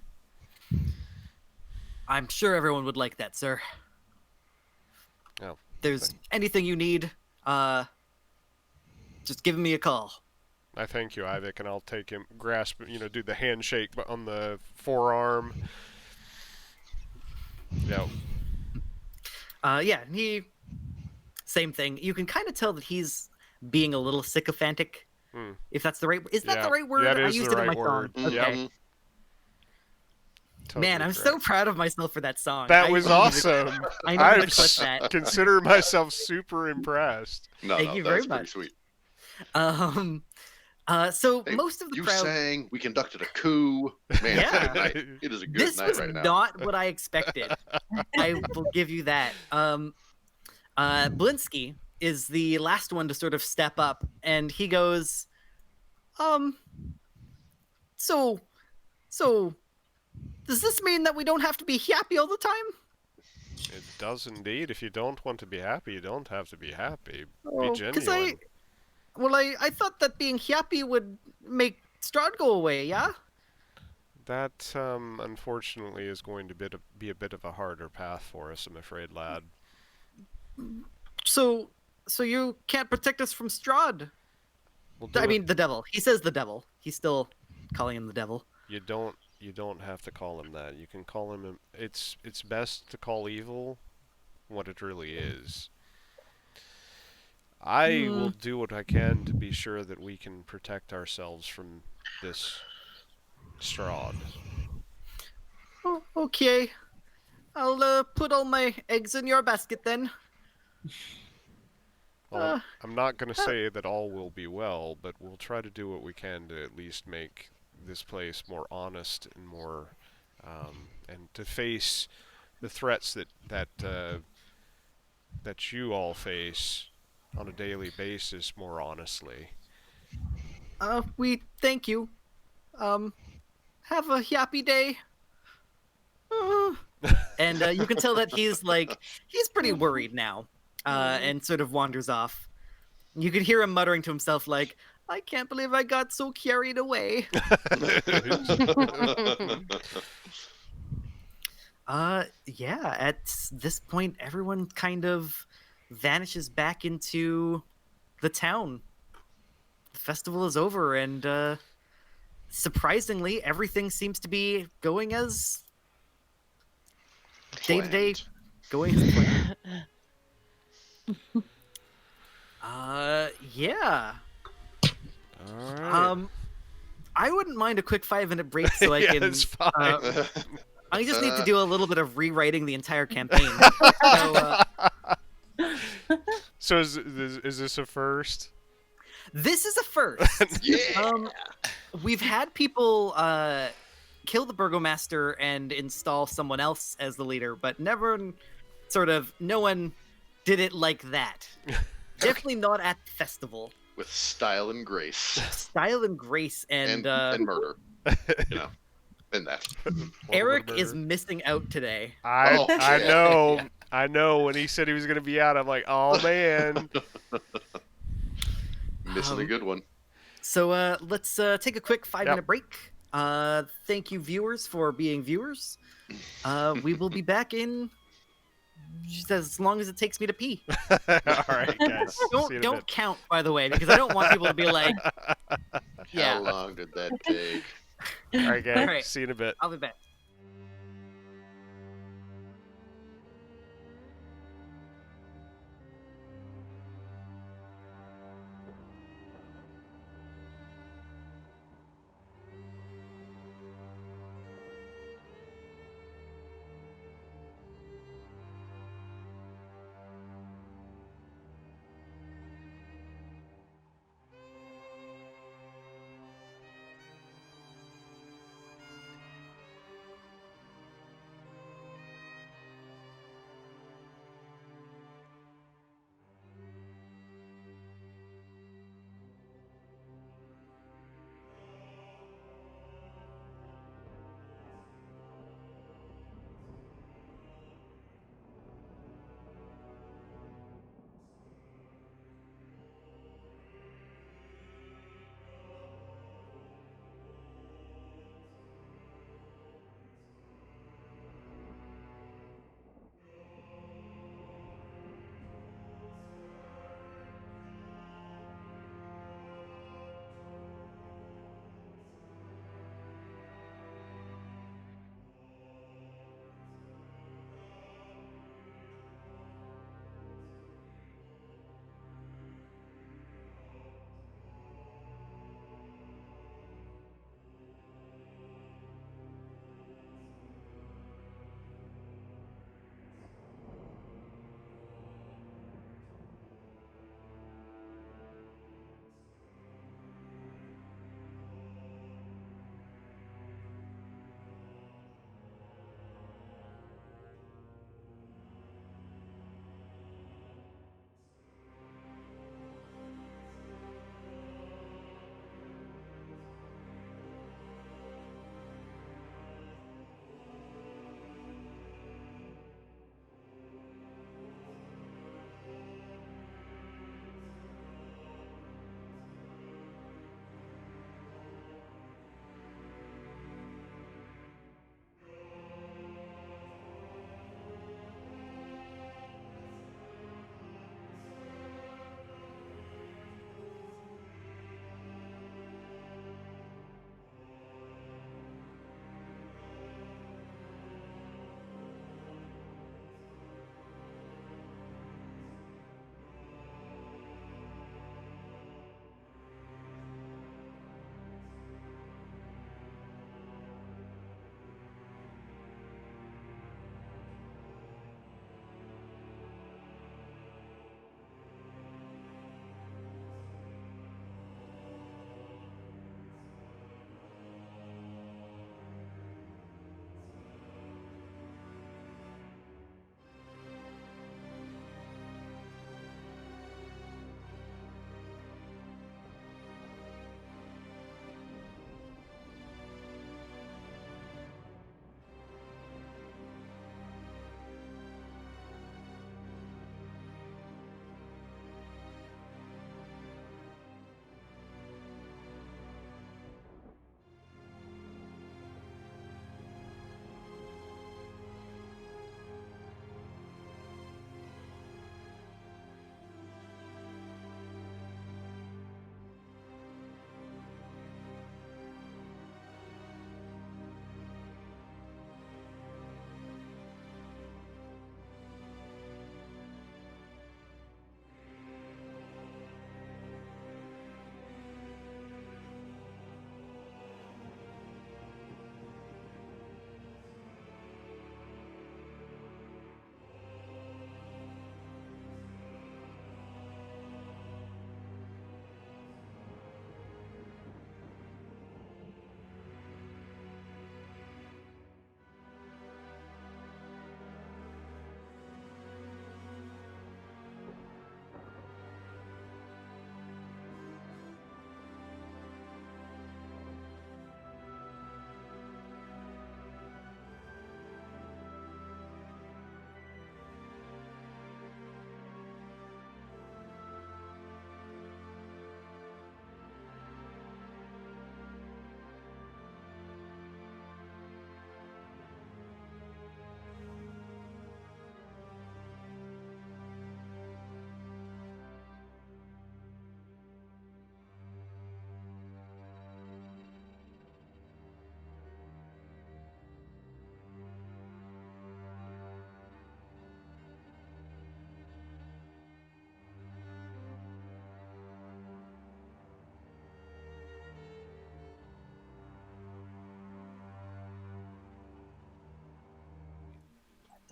I'm sure everyone would like that, sir. Oh, If there's anything you need, just give me a call. I thank you, Ivik, and I'll take him, grasp, do the handshake on the forearm. Yeah. Yeah, and same thing. You can kind of tell that he's being a little sycophantic. If that's the right, is that the right word? Yeah, it I is used the it in my right word. song. Okay. Yep. Totally Man, I'm correct. so proud of myself for that song. That was awesome. I need to clip that. Consider myself super impressed. Thank you very that's much. pretty sweet. So Hey, most of the you crowd. sang. We conducted a coup. Man, Yeah. it's a good night. It is a good This night was right now. not what I expected. I will give you that. Blinsky is the last one to sort of step up, and he goes, so, does this mean that we don't have to be happy all the time? It does indeed. If you don't want to be happy, you don't have to be happy. Oh, Be 'cause genuine. I thought that being happy would make Strahd go away, yeah? That, unfortunately, is going to be a bit of a harder path for us, I'm afraid, lad. So you can't protect us from Strahd? We'll do I it. mean, the devil. He says the devil. He's still calling him the devil. You don't have to call him that. You can call him. It's best to call evil what it really is. I will do what I can to be sure that we can protect ourselves from this Strahd. Oh, okay. I'll put all my eggs in your basket then. Well, I'm not going to say that all will be well, but we'll try to do what we can to at least make this place more honest and more, and to face the threats that you all face on a daily basis more honestly. We thank you. Have a happy day. And you can tell that he's pretty worried now, and sort of wanders off. You could hear him muttering to himself like, I can't believe I got so carried away. Yeah, at this point, everyone kind of vanishes back into the town. The festival is over, and surprisingly, everything seems to be going as day-to-day Planned. going as planned. Yeah. All right. I wouldn't mind a quick 5-minute break so I Yeah, can. it's fine. I just need to do a little bit of rewriting the entire campaign. So, So is this a first? this is a first. Yeah. We've had people kill the burgomaster and install someone else as the leader, but no one did it like that. Definitely not at the festival. With style and grace. Style and grace, and murder. You know, and that. Eric is missing out today. I yeah. know. Yeah. I know. When he said he was going to be out, I'm like, oh man. Missing a good one. So let's take a quick 5-minute break. Thank you, viewers, for being viewers. We will be back in just as long as it takes me to pee. All right, guys. See you in a Don't bit. count, by the way, because I don't want people to be like, yeah. How long did that take? All right, guys. All right. See you in a bit. I'll be back.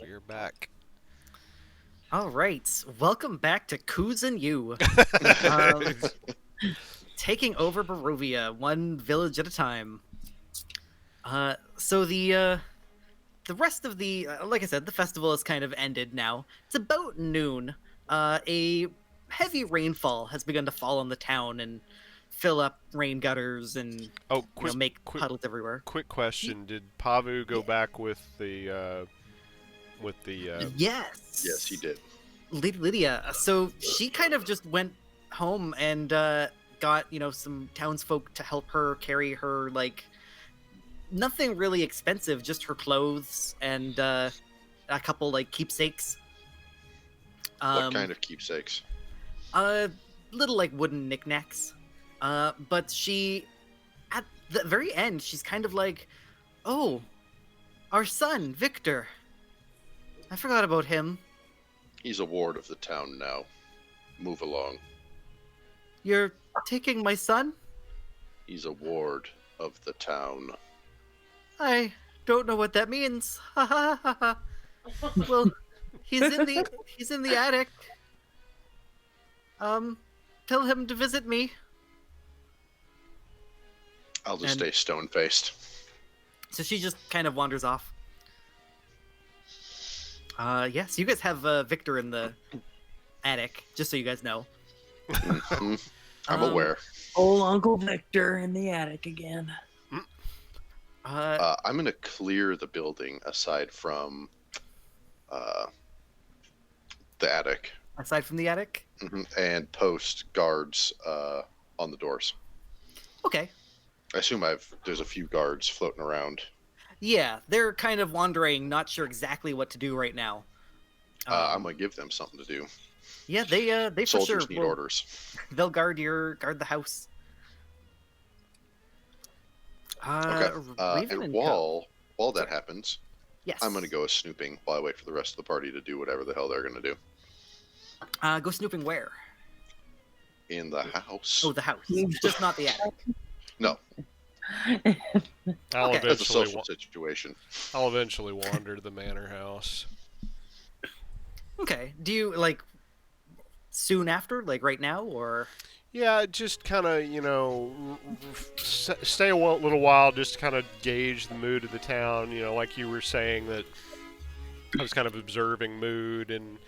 We are back. All right, welcome back to Coos and You, taking over Barovia, one village at a time. So the rest of the, like I said, the festival has kind of ended now. It's about noon. A heavy rainfall has begun to fall on the town and fill up rain gutters and make puddles everywhere. Quick question: did Pavu go back with the Yes. Yes, he did. Lydia. So she kind of just went home and got some townsfolk to help her carry her nothing really expensive, just her clothes and a couple keepsakes. What kind of keepsakes? Little wooden knickknacks. But she, at the very end, she's kind of like, "Oh, our son Victor. I forgot about him. He's a ward of the town now. Move along. You're taking my son? He's a ward of the town. I don't know what that means. Ha ha ha ha. Well, he's in the attic. Tell him to visit me." I'll just stay stone-faced. So she just kind of wanders off. Yes, you guys have Victor in the attic, just so you guys know. I'm aware. Old Uncle Victor in the attic again. I'm going to clear the building aside from the attic. Aside from the attic? And post guards on the doors. Okay. I assume there's a few guards floating around. Yeah, they're kind of wandering, not sure exactly what to do right now. I'm going to give them something to do. Yeah, they for sure Soldiers need orders. They'll guard the house. Okay. And while that happens, yes, I'm going to go snooping while I wait for the rest of the party to do whatever the hell they're going to do. Go snooping where? In the house. Oh, the house. Just not the attic. No. That's a social situation. I'll eventually wander to the manor house. Okay. Do you soon after, right now, or? Yeah, just kind of stay a little while, just to kind of gauge the mood of the town. Like you were saying that I was kind of observing mood and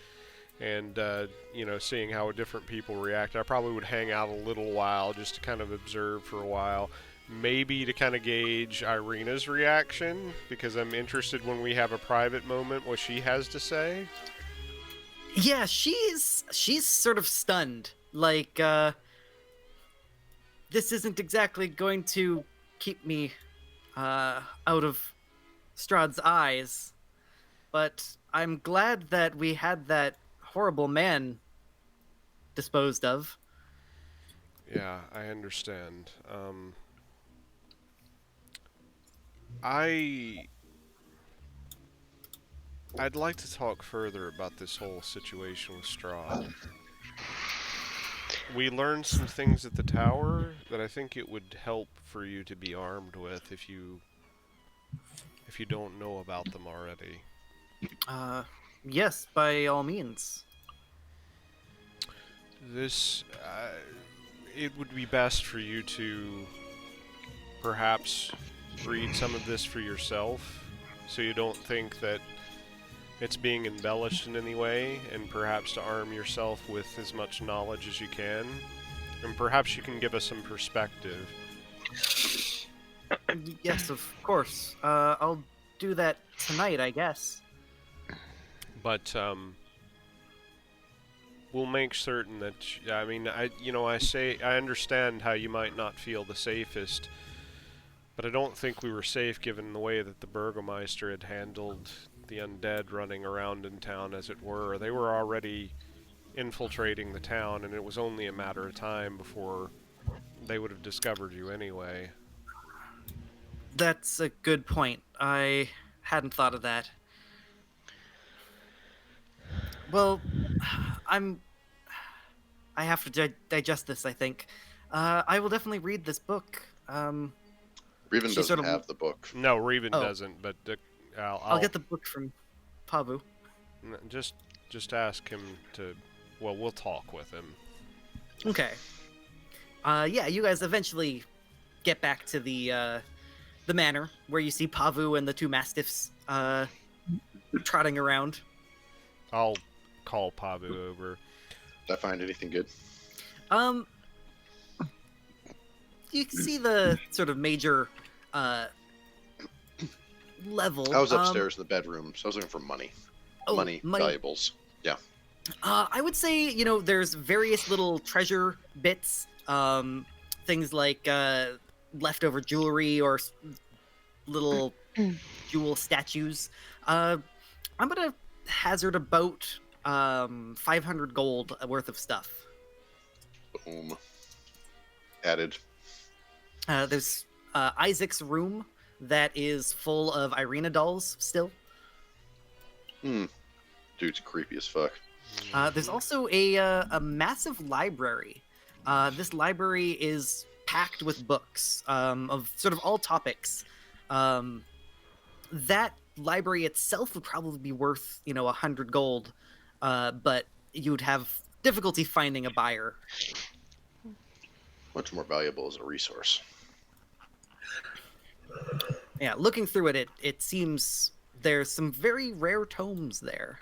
seeing how different people react. I probably would hang out a little while just to kind of observe for a while. Maybe to kind of gauge Irina's reaction, because I'm interested when we have a private moment what she has to say. Yeah, she's sort of stunned. This isn't exactly going to keep me out of Strahd's eyes, but I'm glad that we had that horrible man disposed of. Yeah, I understand. I'd like to talk further about this whole situation with Strahd. We learned some things at the tower that I think it would help for you to be armed with if you don't know about them already. Yes, by all means. This, it would be best for you to perhaps read some of this for yourself, so you don't think that it's being embellished in any way, and perhaps to arm yourself with as much knowledge as you can, and perhaps you can give us some perspective. Yes, of course. I'll do that tonight, I guess. But we'll make certain that I understand how you might not feel the safest, but I don't think we were safe given the way that the Burgomeister had handled the undead running around in town, as it were. They were already infiltrating the town, and it was only a matter of time before they would have discovered you anyway. That's a good point. I hadn't thought of that. Well, I have to digest this, I think. I will definitely read this book. Rhivan doesn't have the book. No, Rhivan doesn't, but I'll get the book from... Pavu. Just ask him to. Well, we'll talk with him. Okay. Yeah, you guys eventually get back to the manor where you see Pavu and the two mastiffs trotting around. I'll call Pavu over. Did I find anything good? You can see the sort of major level. I was upstairs in the bedroom, so I was looking for money. Money, valuables. Yeah. I would say, there's various little treasure bits, things like leftover jewelry or little jewel statues. I'm gonna hazard about 500 gold worth of stuff. Boom. Added. There's Isaac's room that is full of Irina dolls still. Dude's creepy as fuck. There's also a massive library. This library is packed with books of sort of all topics. That library itself would probably be worth, 100 gold, but you'd have difficulty finding a buyer. Much more valuable as a resource. Yeah, looking through it, it seems there's some very rare tomes there.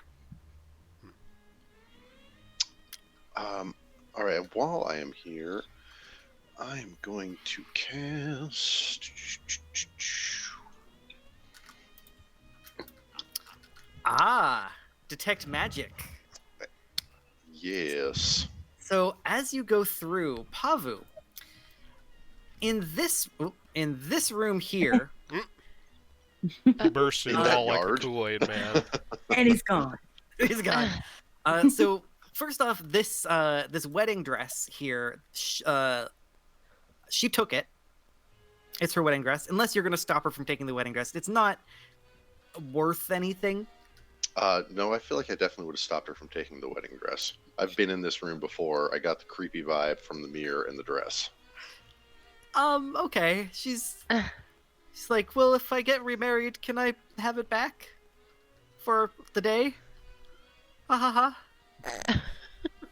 All right. While I am here, I'm going to cast. Detect magic. Yes. So as you go through, Pavu, in this room here, Burst in that all like a yard? Kool-Aid man. And he's gone. he's gone. So first off, this wedding dress here, she took it. It's her wedding dress. Unless you're gonna stop her from taking the wedding dress, it's not worth anything. No, I feel like I definitely would have stopped her from taking the wedding dress. I've been in this room before. I got the creepy vibe from the mirror and the dress. Okay. She's like, well, if I get remarried, can I have it back for the day? Ha ha ha.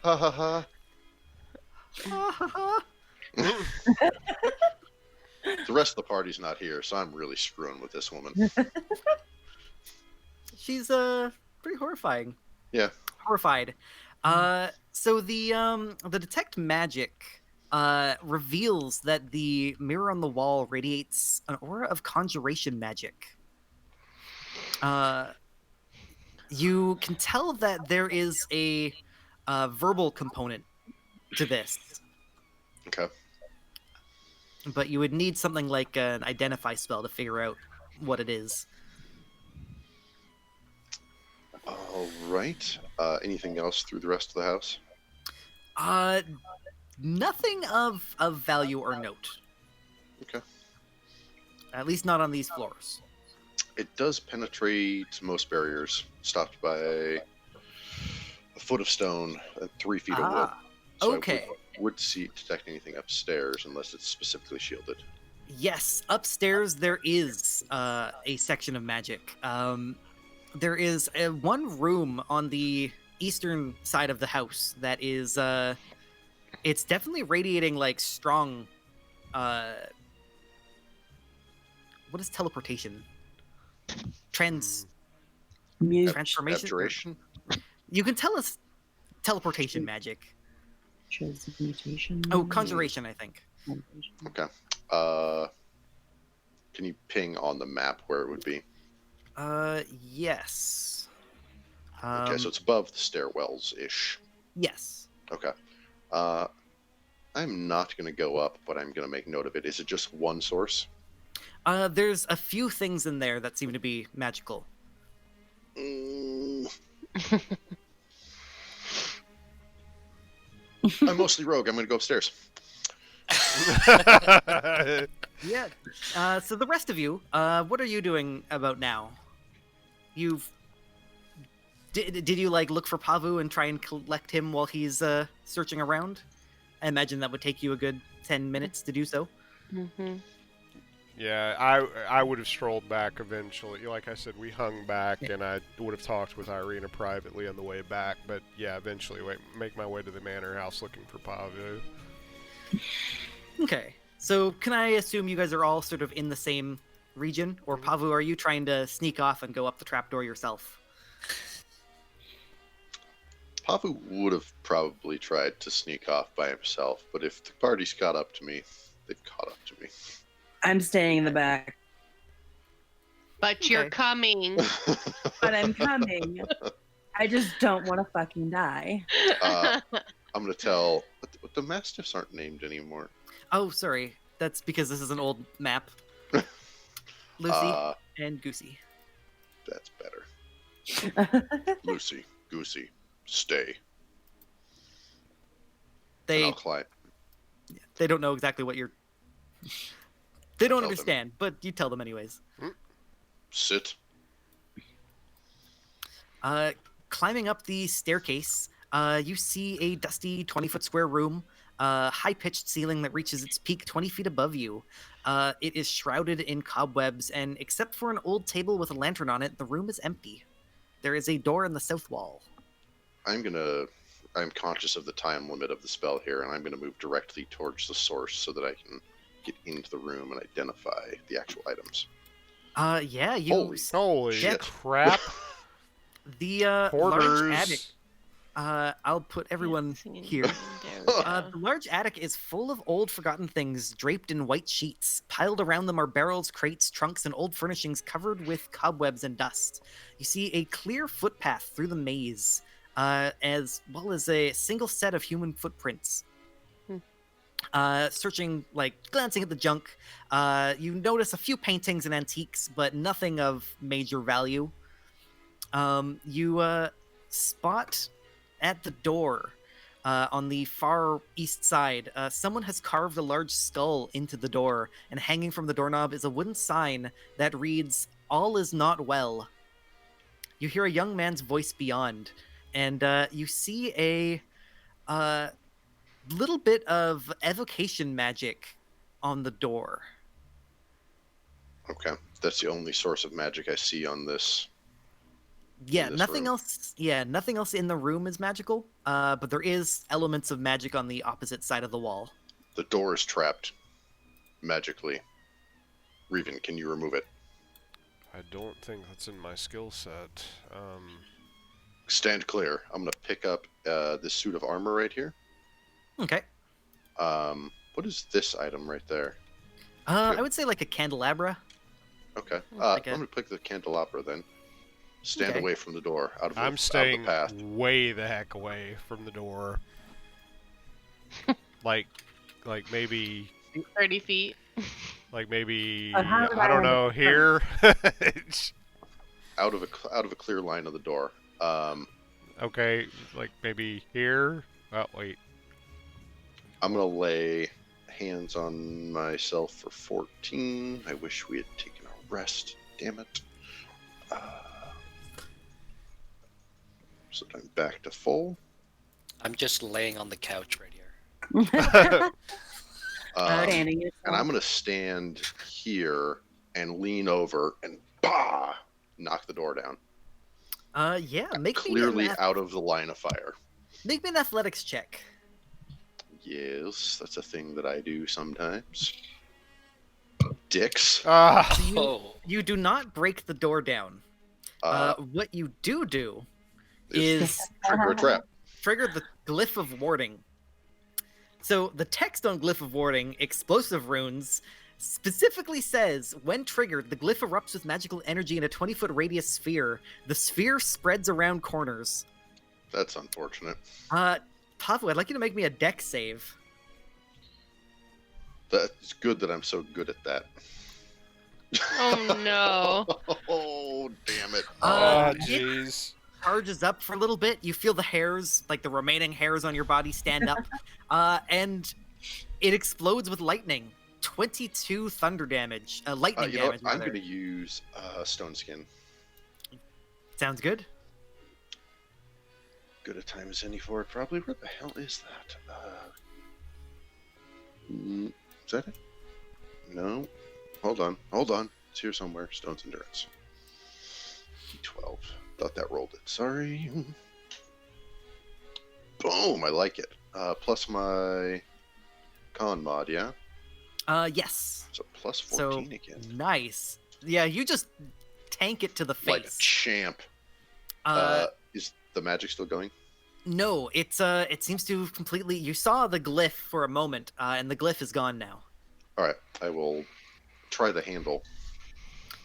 Ha ha ha. Ha ha ha. The rest of the party's not here, so I'm really screwing with this woman. She's pretty horrifying. Yeah. Horrified. So the detect magic reveals that the mirror on the wall radiates an aura of conjuration magic. You can tell that there is a verbal component to this, Okay. but you would need something like an identify spell to figure out what it is. All right. Anything else through the rest of the house? Nothing of value or note. Okay. At least not on these floors. It does penetrate most barriers, stopped by a foot of stone and 3 feet of wood. So Okay. I would detect anything upstairs unless it's specifically shielded. Yes, upstairs there is a section of magic. There is one room on the eastern side of the house that is it's definitely radiating like strong what is teleportation? Transformation? Abjuration? You can tell us teleportation magic. Transmutation. Oh, conjuration, I think. Okay. Can you ping on the map where it would be? Yes. Okay, so it's above the stairwells-ish. Yes. Okay. I'm not going to go up, but I'm going to make note of it. Is it just one source? There's a few things in there that seem to be magical. I'm mostly rogue. I'm going to go upstairs. Yeah. So the rest of you, what are you doing about now? Did you like look for Pavu and try and collect him while he's searching around? I imagine that would take you a good 10 minutes to do so. Mm-hmm. Yeah, I would have strolled back eventually. Like I said, we hung back, and I would have talked with Irina privately on the way back. But yeah, eventually, make my way to the manor house looking for Pavu. Okay. So can I assume you guys are all sort of in the same region, or Pavu, are you trying to sneak off and go up the trapdoor yourself? Pavu would have probably tried to sneak off by himself, but if the party's caught up to me, they've caught up to me. I'm staying in the back, But you're Okay. coming. but I'm coming. I just don't want to fucking die. I'm going to tell... But the Mastiffs aren't named anymore. Oh, sorry. That's because this is an old map. Lucy and Goosey. That's better. Lucy, Goosey, stay. And I'll They climb. they don't know exactly what you're. They don't Tell them. understand, but you tell them anyways. Sit. Climbing up the staircase, you see a dusty 20-foot square room, high-pitched ceiling that reaches its peak 20 feet above you. It is shrouded in cobwebs, and except for an old table with a lantern on it, the room is empty. There is a door in the south wall. I'm conscious of the time limit of the spell here, and I'm gonna move directly towards the source so that I can get into the room and identify the actual items. Yeah, you Holy Yeah. crap! the large Hoarders. attic. I'll put everyone here. The large attic is full of old forgotten things draped in white sheets. Piled around them are barrels, crates, trunks, and old furnishings covered with cobwebs and dust. You see a clear footpath through the maze, as well as a single set of human footprints. Searching, glancing at the junk, you notice a few paintings and antiques, but nothing of major value. You spot at the door on the far east side, someone has carved a large skull into the door, and hanging from the doorknob is a wooden sign that reads, "All is not well." You hear a young man's voice beyond, and you see a little bit of evocation magic on the door. Okay, that's the only source of magic I see on this. Yeah, this nothing room. else. Yeah, nothing else in the room is magical. But there is elements of magic on the opposite side of the wall. The door is trapped magically. Rhivan, can you remove it? I don't think that's in my skill set. Stand clear. I'm gonna pick up this suit of armor right here. Okay. What is this item right there? I would say like a candelabra. Okay. Like I'm gonna pick the candelabra then. Stand Okay. away from the door, out of I'm the staying path. way the heck away from the door. like maybe 30 feet. maybe But how did I don't I know end here. Out of a clear line of the door. Okay, like maybe here. Oh wait. I'm gonna lay hands on myself for 14. I wish we had taken a rest. Damn it. So I'm back to full. I'm just laying on the couch right here. Standing yourself. And I'm gonna stand here and lean over and knock the door down. Yeah, make Clearly me an, out of the line of fire. make me an athletics check. Yes, that's a thing that I do sometimes. Dicks. Ah. Oh, You do not break the door down. What you do is Trigger a trap. trigger the glyph of warding. So the text on glyph of warding, explosive runes, specifically says, when triggered, the glyph erupts with magical energy in a 20-foot radius sphere. The sphere spreads around corners. That's unfortunate. Pavu, I'd like you to make me a dex save. That's good that I'm so good at that. Oh no. Oh, damn it. Oh it jeez. charges up for a little bit. You feel the hairs, like the remaining hairs on your body, stand up. And it explodes with lightning. 22 thunder damage. Lightning You know what? damage. I'm rather. going to use Stone Skin. Sounds good. Good a time as any for it, probably. Where the hell is that? Is that it? No. hold on. It's here somewhere. Stone's endurance. D12. Thought that rolled it. Sorry. Boom! I like it. Plus my con mod, yeah? Yes. So plus 14 So, again. nice. Yeah, you just tank it to the face. Like a champ. Is the magic still going? No, it seems to have completely. You saw the glyph for a moment, and the glyph is gone now. All right, I will try the handle.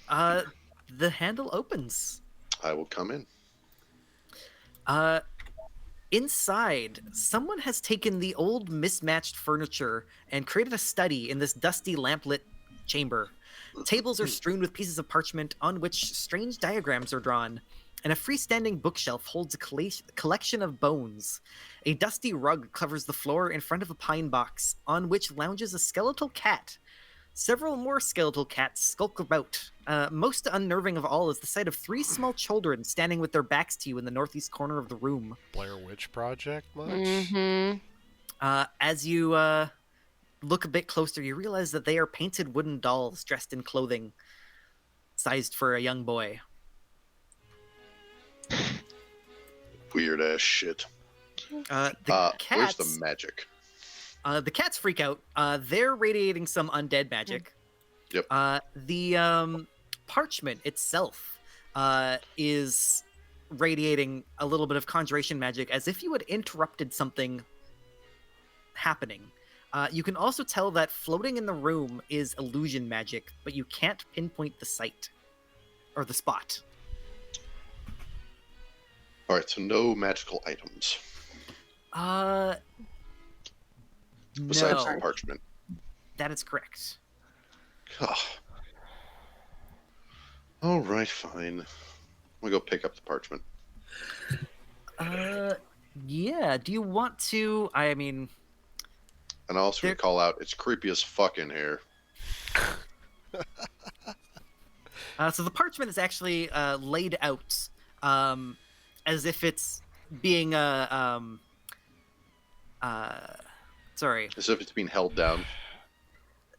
The handle opens. I will come in. Inside, someone has taken the old mismatched furniture and created a study in this dusty lamplit chamber. Tables are strewn with pieces of parchment on which strange diagrams are drawn, and a freestanding bookshelf holds a collection of bones. A dusty rug covers the floor in front of a pine box, on which lounges a skeletal cat. Several more skeletal cats skulk about. Most unnerving of all is the sight of 3 small children standing with their backs to you in the northeast corner of the room. Blair Witch Project much? Mm-hmm. As you look a bit closer, you realize that they are painted wooden dolls dressed in clothing sized for a young boy. Weird ass shit. The Where's cats, the magic? the cats freak out. They're radiating some undead magic. Yep. The parchment itself is radiating a little bit of conjuration magic, as if you had interrupted something happening. You can also tell that floating in the room is illusion magic, but you can't pinpoint the site or the spot. All right, so no magical items besides No, the parchment. that is correct. Ugh. All right, fine. I'm gonna go pick up the parchment. Yeah. Do you want to? I mean, And I also There- call out, it's creepy as fuck in here. so the parchment is actually laid out as if it's being sorry. As if it's being held down.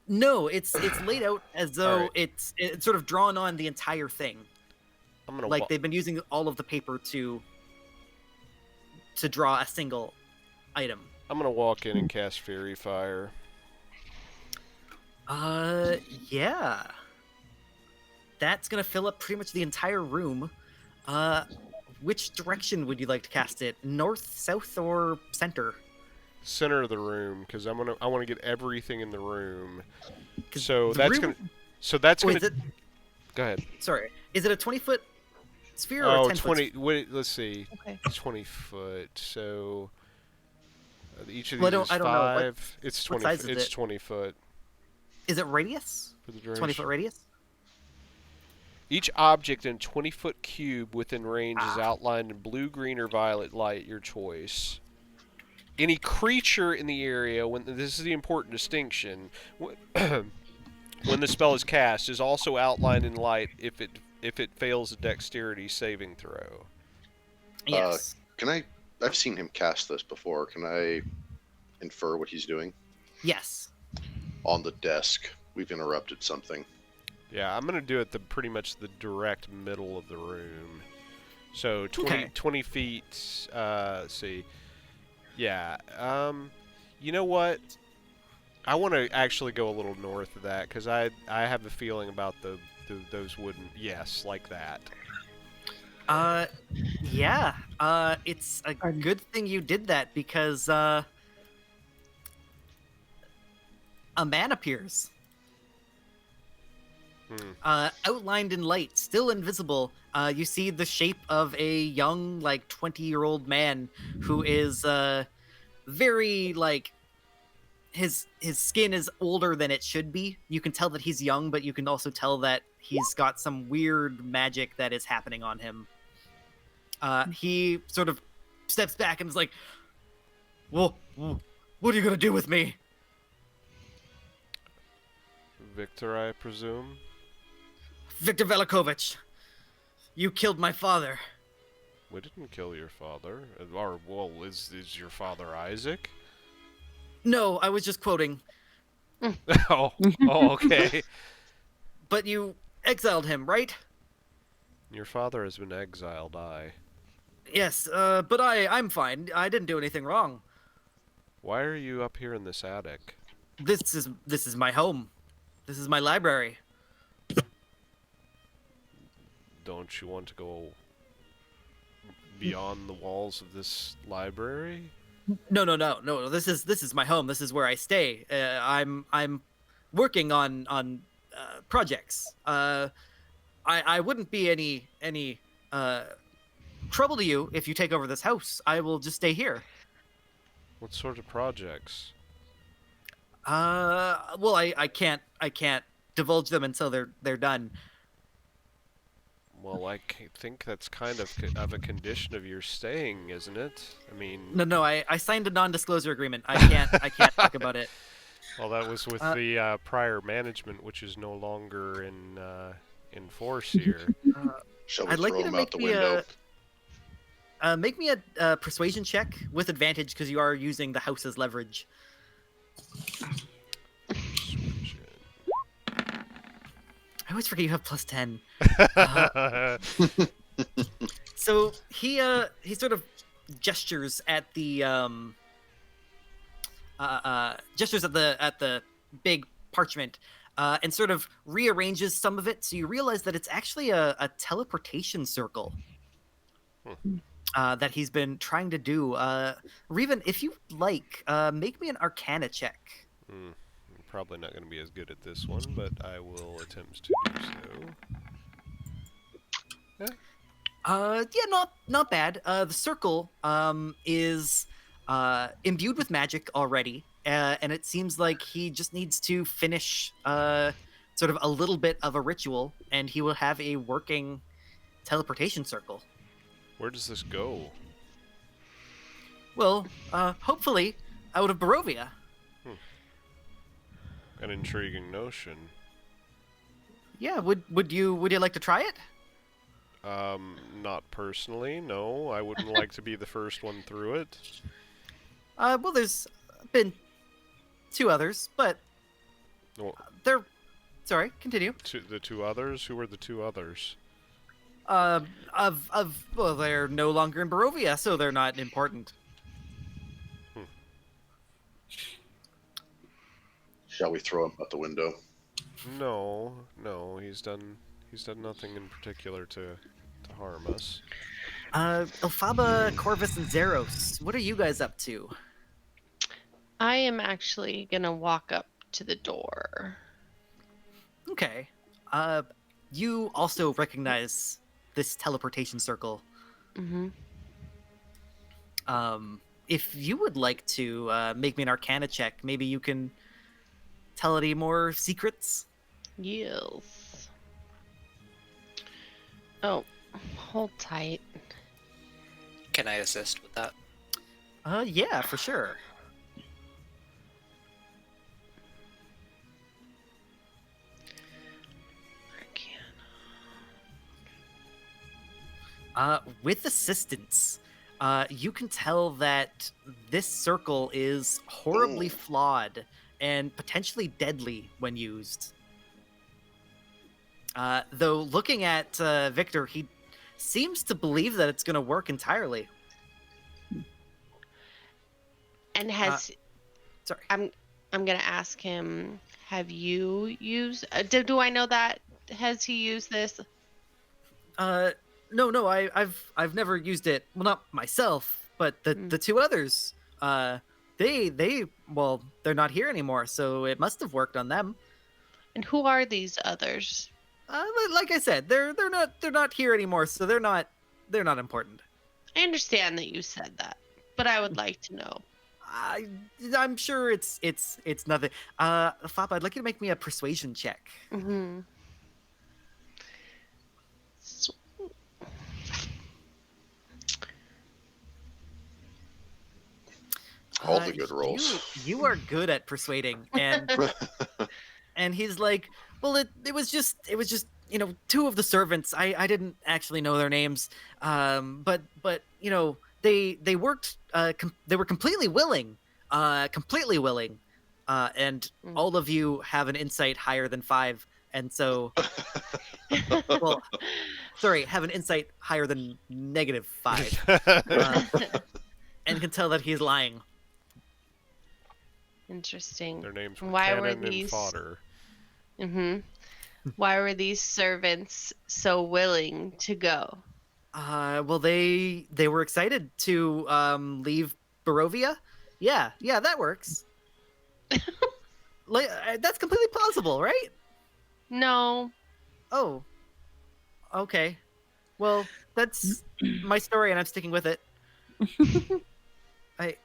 No, it's laid out as though Alright. it's sort of drawn on the entire thing. I'm gonna Like they've been using all of the paper to draw a single item. I'm gonna walk in and cast Fairy Fire. Yeah. That's gonna fill up pretty much the entire room. Which direction would you like to cast it? North, south, or center? Center of the room, because I want to get everything in the room. 'Cause So the that's room- gonna. So that's Oh, gonna. is it? Go ahead. Sorry. Is it a 20-foot sphere or Oh, a 10-foot 20. Wait, let's see. Okay. 20 foot. So each of these Well, is I don't know. 5. It's 20. size is It's it? 20 foot Is it radius? for the duration. 20-foot radius? Each object in 20-foot cube within range is Ah. outlined in blue, green, or violet light, your choice. Any creature in the area, when this is the important distinction, when the spell is cast, is also outlined in light if it fails a dexterity saving throw. Yes. I've seen him cast this before. Can I infer what he's doing? Yes. On the desk, we've interrupted something. Yeah, I'm gonna do it pretty much the direct middle of the room. So 20, Okay. 20 feet. Let's see. Yeah. You know what? I want to actually go a little north of that because I have a feeling about those wooden. Yes, like that. Yeah. It's a good thing you did that because a man appears. Outlined in light, still invisible. You see the shape of a young, like 20-year-old man who is very like his skin is older than it should be. You can tell that he's young, but you can also tell that he's got some weird magic that is happening on him. He sort of steps back and is like, "Well, what are you gonna do with me?" Victor, I presume. Victor Velakovich, you killed my father. We didn't kill your father. Or, well, is your father Isaac? No, I was just quoting. Oh, okay. But you exiled him, right? Your father has been exiled, aye. Yes, but I'm fine. I didn't do anything wrong. Why are you up here in this attic? This is my home. This is my library. Don't you want to go beyond the walls of this library? No. This is my home. This is where I stay. I'm working on projects. I wouldn't be any trouble to you if you take over this house. I will just stay here. What sort of projects? Well, I can't divulge them until they're done. Well, I think that's kind of a condition of your staying, isn't it? I mean... No, I signed a non-disclosure agreement. I can't talk about it. Well, that was with the prior management, which is no longer in force here. Shall we I'd like throw you to him out make the me window? make me a persuasion check with advantage because you are using the house as leverage. I always forget you have plus 10. So he sort of gestures at the big parchment and sort of rearranges some of it, so you realize that it's actually a teleportation circle that he's been trying to do. Rhivan, if you like, make me an Arcana check. I'm probably not going to be as good at this one, but I will attempt to do so. Yeah, not bad. The circle is imbued with magic already, and it seems like he just needs to finish sort of a little bit of a ritual, and he will have a working teleportation circle. Where does this go? Well, hopefully out of Barovia. An intriguing notion. Yeah, would you like to try it? Not personally, no. I wouldn't like to be the first one through it. Well, there's been 2 others, but Well, they're... Sorry, continue. the 2 others? Who were the 2 others? Well, they're no longer in Barovia, so they're not important. Shall we throw him out the window? No, he's done nothing in particular to harm us. Elphaba, Corvus, and Zeros, what are you guys up to? I am actually gonna walk up to the door. Okay. You also recognize this teleportation circle. Mm-hmm. If you would like to make me an Arcana check, maybe you can tell any more secrets? Yes. Oh, hold tight. Can I assist with that? Yeah, for sure. With assistance, you can tell that this circle is horribly flawed and potentially deadly when used. Though looking at Victor, he seems to believe that it's going to work entirely. And has Sorry. I'm gonna ask him. Have you used? Do I know that? Has he used this? No, I've never used it. Well, not myself, but the 2 others. Well, they're not here anymore, so it must have worked on them. And who are these others? Like I said, they're not here anymore, so they're not important. I understand that you said that, but I would like to know. I'm sure it's nothing. Fapa, I'd like you to make me a persuasion check. Mm-hmm. All the good rolls. You are good at persuading, and and he's like, well, it was just 2 of the servants. I didn't actually know their names, but they worked. They were completely willing, and all of you have an insight higher than 5. and so, well, sorry, have an insight higher than -5, and can tell that he's lying. Interesting. Their names were Why were Cannon and these- Fodder. Why were these servants so willing to go? Well, they were excited to leave Barovia. Yeah, that works. That's completely plausible, right? No. Oh, okay. Well, that's my story, and I'm sticking with it. I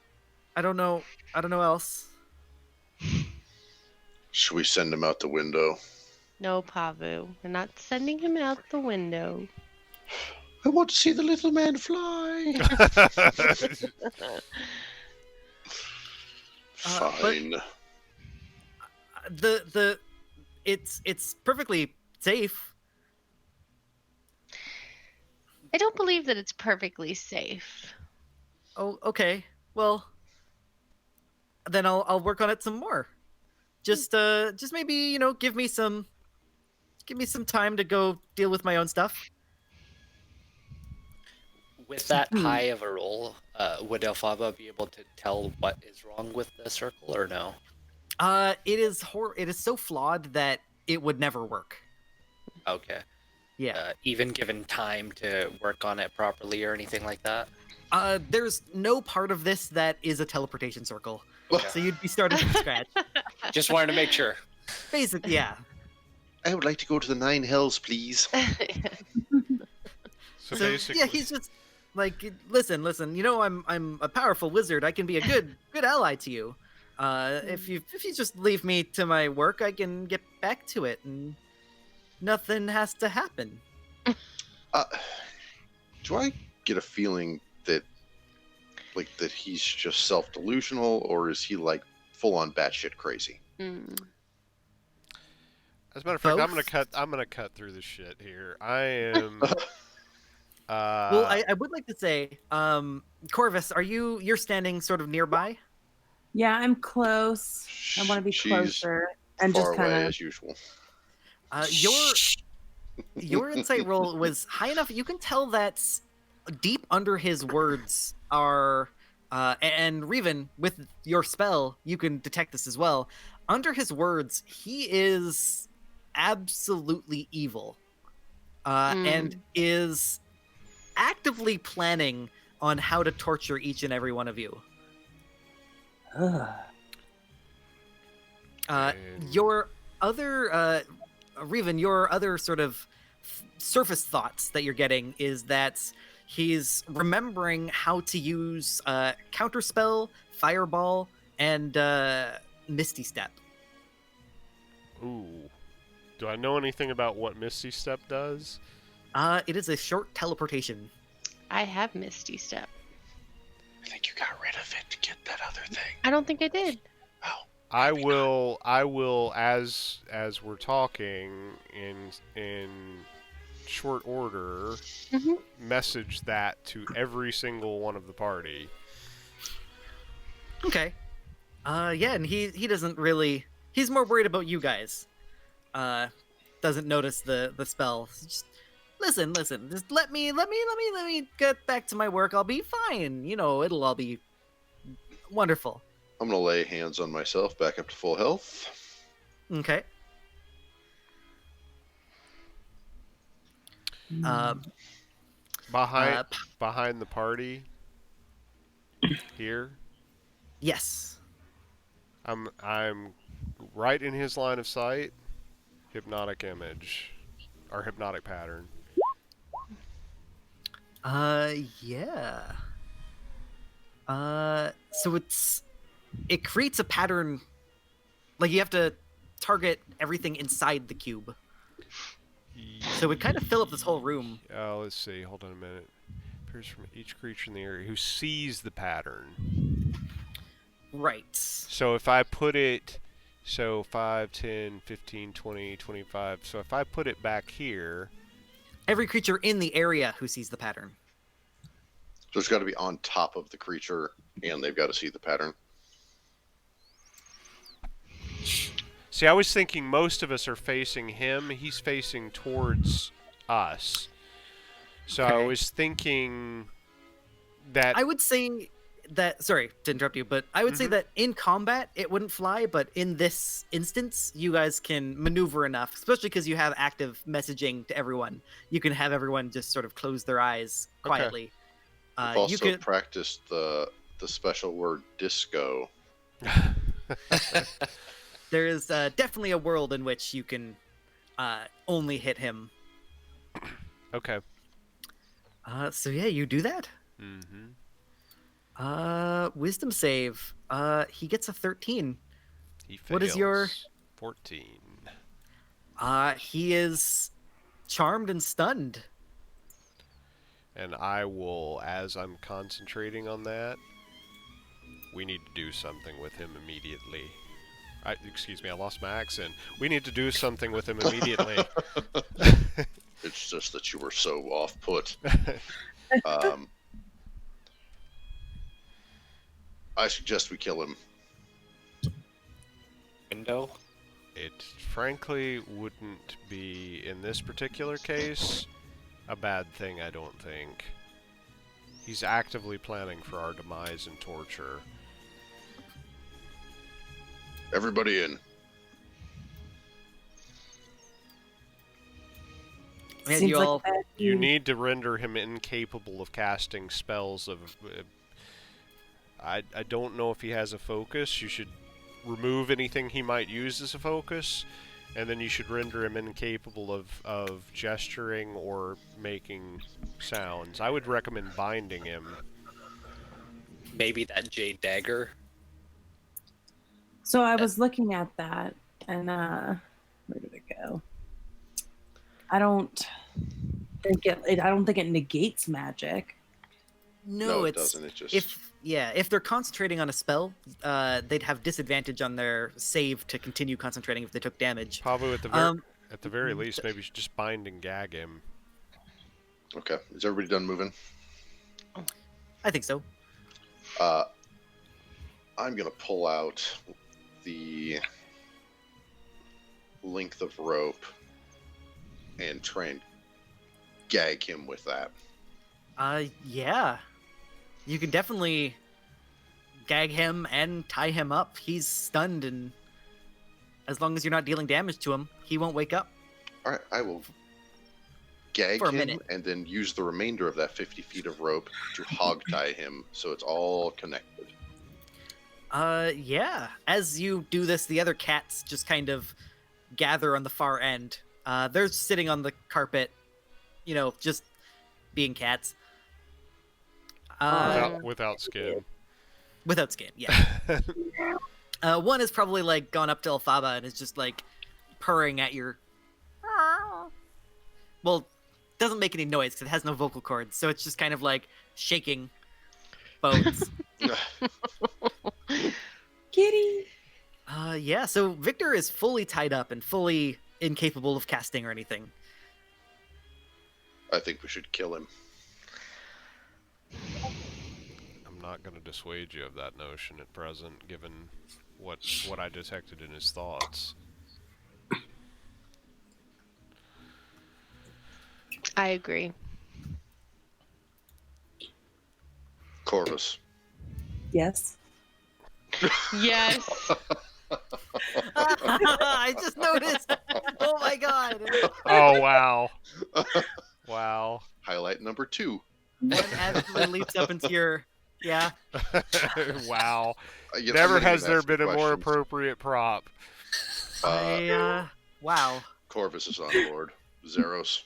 don't know. I don't know else. Should we send him out the window? No, Pavu. We're not sending him out the window. I want to see the little man fly. Fine. It's perfectly safe. I don't believe that it's perfectly safe. Oh, okay. Well, then I'll work on it some more. Just maybe, give me some time to go deal with my own stuff. With that high of a roll, would Elphaba be able to tell what is wrong with the circle or no? It is so flawed that it would never work. Okay. Yeah. Even given time to work on it properly or anything like that? There's no part of this that is a teleportation circle. Okay. So you'd be starting from scratch. Just wanted to make sure. Basically, yeah. I would like to go to the 9 hells, please. So So basically, yeah, he's just like, listen. I'm a powerful wizard. I can be a good ally to you. If you just leave me to my work, I can get back to it, and nothing has to happen. Do I get a feeling that he's just self-delusional, or is he like full-on batshit crazy? Mm. as a matter of fact, Both? I'm gonna cut through the shit here. I am. Well, I would like to say, Corvus, you're standing sort of nearby? Yeah, I'm close. I want to be She's closer and far just kind away of. as usual. Your insight roll was high enough. You can tell that deep under his words are, and Rhivan, with your spell, you can detect this as well. Under his words, he is absolutely evil, and is actively planning on how to torture each and every one of you. Your other, Rhivan, your other sort of surface thoughts that you're getting is that he's remembering how to use Counterspell, Fireball, and Misty Step. Ooh. Do I know anything about what Misty Step does? It is a short teleportation. I have Misty Step. I think you got rid of it to get that other thing. I don't think I did. Oh. I will as we're talking in short order Mhm. message that to every single one of the party. Okay. Yeah, and he doesn't really. He's more worried about you guys. Doesn't notice the spell. Just listen. Just let me get back to my work. I'll be fine. It'll all be wonderful. I'm gonna lay hands on myself, back up to full health. Okay. Behind the party here. Yes. I'm right in his line of sight. Hypnotic image or hypnotic pattern. Yeah. So it creates a pattern. Like you have to target everything inside the cube. So it kind of fill up this whole room. Let's see. Hold on a minute. Appears from each creature in the area who sees the pattern. Right. So if I put it, 5, 10, 15, 20, 25. So if I put it back here. Every creature in the area who sees the pattern. So it's got to be on top of the creature, and they've got to see the pattern. See, I was thinking most of us are facing him. He's facing towards us. So I Okay. was thinking that... I would say that, sorry to interrupt you, but I would say Mhm. that in combat it wouldn't fly, but in this instance you guys can maneuver enough, especially because you have active messaging to everyone. You can have everyone just sort of close their eyes Okay. quietly. We've You also could, practiced the special word disco. there is definitely a world in which you can only hit him. Okay. So yeah, you do that. Mm-hmm. Wisdom save. He gets a 13. He fails. What is your- 14. He is charmed and stunned. And I will, as I'm concentrating on that, we need to do something with him immediately. Excuse me, I lost my accent. We need to do something with him immediately. It's just that you were so off-put. I suggest we kill him. Window. It frankly wouldn't be, in this particular case, a bad thing, I don't think. He's actively planning for our demise and torture. Everybody in. And Seems you like all- a bad You team. need to render him incapable of casting spells of... I don't know if he has a focus. You should remove anything he might use as a focus, and then you should render him incapable of gesturing or making sounds. I would recommend binding him. Maybe that jade dagger. So I was looking at that, and where did it go? I don't think it negates magic. No, it it's doesn't. It just if they're concentrating on a spell, they'd have disadvantage on their save to continue concentrating if they took damage. Probably at the very least, maybe you should just bind and gag him. okay. Is everybody done moving? I think so. I'm gonna pull out the length of rope and try and gag him with that. Yeah. You can definitely gag him and tie him up. He's stunned, and as long as you're not dealing damage to him, he won't wake up. All right, I will gag For a him minute. and then use the remainder of that 50 feet of rope to hog tie him, so it's all connected. Yeah. As you do this, the other cats just kind of gather on the far end. They're sitting on the carpet, just being cats. Without skin. Without skin, yeah. One is probably like gone up to Elphaba and is just like purring at your. Well, doesn't make any noise because it has no vocal cords, so it's just kind of like shaking bones. Kitty. Yeah. So Victor is fully tied up and fully incapable of casting or anything. I think we should kill him. I'm not going to dissuade you of that notion at present, given what I detected in his thoughts. I agree. Corvus. Yes. Yes. I just noticed. Oh my god. Oh, wow. Wow. Highlight number 2. One absolutely leaps up into your. Yeah. Wow. I'm Never letting has him there ask been a more questions. appropriate prop. Wow. Corvus is on board. Zeros.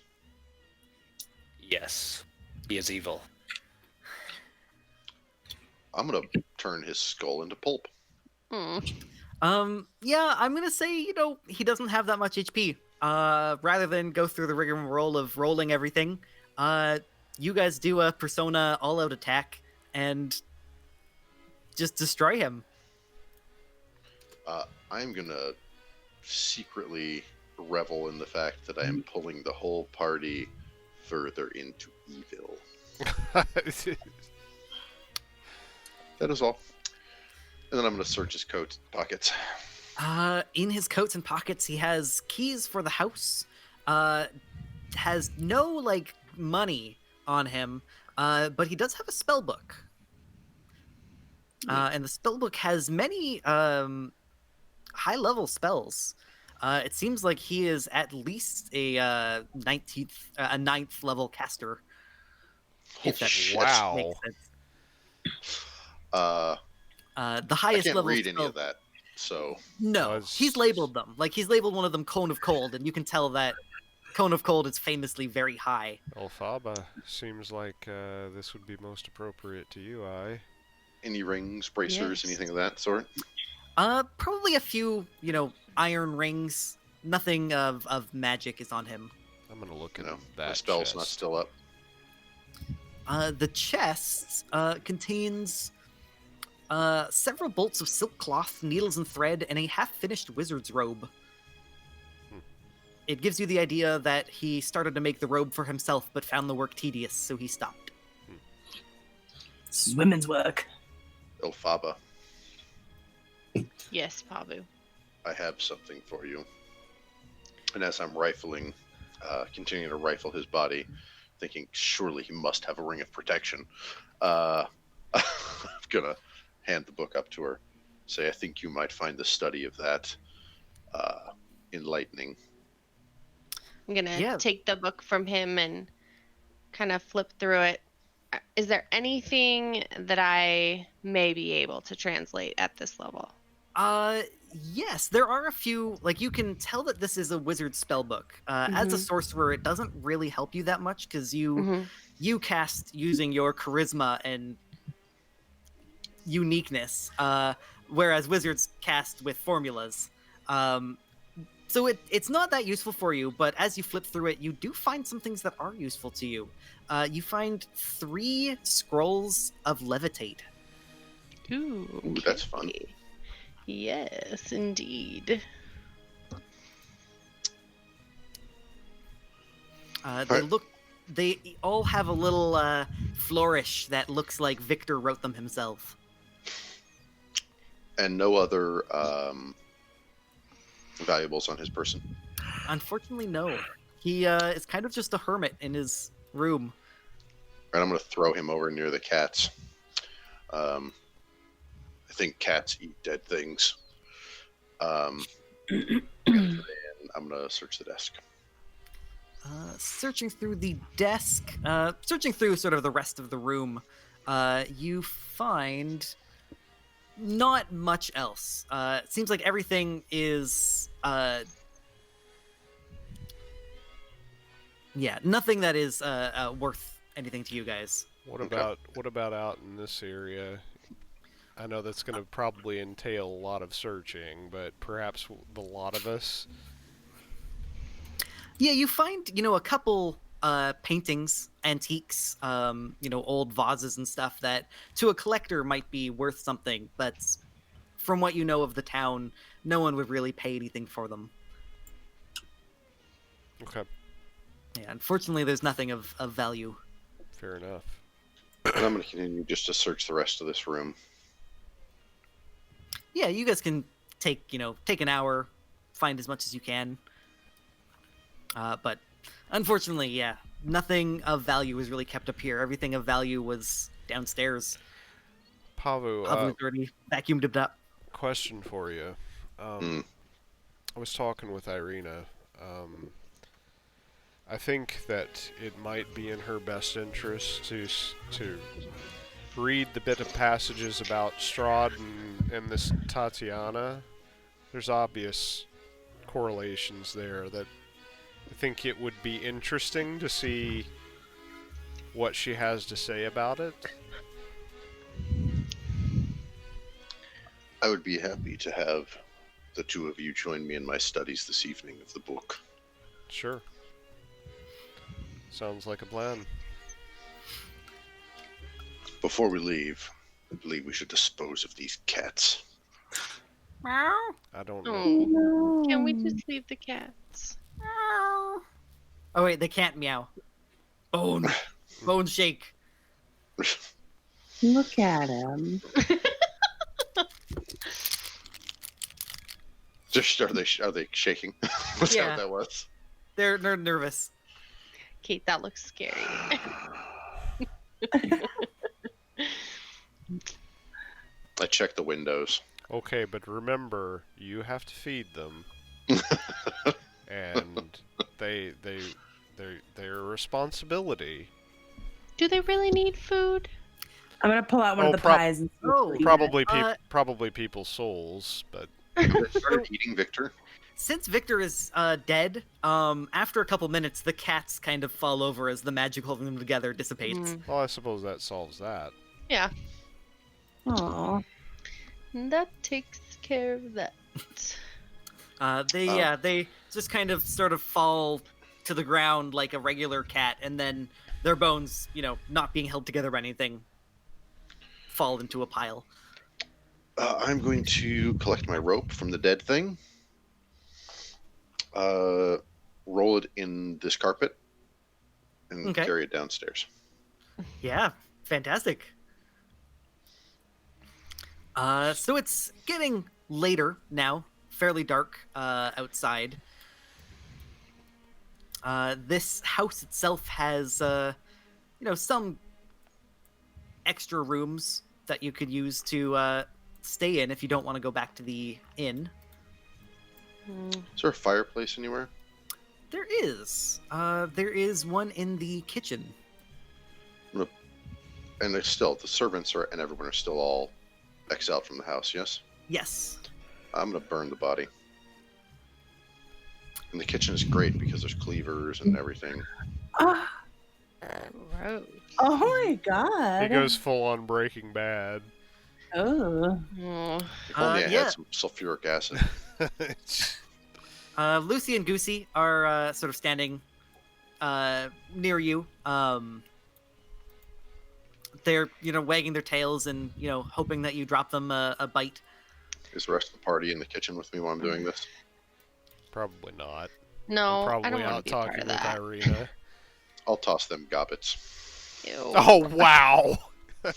Yes. He is evil. I'm gonna turn his skull into pulp. Yeah, I'm gonna say, he doesn't have that much HP. Rather than go through the rigmarole of rolling everything, you guys do a Persona all-out attack and just destroy him. I'm gonna secretly revel in the fact that I am pulling the whole party further into evil. That is all. And then I'm gonna search his coat pockets. In his coats and pockets, he has keys for the house. Has no like money on him, but he does have a spell book. And the spell book has many high-level spells. It seems like he is at least a 9th level caster. If that Shit. Wow. makes sense. Uh, The I highest can't level read any spell- of that, so No, Was- he's labeled them. Like he's labeled one of them Cone of Cold, and you can tell that Cone of Cold is famously very high. Elphaba, seems like this would be most appropriate to you, any rings, bracers, Yes. anything of that sort? Probably a few, iron rings. Nothing of magic is on him. I'm gonna look You at know, that the spell's chest. not still up. The chest contains several bolts of silk cloth, needles and thread, and a half-finished wizard's robe. It gives you the idea that he started to make the robe for himself, but found the work tedious, so he stopped. This is women's work. Elphaba, Yes, Pabu. I have something for you. And as I'm continuing to rifle his body, thinking surely he must have a ring of protection, I'm gonna hand the book up to her. Say, I think you might find the study of that enlightening. I'm gonna Yeah. take the book from him and kind of flip through it. Is there anything that I may be able to translate at this level? Yes, there are a few. Like, you can tell that this is a wizard spell book. As a sorcerer, it doesn't really help you that much because you cast using your charisma and uniqueness, whereas wizards cast with formulas. So it's not that useful for you, but as you flip through it, you do find some things that are useful to you. You find 3 scrolls of levitate. Ooh, That's fun. okay. Yes, indeed. They all have a little flourish that looks like Victor wrote them himself. And no other valuables on his person. Unfortunately, no. He is kind of just a hermit in his room. And I'm going to throw him over near the cats. I think cats eat dead things. And then I'm going to search the desk. Searching through the desk, searching through sort of the rest of the room, you find not much else. It seems like everything is, nothing that is worth anything to you guys. What Okay. about out in this area? I know that's going to probably entail a lot of searching, but perhaps the lot of us. Yeah, you find, a couple paintings, antiques, old vases and stuff that to a collector might be worth something, but from what you know of the town, no one would really pay anything for them. Okay, Yeah, unfortunately, there's nothing of value. fair enough. And I'm going to continue just to search the rest of this room. Yeah, you guys can take an hour, find as much as you can. But unfortunately, yeah, nothing of value was really kept up here. Everything of value was downstairs. Pavu, Pavu's already vacuumed it up. question for you. I was talking with Irina. I think that it might be in her best interest to read the bit of passages about Strahd and this Tatiana. There's obvious correlations there that I think it would be interesting to see what she has to say about it. I would be happy to have the two of you join me in my studies this evening of the book. Sure. Sounds like a plan. Before we leave, I believe we should dispose of these cats. I don't know. Oh, can we just leave the cats? Oh wait, they can't meow. Bone shake. Look at him. Just are they shaking? Was that Yeah. what that was? They're nervous. Kate, that looks scary. I check the windows. Okay, but remember, you have to feed them, and they're a responsibility. Do they really need food? I'm gonna pull out one of the pies and see if Oh, they'll eat it. Probably people's souls, but Have they started eating Victor? Since Victor is dead, after a couple minutes, the cats kind of fall over as the magic holding them together dissipates. well, I suppose that solves that. Yeah, Aw. that takes care of that. They just kind of sort of fall to the ground like a regular cat, and then their bones, not being held together by anything, fall into a pile. I'm going to collect my rope from the dead thing. Roll it in this carpet, and Okay. carry it downstairs. Yeah, fantastic. So it's getting later now, fairly dark outside. This house itself has, some extra rooms that you could use to stay in if you don't want to go back to the inn. Is there a fireplace anywhere? There is. There is one in the kitchen. And there's still the servants and everyone are still all exiled from the house. Yes, Yes. I'm gonna burn the body. And the kitchen is great because there's cleavers and everything. Ah, Gross. oh my god. He goes full on Breaking Bad. Oh. Oh. If only I yeah. had some sulfuric acid. Lucy and Goosey are sort of standing near you. They're, wagging their tails and, hoping that you drop them a bite. Is the rest of the party in the kitchen with me while I'm doing this? Probably not. No, I'm I probably don't want out to be part talking of with that. Irina. I'll toss them gobbets. Ew. Oh wow! They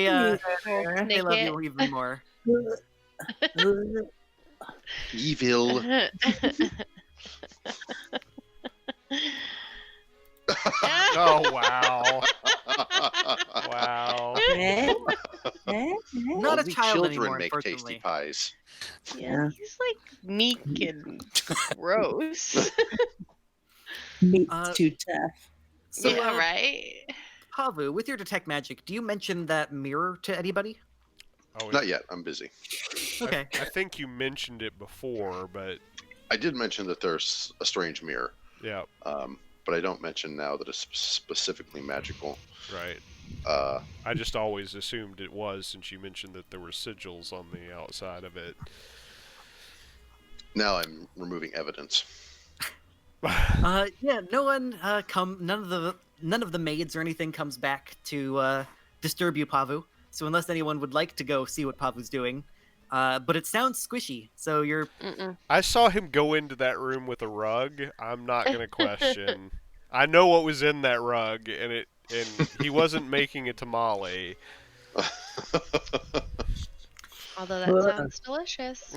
Snake love it. you even more. Evil. Oh wow! Wow! Not a Only child children anymore, make unfortunately. tasty pies. Yeah, he's like meek and gross. Meat's Uh, too tough. So, yeah, right. Pavu, with your detect magic, do you mention that mirror to anybody? Oh, Not yet. I'm busy. Okay. I think you mentioned it before, but I did mention that there's a strange mirror, yeah, but I don't mention now that it's specifically magical. right. Uh, I just always assumed it was since you mentioned that there were sigils on the outside of it. now I'm removing evidence. Yeah, no one none of the maids or anything comes back to disturb you, Pavu. So unless anyone would like to go see what Pavu's doing, but it sounds squishy, so you're Mm-mm. I saw him go into that room with a rug. I'm not gonna question. I know what was in that rug, and he wasn't making a tamale. Although that sounds delicious.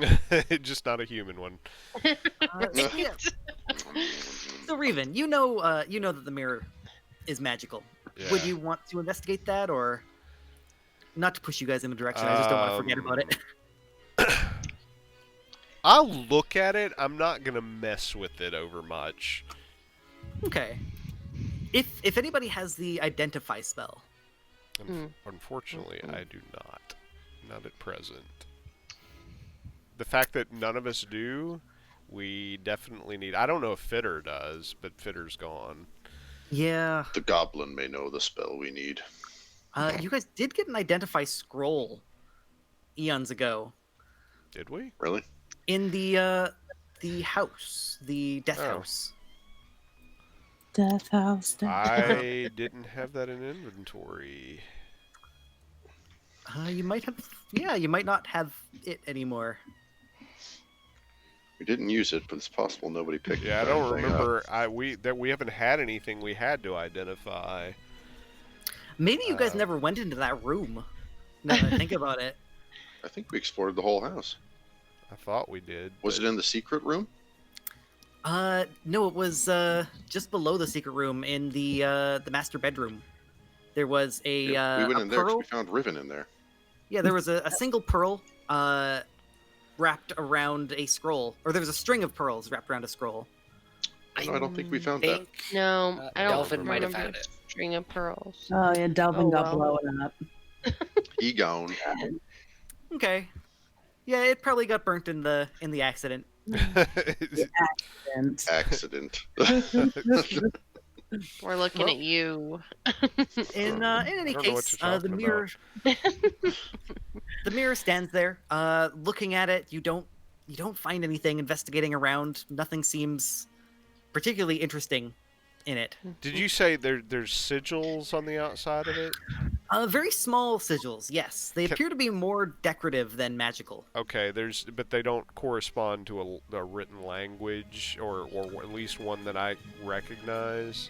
Just not a human one. yeah. So Rhivan, you know that the mirror is magical. Yeah. Would you want to investigate that, or not to push you guys in a direction? I just don't want to forget about it. I'll look at it. I'm not gonna mess with it over much. Okay. If anybody has the identify spell, Unfortunately, I do not. Not at present. The fact that none of us do, we definitely need. I don't know if Fitter does, but Fitter's gone. yeah, The goblin may know the spell we need. you guys did get an identify scroll eons ago Did we? Really? in the house, the death Oh. house. Death house. I didn't have that in inventory. You might have, yeah, you might not have it anymore. We didn't use it, but it's possible nobody picked Yeah, I the don't darn thing up. remember. We haven't had anything we had to identify. Maybe you guys never went into that room. Now that I think about it. I think we explored the whole house. I thought we did. Was it in the secret room? No, it was just below the secret room in the master bedroom. There was We went a in there because pearl. we found Rhivan in there. Yeah, there was a single pearl wrapped around a scroll, or there was a string of pearls wrapped around a scroll. No, I don't think we found that. No, I don't Delvin might have remember found it. a string of pearls. Oh yeah, Delvin Oh, got well. blown up. He gone. Okay. Yeah, it probably got burnt in the accident. And Accident. We're looking Well, at you. In any I don't know what case, you're the talking mirror the mirror stands there. Looking at it, you don't find anything. Investigating around, nothing seems particularly interesting in it. Did you say there's sigils on the outside of it? Very small sigils, yes. They Ca- appear to be more decorative than magical. Okay, but they don't correspond to a written language, or at least one that I recognize.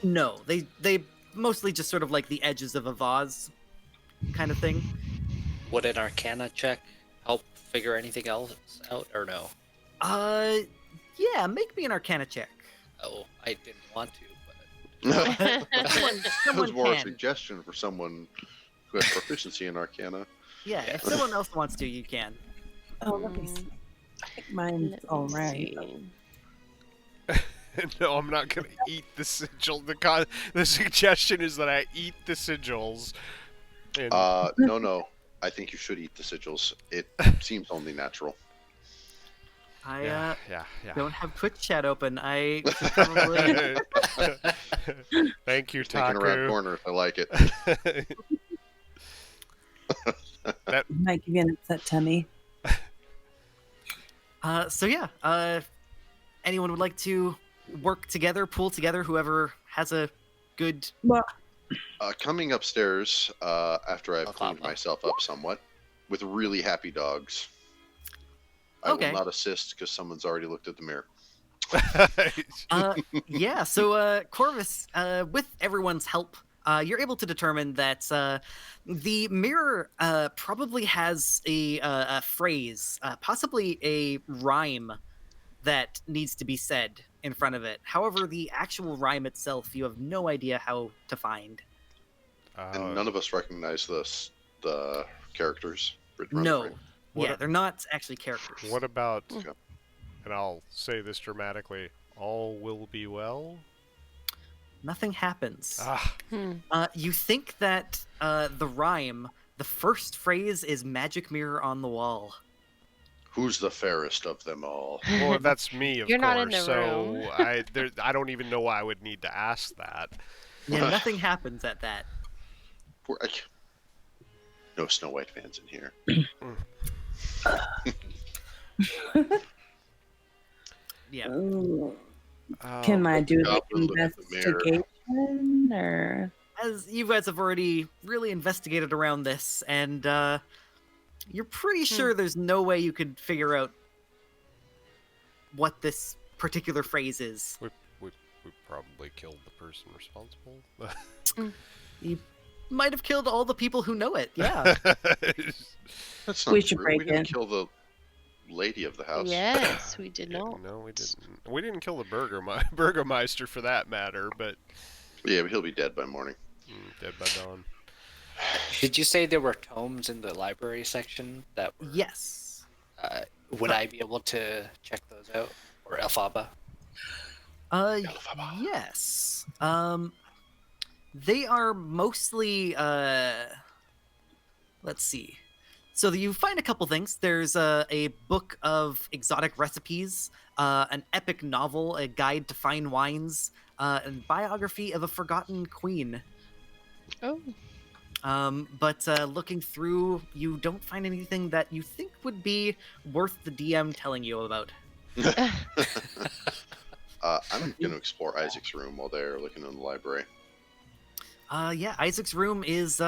No, they mostly just sort of like the edges of a vase kind of thing. Would an Arcana check help figure anything else out, or no? Yeah, make me an Arcana check. Oh, I didn't want to, That was Someone more a can. suggestion for someone who has proficiency in Arcana. Yeah, if someone else wants to, you can. oh, let me see. I think mine's all right. No, I'm not gonna eat the sigil. The suggestion is that I eat the sigils. And No. I think you should eat the sigils. It seems only natural. I yeah. don't have Twitch chat open. I should probably. Thank you, Thinking around Taku. corners, I like it. Might give you an upset tummy. So yeah, anyone would like to work together, pool together, whoever has a good. Well, Coming upstairs after I've I'll cleaned follow. myself up somewhat with really happy dogs. I Okay. will not assist because someone's already looked at the mirror. Yeah, so Corvus, with everyone's help, you're able to determine that the mirror probably has a phrase, possibly a rhyme that needs to be said in front of it. However, the actual rhyme itself, you have no idea how to find. And none of us recognize the characters written on the No. frame. What Yeah, a- they're not actually characters. What about, Okay. and I'll say this dramatically, all will be well? Nothing happens. Ah, You think that the rhyme, the first phrase is magic mirror on the wall. Who's the fairest of them all? well, that's me, of You're course, not in the so room. I don't even know why I would need to ask that. Yeah, nothing happens at that. No Snow White fans in here. Yeah. ooh, Oh, can I do the Goblin look at the mirror. investigation or? As you guys have already really investigated around this, and you're pretty sure there's no way you could figure out what this particular phrase is. we probably killed the person responsible. You might have killed all the people who know it. Yeah. That's not We should true. break We didn't it. kill the lady of the house. Yes, we did not. No, we didn't. We didn't kill the Burgermeister for that matter, but Yeah, but he'll be dead by morning. dead by dawn. Did you say there were tomes in the library section that were? Yes. Would I be able to check those out, or Elphaba? Yes. They are mostly let's see. So you find a couple things. There's a book of exotic recipes, an epic novel, a guide to fine wines, and biography of a forgotten queen. Oh. But looking through, you don't find anything that you think would be worth the DM telling you about. I'm going to explore Isaac's room while they're looking in the library. Yeah, Isaac's room is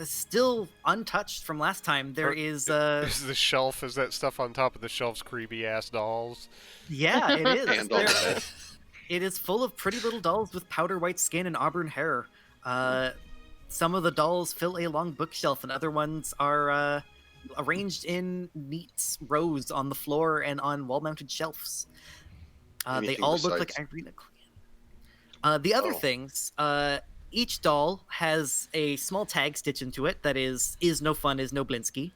still untouched from last time. There is Is the shelf? Is that stuff on top of the shelf's creepy ass dolls? yeah, it is. And all There- that. It is full of pretty little dolls with powder white skin and auburn hair. Some of the dolls fill a long bookshelf, and other ones are arranged in neat rows on the floor and on wall-mounted shelves. They Anything all look like besides- Irina Clan. The other Oh. things, each doll has a small tag stitched into it that is no fun, is no Blinsky.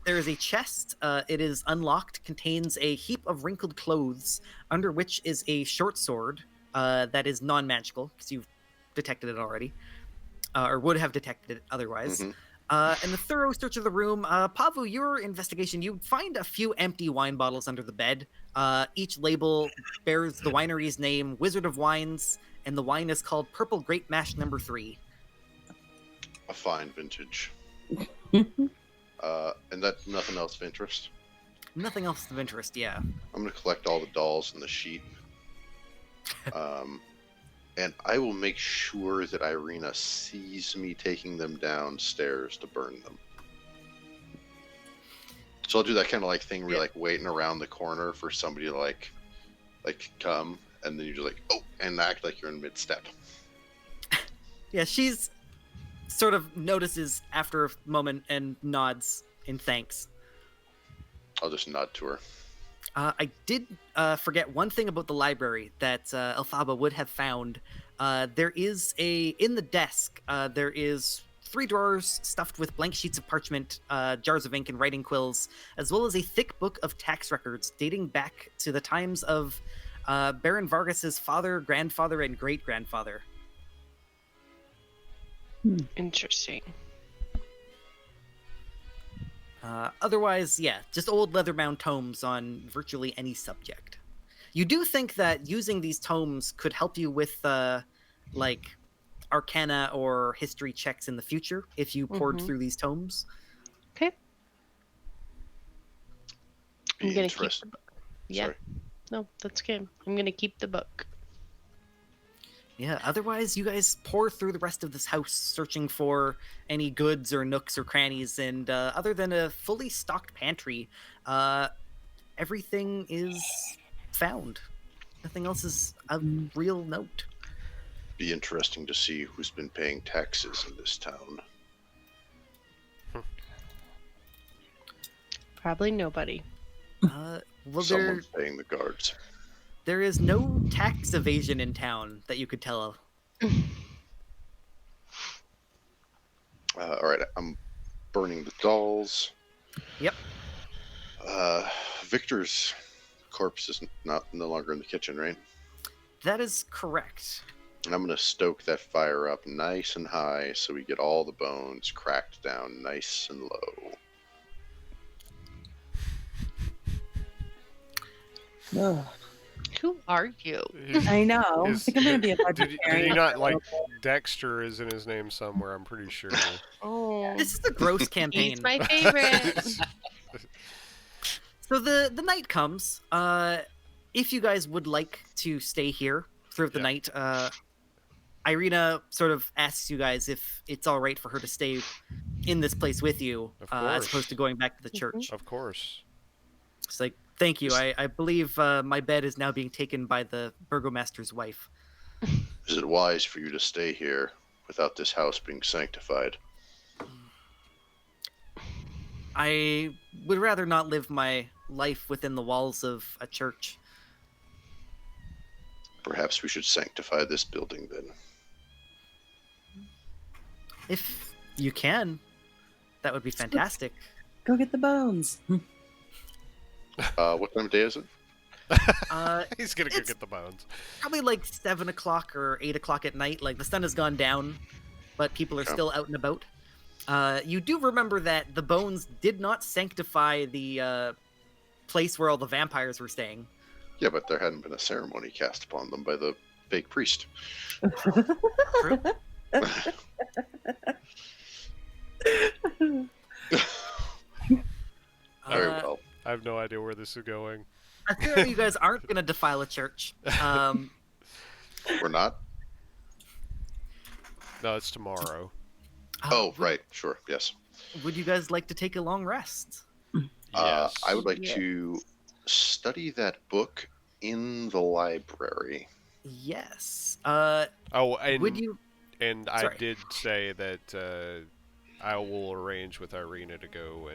There is a chest. It is unlocked, contains a heap of wrinkled clothes, under which is a short sword that is non-magical, because you've detected it already, or would have detected it otherwise. Mhm. And the thorough search of the room, Pavu, your investigation, you find a few empty wine bottles under the bed. Each label bears the winery's name, Wizard of Wines, and the wine is called Purple Grape Mash No. 3. A fine vintage. And that nothing else of interest. Nothing else of interest, yeah. I'm gonna collect all the dolls in the sheet. And I will make sure that Irina sees me taking them downstairs to burn them. So I'll do that kind of like thing where you're like waiting around the corner for somebody to like come, and then you're just like, oh, and act like you're in mid-step. Yeah, she's sort of notices after a moment and nods in thanks. I'll just nod to her. I did forget one thing about the library that Elphaba would have found. There is in the desk, there is 3 drawers stuffed with blank sheets of parchment, jars of ink and writing quills, as well as a thick book of tax records dating back to the times of Baron Vargas's father, grandfather, and great-grandfather. Interesting. Otherwise, yeah, just old leather-bound tomes on virtually any subject. You do think that using these tomes could help you with, like, arcana or history checks in the future if you poured Mhm. through these tomes. Okay. Be I'm gonna interested. keep the book. Yeah. Sorry. No, that's good. I'm gonna keep the book. Yeah, otherwise, you guys pour through the rest of this house searching for any goods or nooks or crannies, and other than a fully stocked pantry, everything is found. Nothing else is of real note. Be interesting to see who's been paying taxes in this town. Probably nobody. Well, Someone's paying the guards. there is no tax evasion in town that you could tell. All right, I'm burning the dolls. Yep. Victor's corpse is no longer in the kitchen, right? That is correct. And I'm gonna stoke that fire up nice and high so we get all the bones cracked down nice and low. Who are you? I know. I Is- think I'm gonna be a Did he vegetarian. not like Dexter is in his name somewhere? I'm pretty sure. Oh, This is the gross campaign. he's my favorite. So the night comes. If you guys would like to stay here throughout the night, Irina sort of asks you guys if it's all right for her to stay in this place with you, Of as course. opposed to going back to the church. Of course. It's like, thank you. I believe my bed is now being taken by the burgomaster's wife. Is it wise for you to stay here without this house being sanctified? I would rather not live my life within the walls of a church. Perhaps we should sanctify this building then. If you can, that would be fantastic. Go get the bones. What time of day is it? He's gonna go It's- get the bones. Probably like 7 o'clock or 8 o'clock at night. Like the sun has gone down, but people are Okay. still out and about. You do remember that the bones did not sanctify the place where all the vampires were staying. Yeah, but there hadn't been a ceremony cast upon them by the fake priest. True. Very Uh, well. I have no idea where this is going. I feel like you guys aren't gonna defile a church. We're not? No, it's tomorrow. Oh, right. Sure. Yes. Would you guys like to take a long rest? Yes. I would like Yes. to study that book in the library. Yes. Oh, and Would you? and I Sorry. did say that I will arrange with Irina to go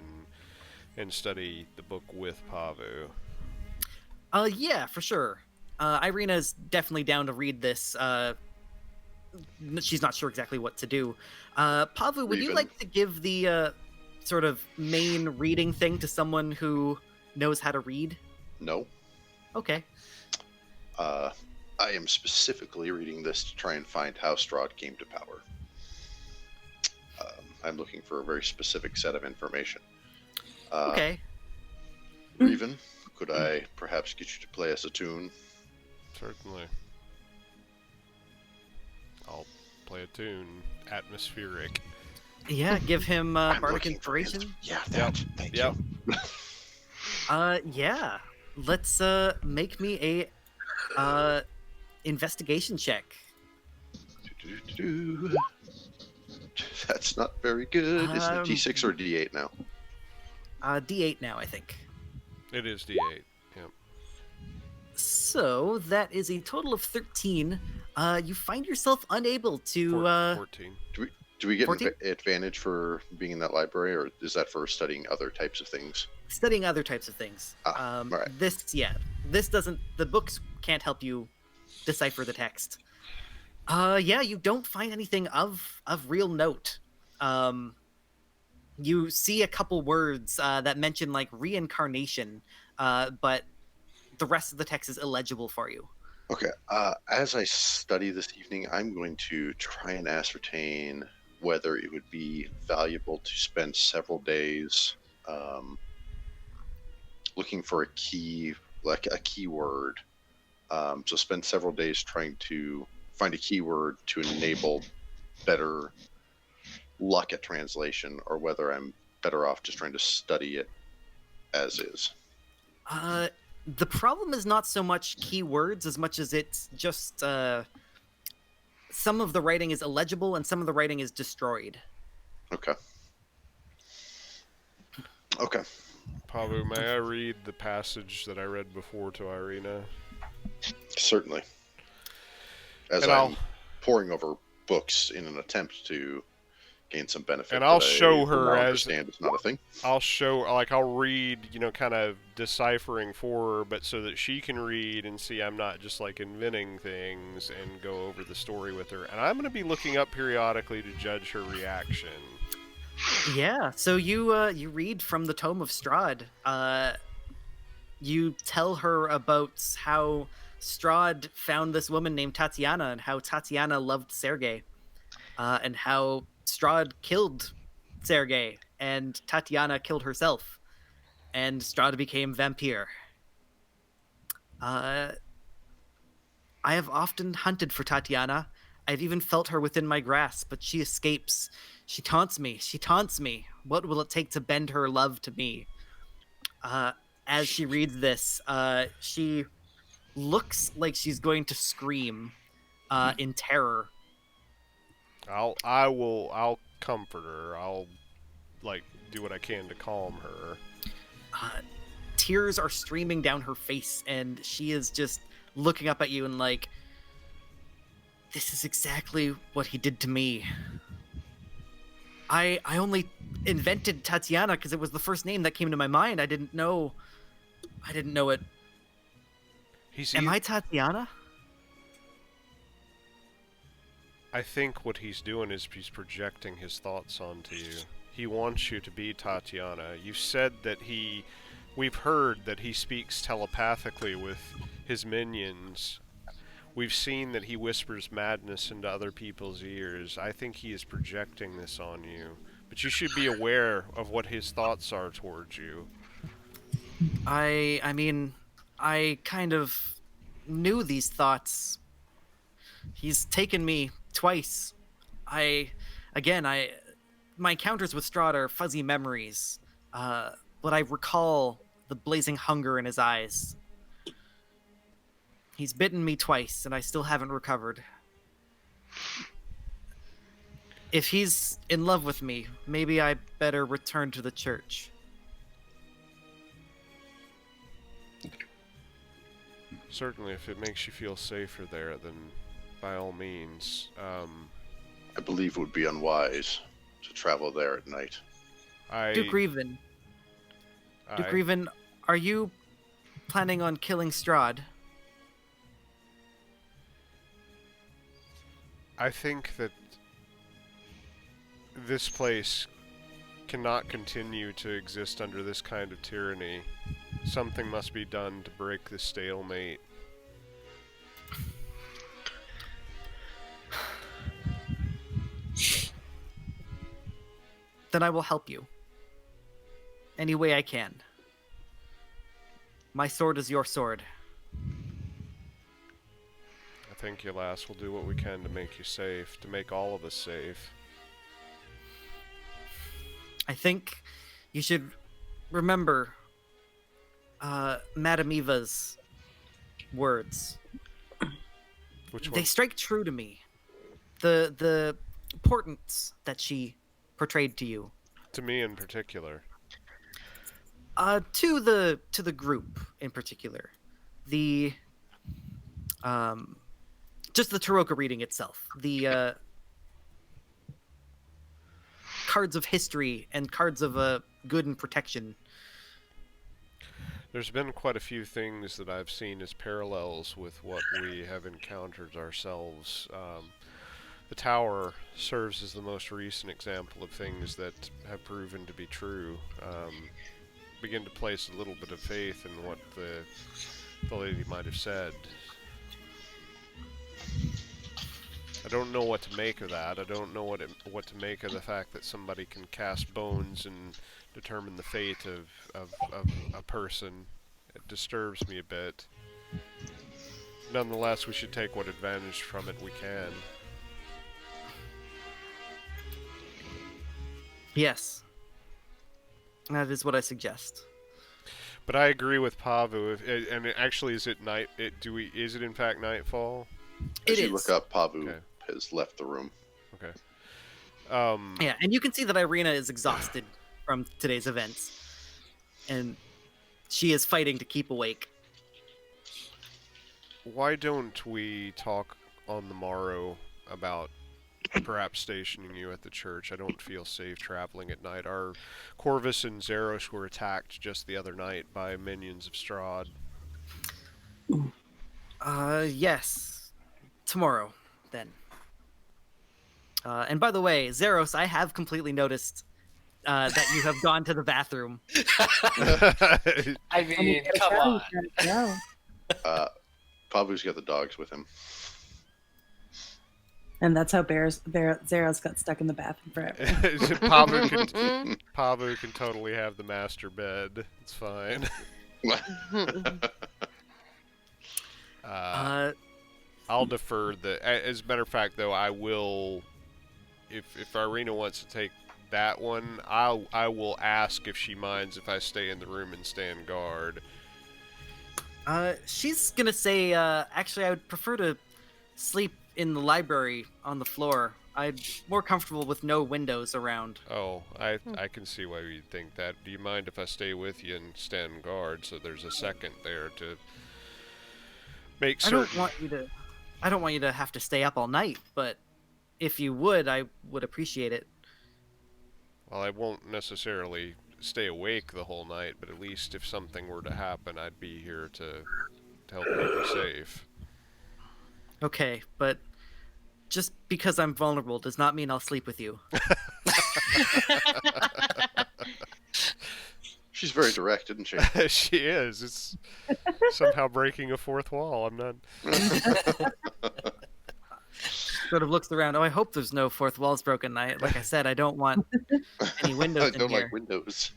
and study the book with Pavu. Yeah, for sure. Irina's definitely down to read this. She's not sure exactly what to do. Pavu, would you Rhivan. like to give the sort of main reading thing to someone who knows how to read? No. Okay. I am specifically reading this to try and find how Strahd came to power. I'm looking for a very specific set of information. Okay. Rhivan, could I perhaps get you to play us a tune? Certainly. I'll play a tune. Atmospheric. Yeah, give him I'm bardic looking for inspiration. Yeah, that. Thank you. Yeah. Let's make me a investigation check. Do-do-do-do. That's not very good. Is it a D6 or a D8 now? D8 now, I think. It is D8. Yep. So that is a total of 13. You find yourself unable to 14. Do we get 14? advantage for being in that library, or is that for studying other types of things? studying other types of things. Right. This doesn't. The books can't help you decipher the text. You don't find anything of real note. You see a couple words that mention like reincarnation, but the rest of the text is illegible for you. Okay. As I study this evening, I'm going to try and ascertain whether it would be valuable to spend several days looking for a key, like a keyword. So spend several days trying to find a keyword to enable better luck at translation, or whether I'm better off just trying to study it as is. The problem is not so much keywords as much as it's just some of the writing is illegible and some of the writing is destroyed. Okay. Okay. Pavu, may I read the passage that I read before to Irina? Certainly. As And I'm poring over books in an attempt to gain some benefit. And I'll that show I her now as- understand it's not a thing. I'll read, kind of deciphering for her, but so that she can read and see I'm not just like inventing things, and go over the story with her. And I'm going to be looking up periodically to judge her reaction. Yeah, so you read from the Tome of Strahd. You tell her about how Strahd found this woman named Tatiana, and how Tatiana loved Sergei, and how Strahd killed Sergei, and Tatiana killed herself, and Strahd became vampire. I have often hunted for Tatiana. I've even felt her within my grasp, but she escapes. She taunts me. She taunts me. What will it take to bend her love to me? As she reads this, she looks like she's going to scream in terror. I'll comfort her. I'll do what I can to calm her. Tears are streaming down her face, and she is just looking up at you and like, this is exactly what he did to me. I only invented Tatiana because it was the first name that came to my mind. I didn't know it. Am I Tatiana? I think what he's doing is he's projecting his thoughts onto you. He wants you to be Tatiana. You said that we've heard that he speaks telepathically with his minions. We've seen that he whispers madness into other people's ears. I think he is projecting this on you. But you should be aware of what his thoughts are towards you. I mean, I kind of knew these thoughts. He's taken me twice. My encounters with Strahd are fuzzy memories, but I recall the blazing hunger in his eyes. He's bitten me twice, and I still haven't recovered. If he's in love with me, maybe I better return to the church. Certainly, if it makes you feel safer there, then by all means. I believe it would be unwise. to travel there at night. Duke Rhivan. Duke Rhivan, are you planning on killing Strahd? I think that this place cannot continue to exist under this kind of tyranny. Something must be done to break this stalemate. Then I will help you. Any way I can. My sword is your sword. I think, Yalas, we'll do what we can to make you safe, to make all of us safe. I think you should remember Madame Eva's words. Which one? They strike true to me. The importance that she portrayed to you. To me in particular. To the group in particular. The just the Taroka reading itself. The cards of history and cards of good and protection. There's been quite a few things that I've seen as parallels with what we have encountered ourselves. The tower serves as the most recent example of things that have proven to be true. Begin to place a little bit of faith in what the lady might have said. I don't know what to make of that. I don't know what to make of the fact that somebody can cast bones and determine the fate of a person. It disturbs me a bit. Nonetheless, we should take what advantage from it we can. Yes. That is what I suggest. But I agree with Pavu. And actually, is it night? Is it in fact nightfall? As It you is. look up, Pavu Okay. has left the room. Okay. Yeah, and you can see that Irina is exhausted from today's events. And she is fighting to keep awake. Why don't we talk on the morrow about perhaps stationing you at the church? I don't feel safe traveling at night. Our Corvus and Zeros were attacked just the other night by minions of Strahd. Yes. Tomorrow, then. And by the way, Zeros, I have completely noticed that you have gone to the bathroom. I mean, come on. No. Pavu's got the dogs with him. And that's how Zeros got stuck in the bathroom forever. Pavu can totally have the master bed. It's fine. I'll defer as a matter of fact, though, I will. If Irina wants to take that one, I will ask if she minds if I stay in the room and stand guard. She's gonna say, actually, I would prefer to sleep in the library on the floor. I'm more comfortable with no windows around. Oh, I can see why you'd think that. Do you mind if I stay with you and stand guard so there's a second there to make certain? I don't want you to have to stay up all night, but if you would, I would appreciate it. Well, I won't necessarily stay awake the whole night, but at least if something were to happen, I'd be here to help keep you safe. Okay, but just because I'm vulnerable does not mean I'll sleep with you. She's very direct, isn't she? She is. It's somehow breaking a fourth wall. I'm not. Sort of looks around. Oh, I hope there's no fourth walls broken. Like I said, I don't want any windows I in don't here. like windows.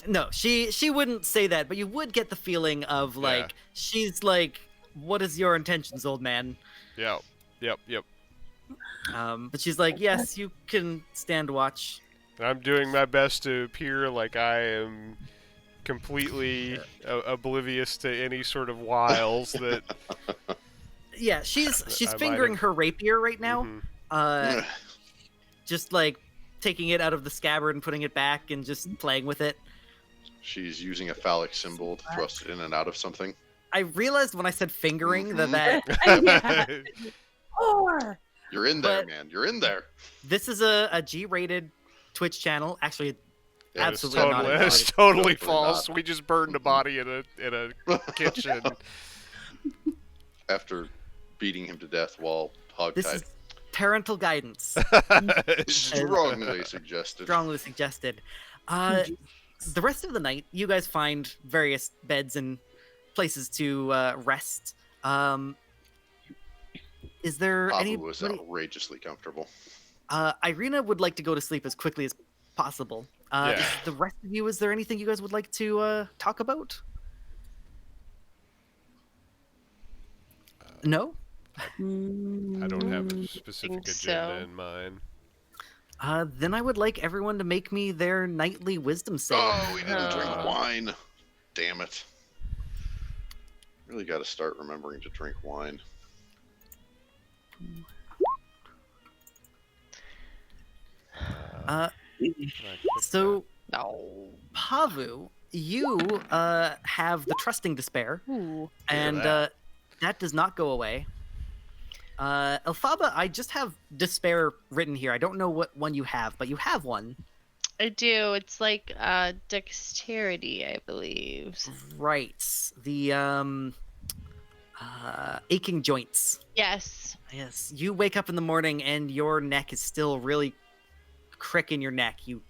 No, she wouldn't say that, but you would get the feeling of like she's like, "What is your intentions, old man?" Yep. But she's like, "Yes, you can stand watch." I'm doing my best to appear like I am completely oblivious to any sort of wiles that. Yeah, she's I might fingering have- her rapier right now. Mhm. Just like taking it out of the scabbard and putting it back and just playing with it. She's using a phallic symbol to thrust it in and out of something. I realized when I said fingering that Yeah. Or You're in there, But- man. You're in there. This is a G-rated Twitch channel. Actually, Yeah, It's absolutely not. totally, it's It's totally Totally false. not. We just burned a body in a kitchen. After beating him to death while hogtied. This is parental guidance. Strongly suggested. Strongly suggested. The rest of the night, you guys find various beds and places to rest. Is there Papa any? was outrageously comfortable. Irina would like to go to sleep as quickly as possible. Yeah. Is the rest of you, is there anything you guys would like to talk about? No? I don't have a specific think agenda so. in mind. Then I would like everyone to make me their nightly wisdom save. Oh, we didn't drink wine. Damn it. Really got to start remembering to drink wine. So, No. Pavu, you have the trusting despair, Ooh. and that. that does not go away. Elphaba, I just have despair written here. I don't know what one you have, but you have one. I do. It's like dexterity, I believe. Right. The aching joints. Yes. Yes. You wake up in the morning and your neck is still really crick in your neck. You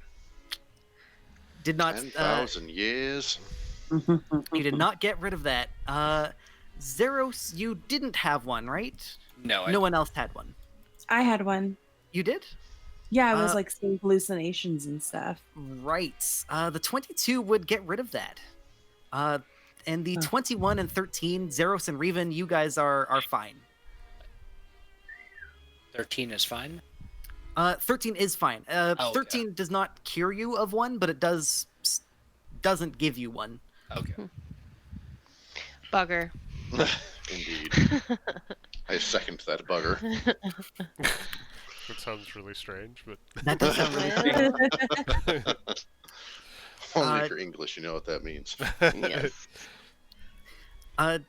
did not 10,000 years. you did not get rid of that. Zeros, you didn't have one, right? No, No one else had one. I had one. You did? Yeah, I was Uh, like seeing hallucinations and stuff. Right. The 22 would get rid of that. And the Huh. 21 and 13, Zeros and Rhivan, you guys are fine. 13 is fine. 13 is fine. okay. 13 does not cure you of one, but it doesn't give you one. Okay. Bugger. Indeed. I second that bugger. That sounds really strange, but That does sound really strange. Only if you're English, you know what that means. Yes.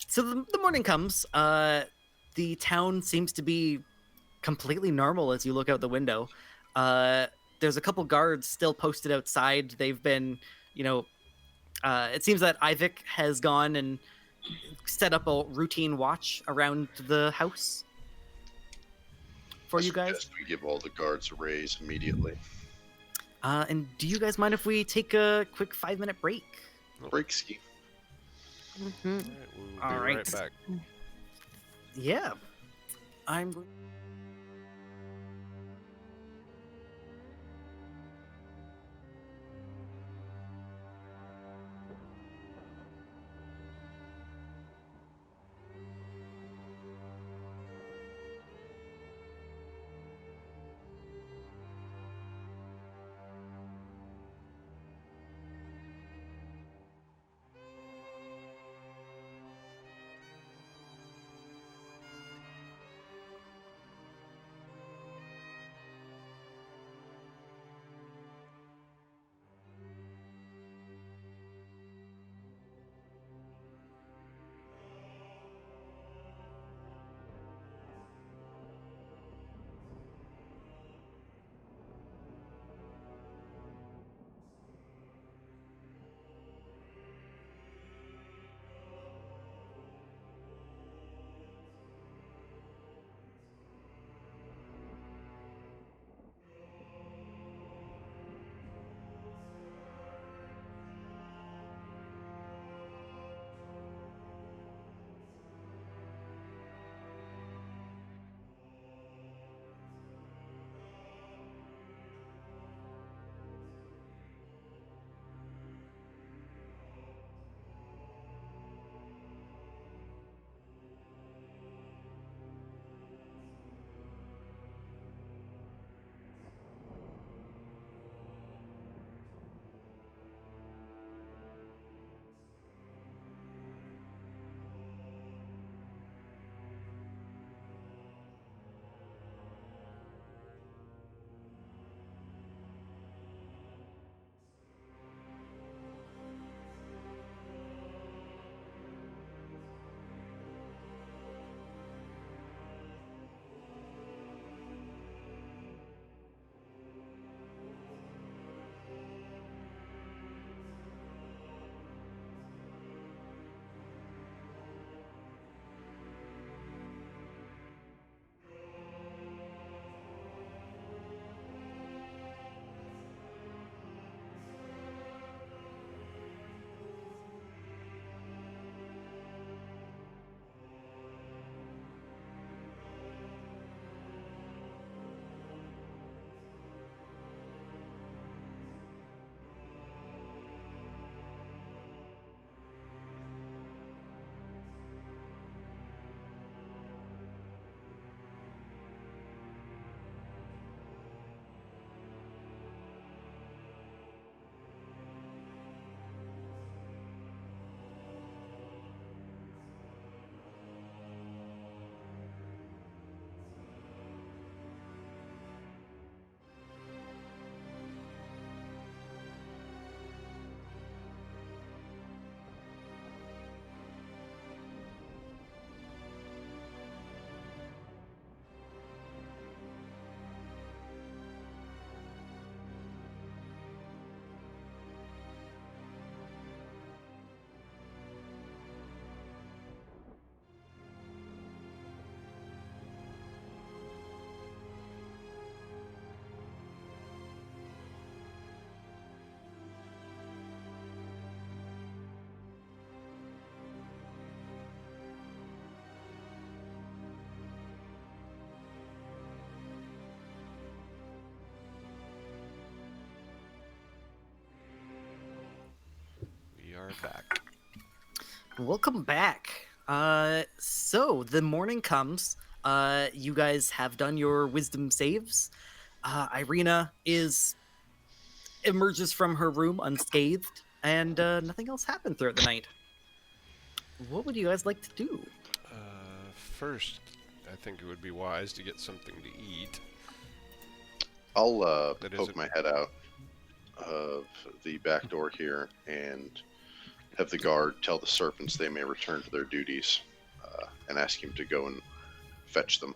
So the morning comes. The town seems to be completely normal as you look out the window. There's a couple guards still posted outside. They've been, it seems that Ivik has gone and set up a routine watch around the house for I you guys. suggest we give all the guards a raise immediately. And do you guys mind if we take a quick 5-minute break? Break ski. Mm-hmm. Alright, we'll be All right right. back. Yeah. I'm. are back. Welcome back. So the morning comes. You guys have done your wisdom saves. Irina emerges from her room unscathed, and nothing else happened throughout the night. What would you guys like to do? First, I think it would be wise to get something to eat. I'll That poke isn't- my head out of the back door here and have the guard tell the serpents they may return to their duties, and ask him to go and fetch them.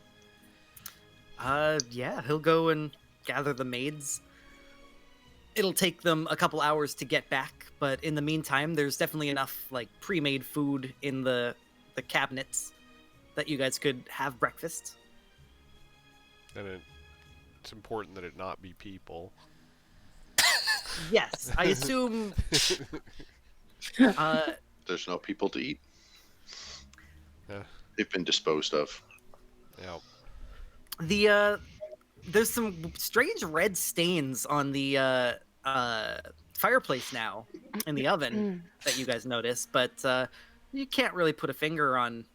Yeah, he'll go and gather the maids. It'll take them a couple hours to get back, but in the meantime, there's definitely enough like pre-made food in the cabinets that you guys could have breakfast. And it's important that it not be people. Yes, I assume. There's no people to eat. Yeah. They've been disposed of. Yeah. There's some strange red stains on the fireplace now in the oven that you guys notice, but you can't really put a finger on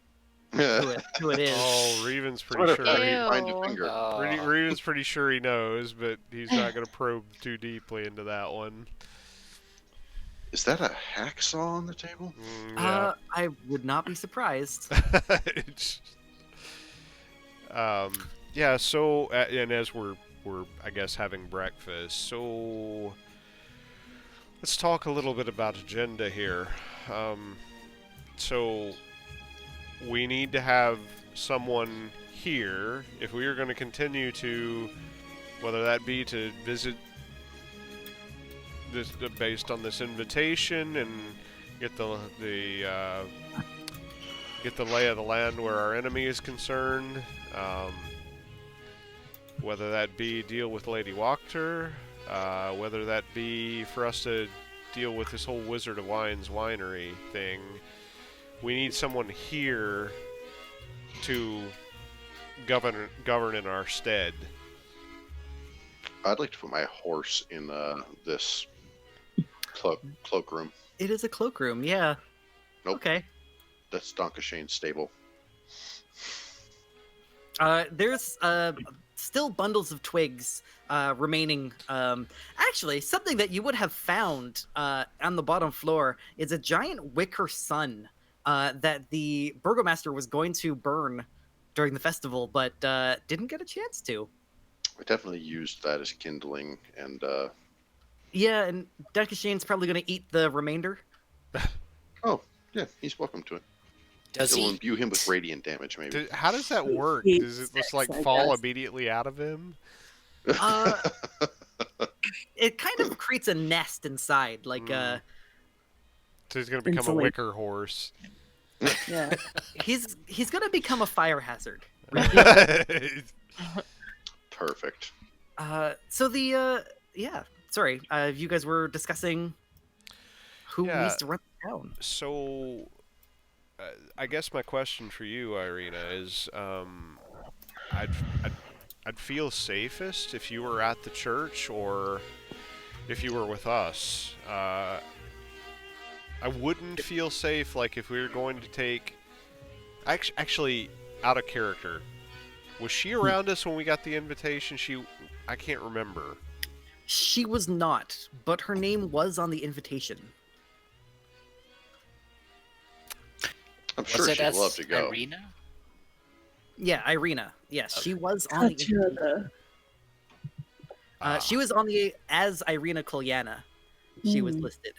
who it is. Oh, Rhivan's pretty What if sure. I He, find a Ew. finger? Rhivan's pretty sure he knows, but he's not going to probe too deeply into that one. Is that a hacksaw on the table? Yeah. I would not be surprised. It's- yeah. So, and as we're I guess having breakfast, so let's talk a little bit about agenda here. So we need to have someone here if we are going to continue to, whether that be to visit this based on this invitation and get the lay of the land where our enemy is concerned. Whether that be deal with Lady Wachter, whether that be for us to deal with this whole Wizard of Wines winery thing, we need someone here to govern in our stead. I'd like to put my horse in this cloakroom. It is a cloakroom, yeah. Nope. Okay. That's Donkashane's stable. There's still bundles of twigs remaining. Actually, something that you would have found on the bottom floor is a giant wicker sun that the burgomaster was going to burn during the festival, but didn't get a chance to. I definitely used that as kindling, and Yeah, and Dunkashane's probably going to eat the remainder. oh yeah, he's welcome to it. Does It'll he? imbue him with radiant damage, maybe. How does that work? He Does it just like sex, I fall guess. immediately out of him? It kind of creates a nest inside, like So he's gonna become a Insulate. wicker horse. Yeah. he's going to become a fire hazard. Perfect. So yeah, sorry, you guys were discussing who Yeah. needs to run the town. So, I guess my question for you, Irina, is I'd feel safest if you were at the church or if you were with us. I wouldn't feel safe like if we were going to take. Actually, out of character. Was she around us when we got the invitation? I can't remember. She was not, but her name was on the invitation. I'm Was sure it she'd as love to go. Irina? Yeah, Irina. Yes, she was on the. Gotcha. She was on the as Irina Kolyana. She was listed.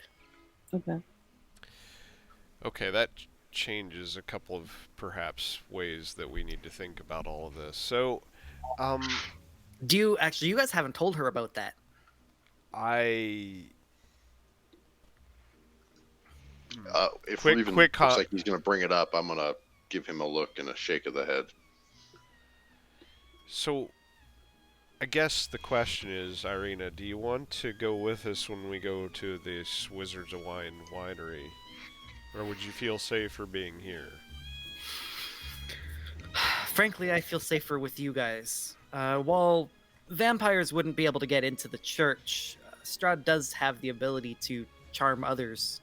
Okay. Okay, that changes a couple of perhaps ways that we need to think about all of this. So, Do you actually? You guys haven't told her about that. If Quick- Rhivan quick looks co- like he's going to bring it up, I'm going to give him a look and a shake of the head. So, I guess the question is, Irina, do you want to go with us when we go to this Wizards of Wine winery? Or would you feel safer being here? Frankly, I feel safer with you guys. While vampires wouldn't be able to get into the church, Strahd does have the ability to charm others.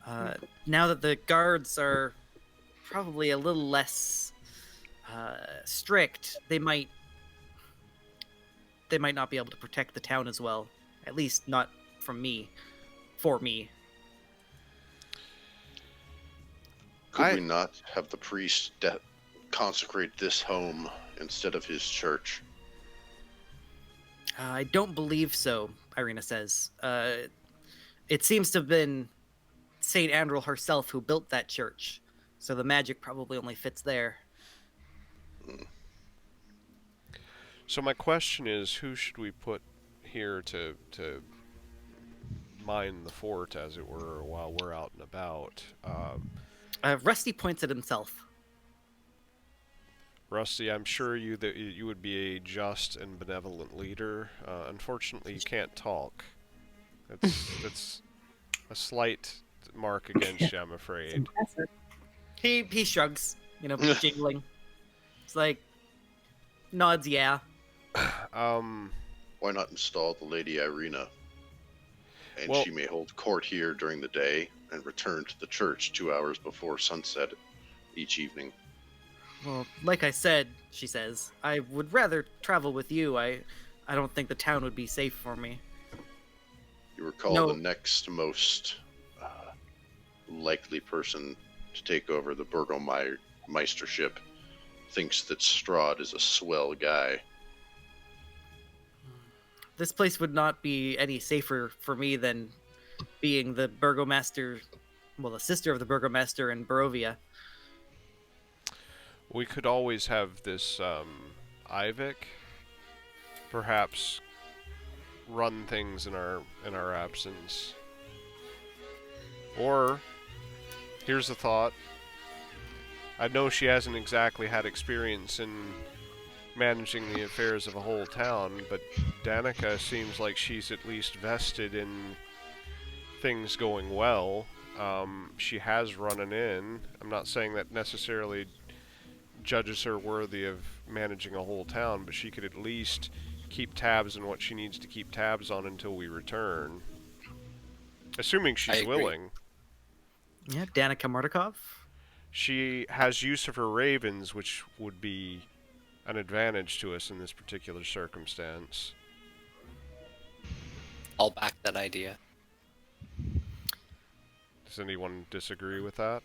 Now that the guards are probably a little less strict, they might not be able to protect the town as well. At least not for me. Could we not have the priest consecrate this home instead of his church? I don't believe so, Irina says. It seems to have been Saint Andrel herself who built that church, so the magic probably only fits there. So my question is, who should we put here to mine the fort, as it were, while we're out and about? Rusty points at himself. Rusty, I'm sure you would be a just and benevolent leader. Unfortunately, you can't talk. That's a slight mark against you, I'm afraid. He shrugs, jingling. It's like nods, yeah. Why not install the Lady Irina? And Well- she may hold court here during the day and return to the church 2 hours before sunset each evening. Well, like I said, she says, I would rather travel with you. I don't think the town would be safe for me. You recall No. the next most likely person to take over the burgomeistership thinks that Strahd is a swell guy. This place would not be any safer for me than being the burgomaster, well, the sister of the burgomaster in Barovia. We could always have this Ivik perhaps run things in our absence. Or here's a thought. I know she hasn't exactly had experience in managing the affairs of a whole town, but Danica seems like she's at least vested in things going well. She has run an inn. I'm not saying that necessarily judges her worthy of managing a whole town, but she could at least keep tabs on what she needs to keep tabs on until we return. Assuming I she's agree. willing. Yeah, Danica Mordakov. She has use of her ravens, which would be an advantage to us in this particular circumstance. I'll back that idea. Does anyone disagree with that?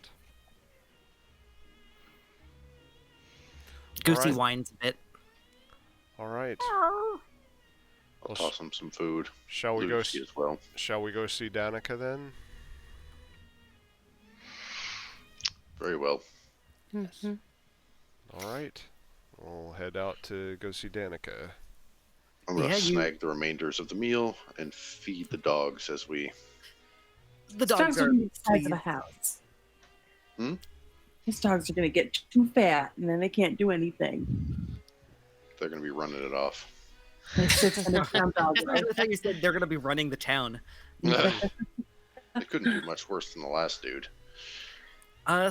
Goosey Alright. whines a bit. Alright. I'll Well, toss him some food. Shall we go Lucy as well. shall we go see Danica then? Very well. Mhm. Alright. We'll head out to go see Danica. I'm going Yeah, to you- snag the remainders of the meal and feed the dogs as we... The dogs are are going to be the size of pleased. a house. Hmm? These dogs are going to get too fat, and then they can't do anything. They're going to be running it off. They sit in the town dogs. I thought you said they're going to be running the town. They couldn't do much worse than the last dude.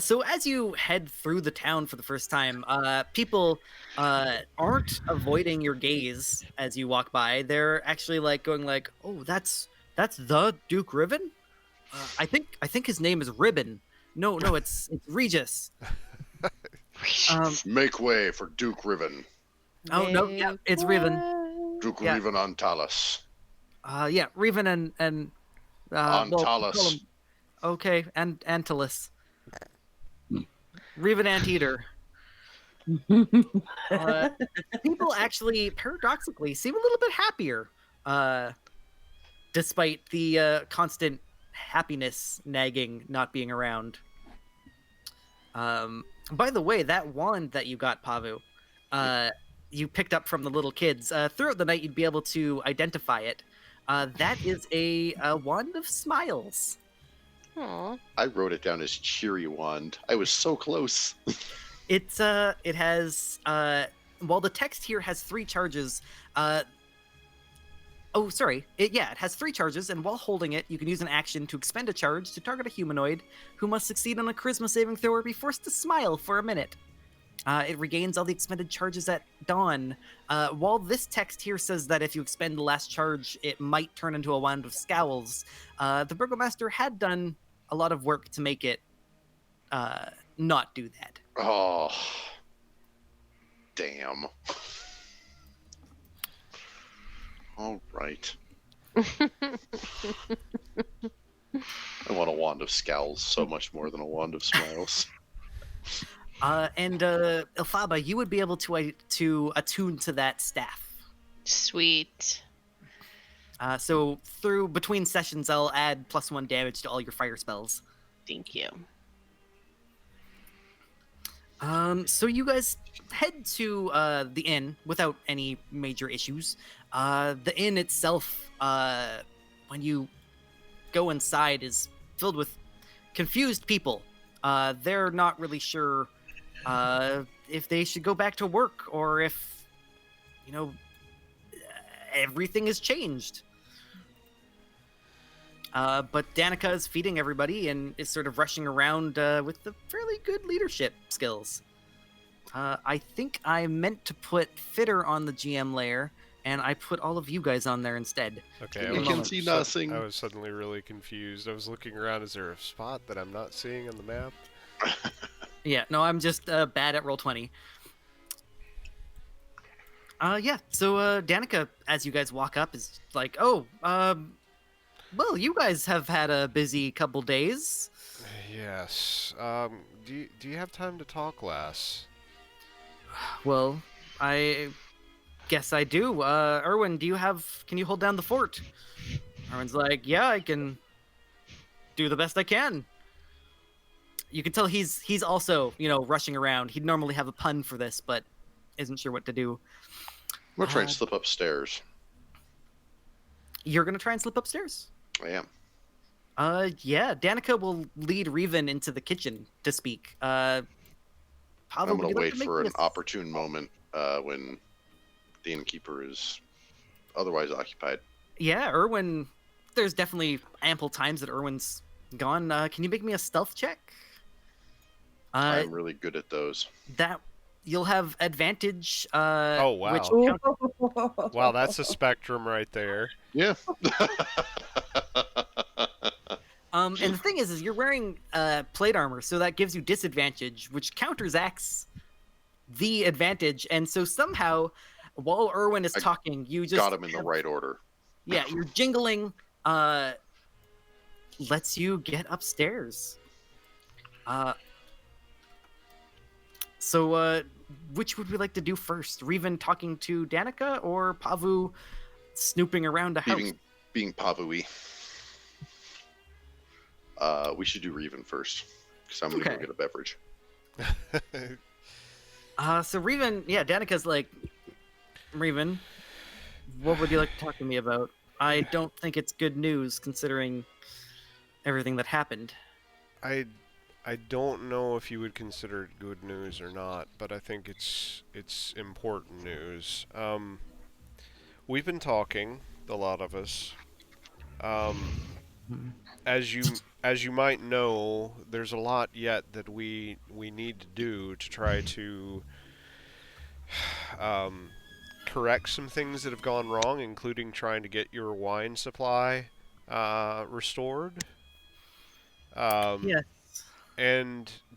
So as you head through the town for the first time, people aren't avoiding your gaze as you walk by. They're actually like going like, "Oh, that's the Duke Rhivan? I think his name is Ribbon. No, it's Regis." Make way for Duke Rhivan. Oh no, yeah, it's Rhivan. Duke Yeah. Rhivan Antalas. Yeah, Rhivan and well, Antalas. call him- okay, and Antalis. Rhivan Anteater. People actually, paradoxically, seem a little bit happier, despite the constant happiness nagging not being around. By the way, that wand that you got, Pavu, you picked up from the little kids. Throughout the night, you'd be able to identify it. That is a wand of smiles. Aw. I wrote it down as cheery wand. I was so close. It has while the text here has 3 charges. It has 3 charges, and while holding it, you can use an action to expend a charge to target a humanoid who must succeed on a charisma saving throw or be forced to smile for a minute. It regains all the expended charges at dawn. While this text here says that if you expend the last charge, it might turn into a wand of scowls, the Burgomaster had done a lot of work to make it not do that. Oh, damn. All right. I want a wand of scowls so much more than a wand of smiles. And Elphaba, you would be able to attune to that staff. Sweet. So between sessions, I'll add +1 damage to all your fire spells. Thank you. So you guys head to the inn without any major issues. The inn itself, when you go inside, is filled with confused people. They're not really sure if they should go back to work or if, everything has changed. But Danica is feeding everybody and is sort of rushing around with the fairly good leadership skills. I think I meant to put Fitter on the GM layer, and I put all of you guys on there instead. Okay, We can see nothing. I was suddenly really confused. I was looking around. Is there a spot that I'm not seeing on the map? Yeah, no, I'm just bad at Roll20. So Danica, as you guys walk up, is like, well, you guys have had a busy couple days. Yes. Do you have time to talk, lass? Well, I guess I do. Erwin, can you hold down the fort? Erwin's like, yeah, I can do the best I can. You can tell he's also, rushing around. He'd normally have a pun for this, but isn't sure what to do. I'm gonna try and slip upstairs. You're gonna try and slip upstairs? I am. Yeah. Danica will lead Rhivan into the kitchen to speak. I'm Pavel, gonna would you like wait to make for me an opportune moment when the innkeeper is otherwise occupied. Yeah, Erwin. There's definitely ample times that Erwin's gone. Can you make me a stealth check? I'm really good at those. That you'll have advantage. Oh, wow. Which Wow, that's a spectrum right there. Yeah. and the thing is you're wearing plate armor, so that gives you disadvantage, which counteracts the advantage. And so somehow, while Erwin is talking, you just got him in the right order. Yeah, your jingling lets you get upstairs. So which would we like to do first? Rhivan talking to Danica or Pavu snooping around a house? Being Pavu-y. We should do Rhivan first, because I'm going to go get a beverage. So Rhivan, yeah, Danica's like, Rhivan, what would you like to talk to me about? I don't think it's good news, considering everything that happened. I don't know if you would consider it good news or not, but I think it's important news. We've been talking, a lot of us. As you might know, there's a lot yet that we need to do to try to correct some things that have gone wrong, including trying to get your wine supply restored. Yes.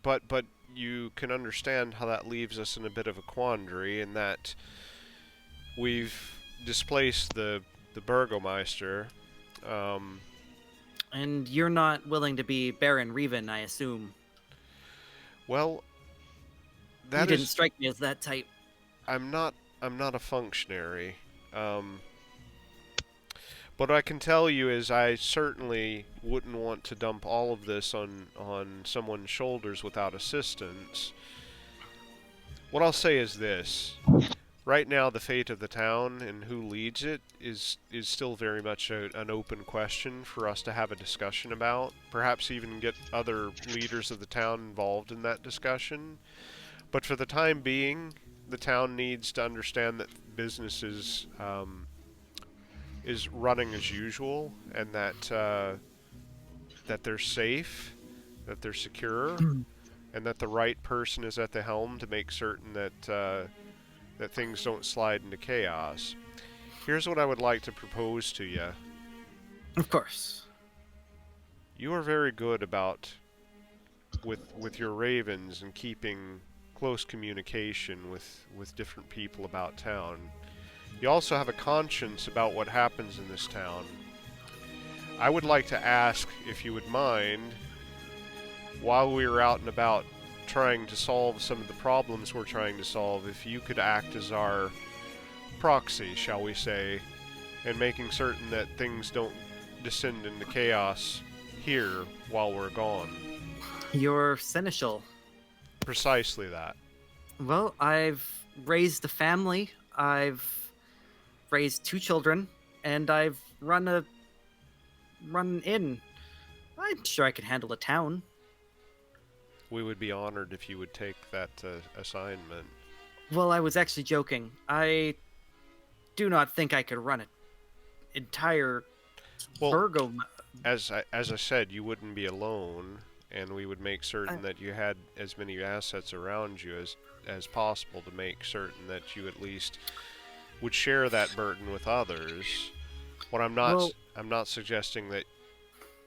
But you can understand how that leaves us in a bit of a quandary, in that we've displaced the Burgomeister. And you're not willing to be Baron Rhivan, I assume. Well, you didn't strike me as that type. I'm not a functionary. What I can tell you is I certainly wouldn't want to dump all of this on someone's shoulders without assistance. What I'll say is this. Right now, the fate of the town and who leads it is still very much an open question for us to have a discussion about. Perhaps even get other leaders of the town involved in that discussion. But for the time being, the town needs to understand that business is running as usual, and that they're safe, that they're secure, and that the right person is at the helm to make certain that things don't slide into chaos. Here's what I would like to propose to you. Of course. you are very good about with your ravens and keeping close communication with different people about town. You also have a conscience about what happens in this town. I would like to ask, if you would mind, while we were out and about trying to solve some of the problems we're trying to solve, if you could act as our proxy, shall we say, and making certain that things don't descend into chaos here while we're gone. Your seneschal. Precisely that. Well, I've raised a family. I've raised 2 children, and I've run an inn. I'm sure I could handle a town. We would be honored if you would take that assignment. Well, I was actually joking. I do not think I could run an entire Virgo. As I said, you wouldn't be alone, and we would make certain that you had as many assets around you as possible to make certain that you at least would share that burden with others. What I'm not suggesting that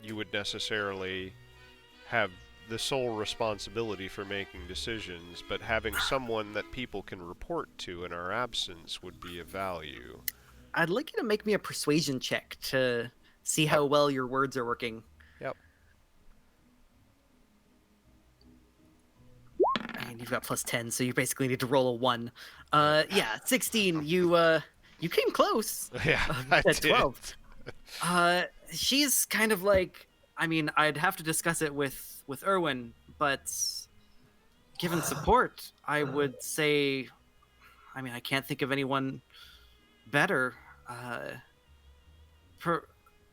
you would necessarily have the sole responsibility for making decisions, but having someone that people can report to in our absence would be of value. I'd like you to make me a persuasion check to see how well your words are working. Yep. And you've got plus 10, so you basically need to roll a 1. Yeah, 16. You came close. Yeah, I at did. 12. She's kind of like, I mean, I'd have to discuss it with Erwin, but given support, I would say, I mean, I can't think of anyone better.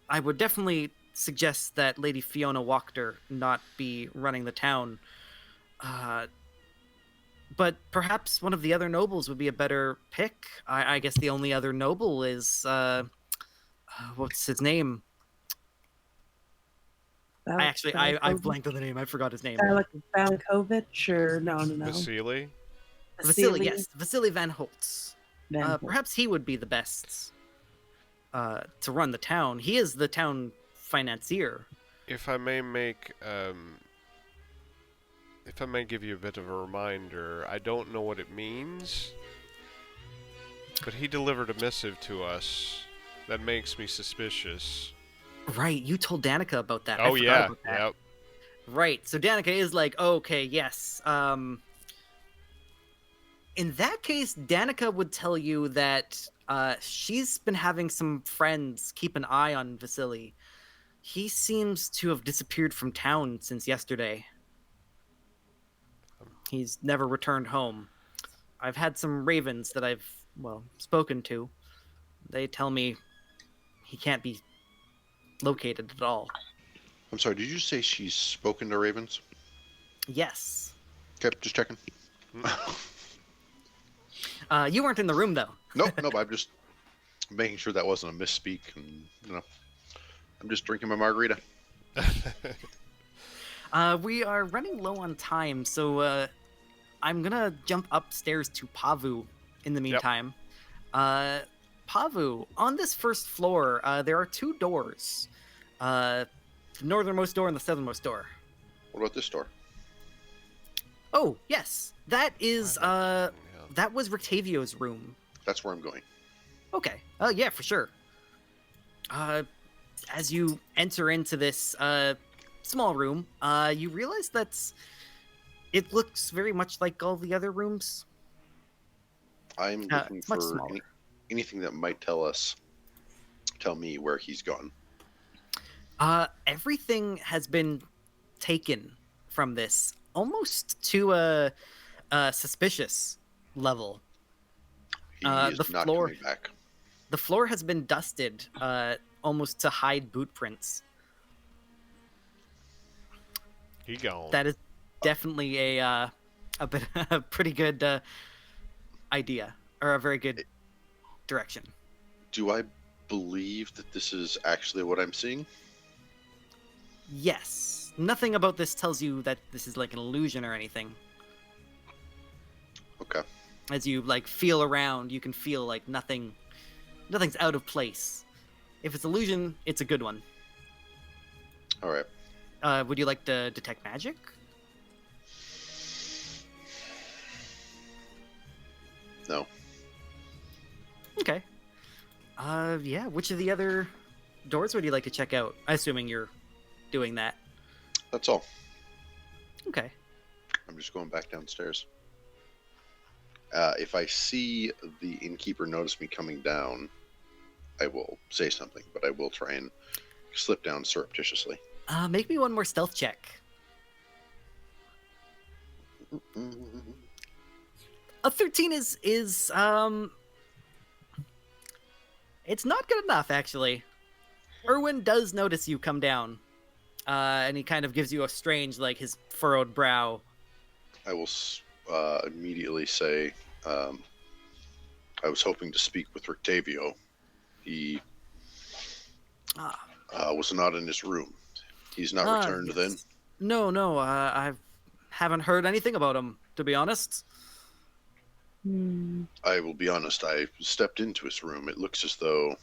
I would definitely suggest that Lady Fiona Wachter not be running the town. But perhaps one of the other nobles would be a better pick. I guess the only other noble is, what's his name? I've blanked on the name. I forgot his name. Valakovich, or no. Vasily? Vasily, yes. Vasily Van Holtz. Van Holtz. Perhaps he would be the best to run the town. He is the town financier. If I may give you a bit of a reminder, I don't know what it means, but he delivered a missive to us that makes me suspicious. Right, you told Danica about that. Oh, I forgot yeah, about that. yep. Right, so Danica is like, okay, yes. In that case, Danica would tell you that she's been having some friends keep an eye on Vasily. He seems to have disappeared from town since yesterday. He's never returned home. I've had some ravens that I've, spoken to. They tell me he can't be located at all. I'm sorry, did you say she's spoken to ravens? Yes. Okay, just checking. You weren't in the room, though. Nope, I'm just making sure that wasn't a misspeak. And, I'm just drinking my margarita. We are running low on time, so I'm going to jump upstairs to Pavu in the meantime. Yep. Pavu, on this first floor, there are 2 doors. The northernmost door and the southernmost door. What about this door? Oh, yes. That is, that was Rictavio's room. That's where I'm going. Okay. Yeah, for sure. As you enter into this small room, you realize that it looks very much like all the other rooms. I'm looking much for smaller. anything that might tell me where he's gone. Everything has been taken from this, almost to a suspicious level. He is the not floor- coming back. The floor has been dusted, almost to hide boot prints. He gone. That is definitely a pretty good idea, or a very good direction. Do I believe that this is actually what I'm seeing? Yes. Nothing about this tells you that this is like an illusion or anything. Okay. As you feel around, you can feel like nothing's out of place. If it's illusion, it's a good one. All right. Would you like to detect magic? No. Okay. Yeah. Which of the other doors would you like to check out? Assuming you're doing that. That's all. Okay. I'm just going back downstairs. If I see the innkeeper notice me coming down, I will say something, but I will try and slip down surreptitiously. Make me one more stealth check. A 13 is it's not good enough, actually. Erwin does notice you come down, and he kind of gives you a strange, like, his furrowed brow. I will immediately say, I was hoping to speak with Rictavio. He was not in his room. He's not returned Yes. then? No, I haven't heard anything about him, to be honest. I will be honest, I stepped into his room. It looks as though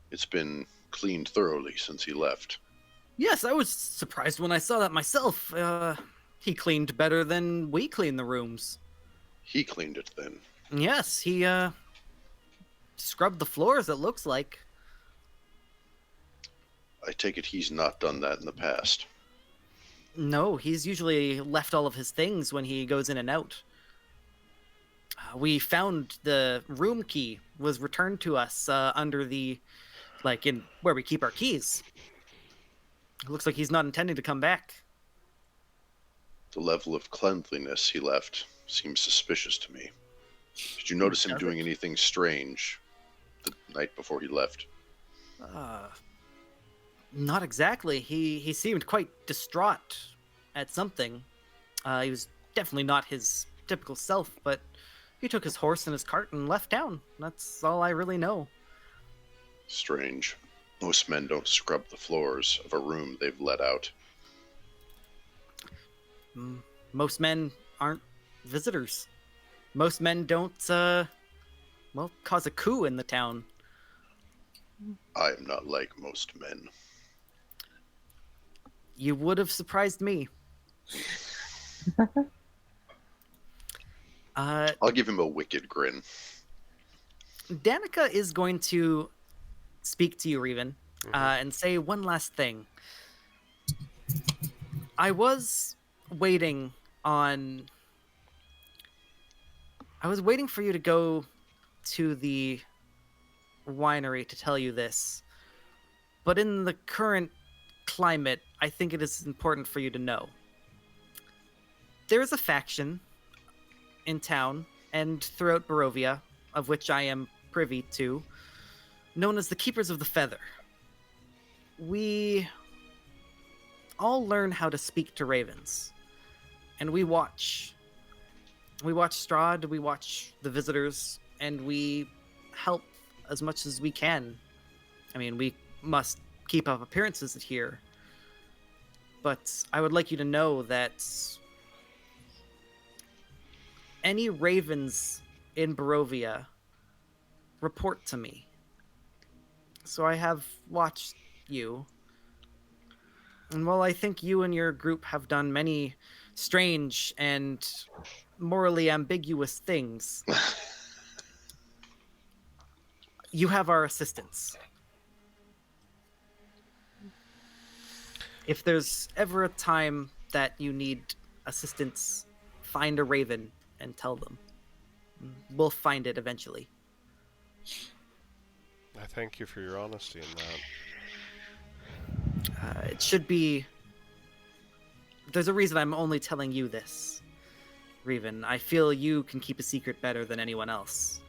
it's been cleaned thoroughly since he left. Yes, I was surprised when I saw that myself. He cleaned better than we clean the rooms. He cleaned it then? Yes, he scrubbed the floors, it looks like. I take it he's not done that in the past. No, he's usually left all of his things when he goes in and out. We found the room key was returned to us under the, like, in where we keep our keys. It looks like he's not intending to come back. The level of cleanliness he left seems suspicious to me. Did you notice him doing anything strange the night before he left? Not exactly. He seemed quite distraught at something. He was definitely not his typical self, but he took his horse and his cart and left town. That's all I really know. Strange. Most men don't scrub the floors of a room they've let out. Most men aren't visitors. Most men don't, cause a coup in the town. I am not like most men. You would have surprised me. I'll give him a wicked grin. Danica is going to speak to you, Rhivan, and say one last thing. I was waiting for you to go to the winery to tell you this. But in the current climate, I think it is important for you to know. There is a faction in town and throughout Barovia, of which I am privy to, known as the Keepers of the Feather. We all learn how to speak to ravens, and we watch. We watch Strahd, we watch the visitors, and we help as much as we can. I mean, we must keep up appearances here, but I would like you to know that any ravens in Barovia report to me. So I have watched you. And while I think you and your group have done many strange and morally ambiguous things, you have our assistance. If there's ever a time that you need assistance, find a raven and tell them. We'll find it eventually. I thank you for your honesty in that. It should be... There's a reason I'm only telling you this, Rhivan. I feel you can keep a secret better than anyone else.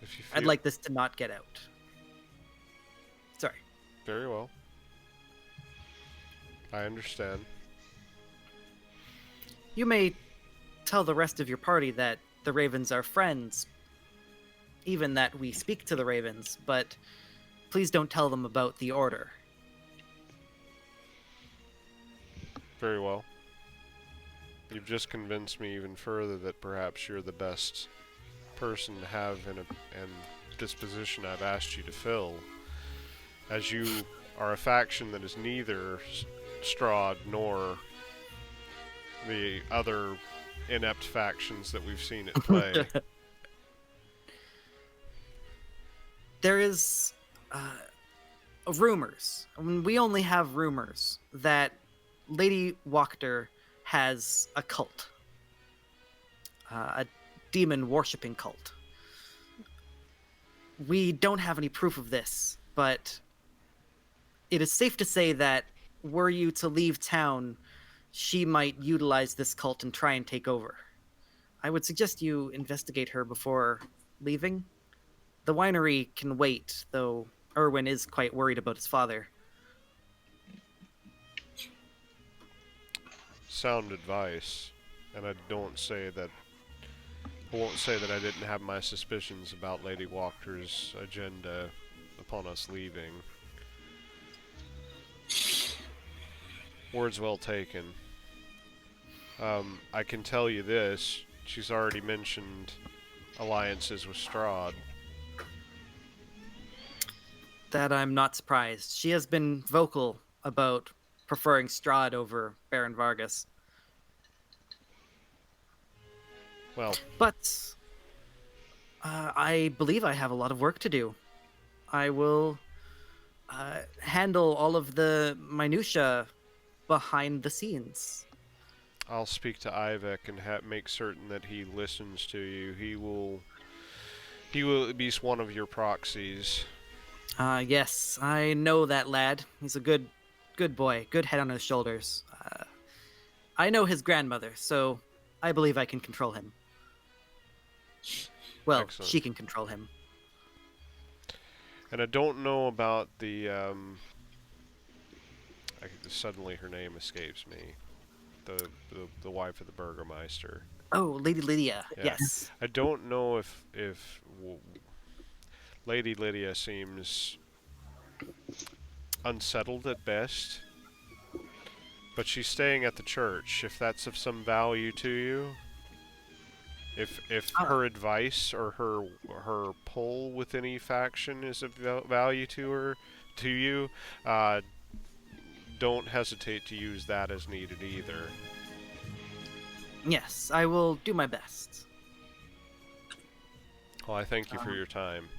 If you I'd feel... like this to not get out. Sorry. Very well. I understand. You may tell the rest of your party that the ravens are friends, even that we speak to the ravens, but please don't tell them about the order. Very well. You've just convinced me even further that perhaps you're the best person to have in this position I've asked you to fill. As you are a faction that is neither Strahd nor the other inept factions that we've seen at play. There is rumors. I mean, we only have rumors that Lady Wachter has a cult, a demon worshipping cult. We don't have any proof of this, but it is safe to say that were you to leave town, she might utilize this cult and try and take over. I would suggest you investigate her before leaving. The winery can wait, though Erwin is quite worried about his father. Sound advice, and I won't say that I didn't have my suspicions about Lady Wachter's agenda upon us leaving. Words well taken. I can tell you this, she's already mentioned alliances with Strahd. That I'm not surprised. She has been vocal about preferring Strahd over Baron Vargas. Well, But I believe I have a lot of work to do. I will handle all of the minutia behind the scenes. I'll speak to Ivek and make certain that he listens to you. He will be one of your proxies. Yes, I know that lad. He's a good boy, good head on his shoulders. I know his grandmother, so I believe I can control him. Well, Excellent. she can control him. And I don't know about the suddenly her name escapes me. The wife of the Burgermeister. Oh, Lady Lydia. Yeah. Yes. I don't know if Lady Lydia seems unsettled at best, but she's staying at the church. If that's of some value to you, if her advice or her pull with any faction is of value to you, don't hesitate to use that as needed either. Yes, I will do my best. Well, I thank you for your time.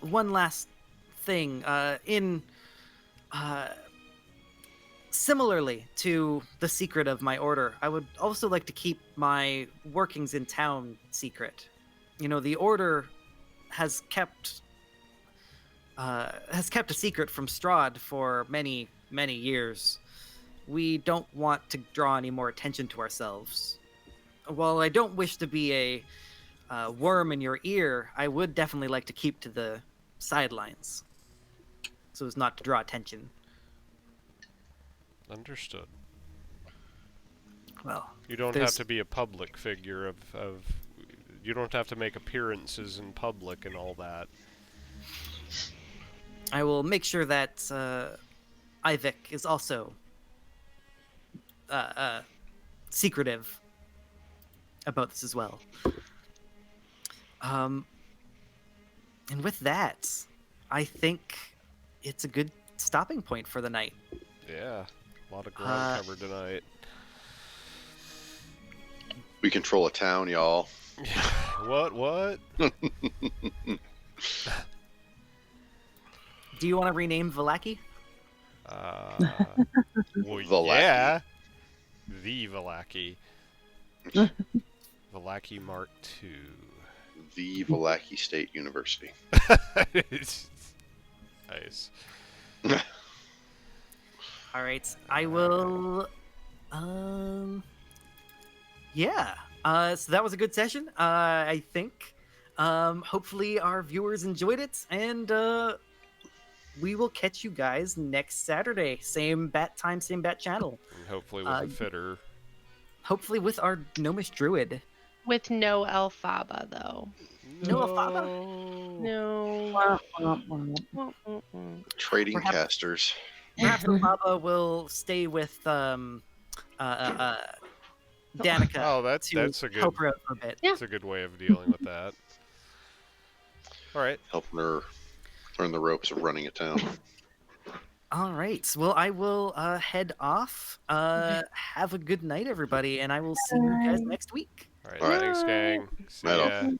One last thing. Similarly to the secret of my order, I would also like to keep my workings in town secret. You know, the order has kept a secret from Strahd for many, many years. We don't want to draw any more attention to ourselves. While I don't wish to be a worm in your ear, I would definitely like to keep to the sidelines, so as not to draw attention. Understood. Well, You don't there's- have to be a public figure of you don't have to make appearances in public and all that. I will make sure that Ivek is also secretive about this as well. And with that, I think it's a good stopping point for the night. Yeah, a lot of ground covered tonight. We control a town, y'all. What? Do you want to rename Vallaki? Well, Vallaki. yeah. The Vallaki. Vallaki Mark II. The Vallaki State University. Nice. All right, I will. Yeah. So that was a good session. I think. Hopefully our viewers enjoyed it, and we will catch you guys next Saturday. Same bat time, same bat channel. And hopefully with a fitter. Hopefully with our gnomish druid. With no Elphaba, though. No Elphaba? No. Trading Perhaps- casters. Perhaps Elphaba will stay with Danica. Oh, that's a good help her out for a bit. Yeah. that's a good way of dealing with that. All right. Helping her Learn the ropes of running a town. All right. Well, I will head off. Have a good night, everybody, and I will see you guys next week. All right, All right. thanks, gang. See Night ya. off.